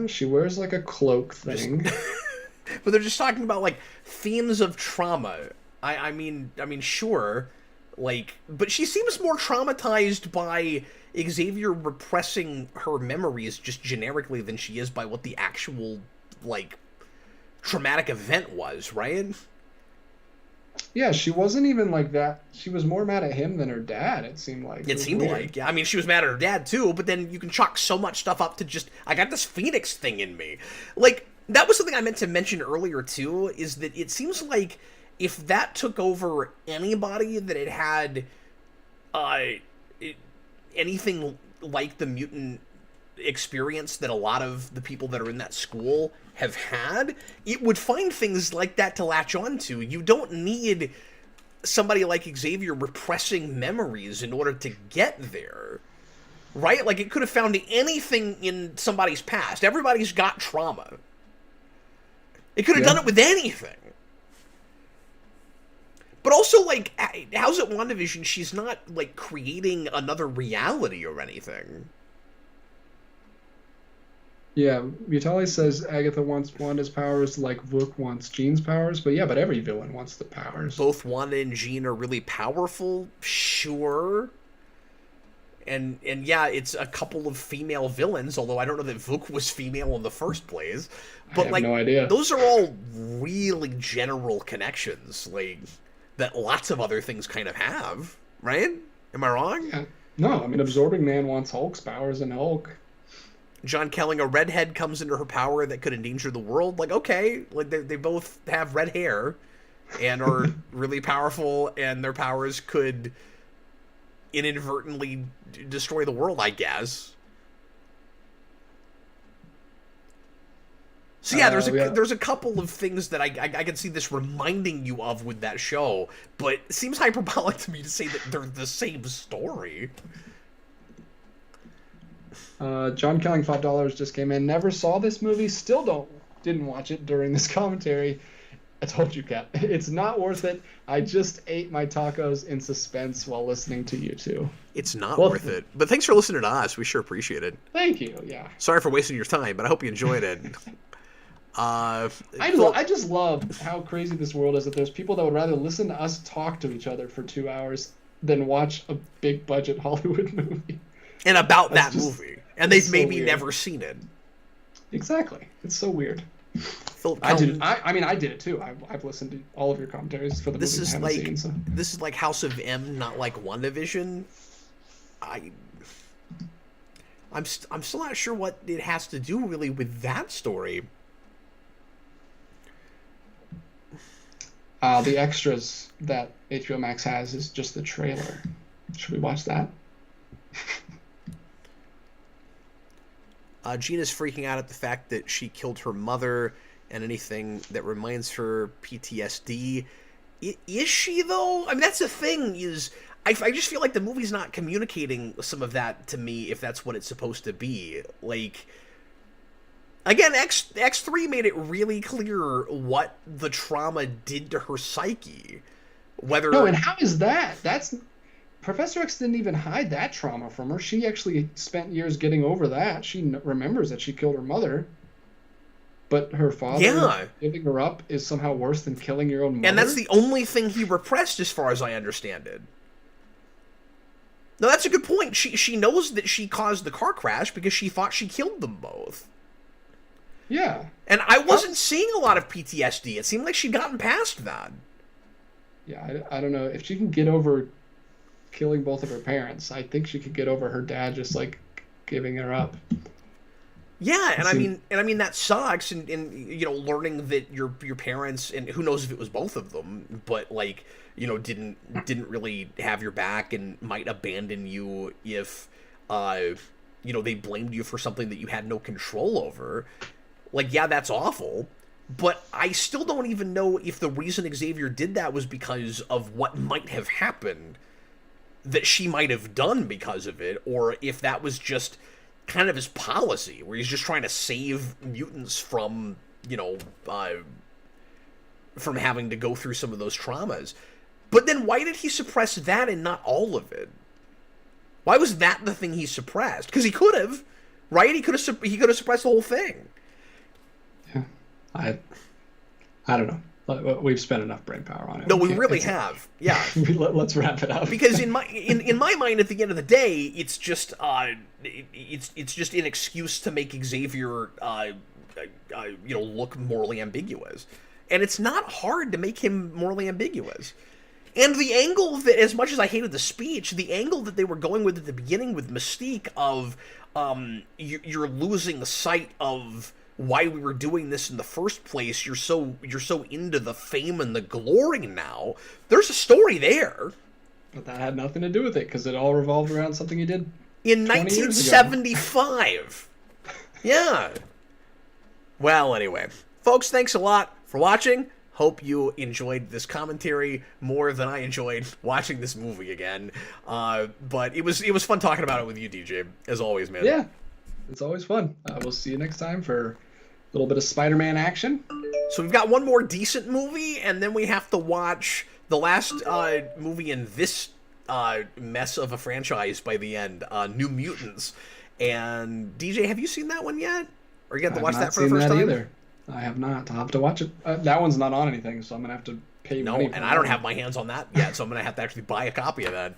Speaker 2: She wears like a cloak thing.
Speaker 1: But they're just talking about like themes of trauma. I mean, sure, like, but she seems more traumatized by Xavier repressing her memories just generically than she is by what the actual like traumatic event was, right?
Speaker 2: Yeah, she wasn't even like that. She was more mad at him than her dad, it seemed like.
Speaker 1: It seemed like, yeah. I mean, she was mad at her dad, too, but then you can chalk so much stuff up to just, I got this Phoenix thing in me. Like, that was something I meant to mention earlier, too, is that it seems like if that took over anybody that it had anything like the mutant experience that a lot of the people that are in that school have had, it would find things like that to latch onto. You don't need somebody like Xavier repressing memories in order to get there, right? Like, it could have found anything in somebody's past. Everybody's got trauma. It could have done it with anything. But also, like, how's it WandaVision? She's not, like, creating another reality or anything.
Speaker 2: Yeah, Vitali says Agatha wants Wanda's powers like Vuk wants Jean's powers, but every villain wants the powers.
Speaker 1: Both Wanda and Jean are really powerful, sure. And yeah, it's a couple of female villains, although I don't know that Vuk was female in the first place. But
Speaker 2: I have
Speaker 1: like,
Speaker 2: no idea.
Speaker 1: Those are all really general connections, like, that lots of other things kind of have, right? Am I wrong?
Speaker 2: Yeah. No, I mean, Absorbing Man wants Hulk's powers and Hulk.
Speaker 1: John Kelling, a redhead, comes into her power that could endanger the world. Like, okay, like they both have red hair and are really powerful, and their powers could inadvertently destroy the world, I guess. So yeah, there's a couple of things that I can see this reminding you of with that show, but it seems hyperbolic to me to say that they're the same story.
Speaker 2: John Killing $5 just came in. Never saw this movie. Still didn't watch it during this commentary. I told you, Kat. It's not worth it. I just ate my tacos in suspense while listening to you two.
Speaker 1: It's not worth it. But thanks for listening to us. We sure appreciate it.
Speaker 2: Thank you. Yeah.
Speaker 1: Sorry for wasting your time, but I hope you enjoyed it.
Speaker 2: I just love how crazy this world is that there's people that would rather listen to us talk to each other for 2 hours than watch a big budget Hollywood movie.
Speaker 1: And about that movie. And they've maybe never seen it.
Speaker 2: Exactly. It's so weird.
Speaker 1: Philip
Speaker 2: I did. I did it too. I've listened to all of your commentaries for the movies I haven't seen. So.
Speaker 1: This is like House of M, not like WandaVision. I'm still not sure what it has to do really with that story.
Speaker 2: The extras that HBO Max has is just the trailer. Should we watch that?
Speaker 1: Gina's freaking out at the fact that she killed her mother and anything that reminds her PTSD. Is she, though? I mean, that's the thing, is I just feel like the movie's not communicating some of that to me, if that's what it's supposed to be. Like, again, X3 made it really clear what the trauma did to her psyche.
Speaker 2: No, and how is that? Professor X didn't even hide that trauma from her. She actually spent years getting over that. She remembers that she killed her mother. But her father giving her up is somehow worse than killing your own mother?
Speaker 1: And that's the only thing he repressed, as far as I understand it. No, that's a good point. She knows that she caused the car crash because she thought she killed them both.
Speaker 2: Yeah.
Speaker 1: And I wasn't seeing a lot of PTSD. It seemed like she'd gotten past that.
Speaker 2: Yeah, I don't know. If she can get over killing both of her parents, I think she could get over her dad just, like, giving her up.
Speaker 1: Yeah, and I mean that sucks, and you know, learning that your parents, and who knows if it was both of them, but like, you know, didn't really have your back and might abandon you if you know, they blamed you for something that you had no control over. Like, yeah, that's awful, but I still don't even know if the reason Xavier did that was because of what might have happened that she might have done because of it, or if that was just kind of his policy, where he's just trying to save mutants from, you know, from having to go through some of those traumas. But then why did he suppress that and not all of it? Why was that the thing he suppressed? Because he could have, right? He could have suppressed the whole thing.
Speaker 2: Yeah, I don't know. We've spent enough brain power on it.
Speaker 1: No, we really have. Yeah.
Speaker 2: Let's wrap it up.
Speaker 1: Because in my mind, at the end of the day, it's just it's just an excuse to make Xavier you know, look morally ambiguous, and it's not hard to make him morally ambiguous. And the angle that, as much as I hated the speech, the angle that they were going with at the beginning with Mystique of you're losing sight of why we were doing this in the first place. You're so into the fame and the glory now. There's a story there.
Speaker 2: But that had nothing to do with it, because it all revolved around something you did
Speaker 1: in 1975. Yeah. Well, anyway, folks, thanks a lot for watching. Hope you enjoyed this commentary more than I enjoyed watching this movie again. But it was fun talking about it with you, DJ, as always, man.
Speaker 2: Yeah. It's always fun. We'll see you next time for a little bit of Spider-Man action.
Speaker 1: So we've got one more decent movie, and then we have to watch the last movie in this mess of a franchise by the end, New Mutants. And DJ, have you seen that one yet? Or you have to watch that for the first time?
Speaker 2: Either. I have not. I'll have to watch it. That one's not on anything, so I'm going to have to pay money.
Speaker 1: No, and I don't have my hands on that yet, so I'm going to have to actually buy a copy of that.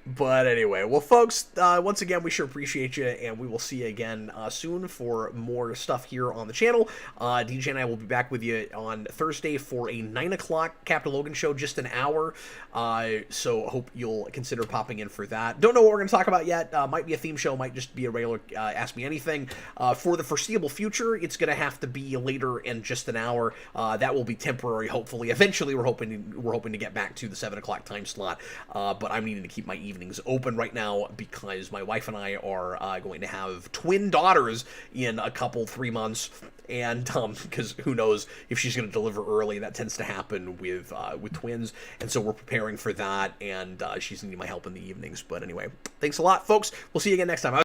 Speaker 1: But anyway, well, folks, once again, we sure appreciate you, and we will see you again soon for more stuff here on the channel. DJ and I will be back with you on Thursday for a 9 o'clock Captain Logan show, just an hour. So hope you'll consider popping in for that. Don't know what we're going to talk about yet. Might be a theme show, might just be a regular Ask Me Anything. For the foreseeable future, it's going to have to be later and just an hour. That will be temporary, hopefully. Eventually, we're hoping to get back to the 7 o'clock time slot, but I'm needing to keep my evenings open right now because my wife and I are going to have twin daughters in a couple 3 months, and because who knows if she's going to deliver early. That tends to happen with twins, and so we're preparing for that, and she's needing my help in the evenings. But anyway, thanks a lot, folks. We'll see you again next time.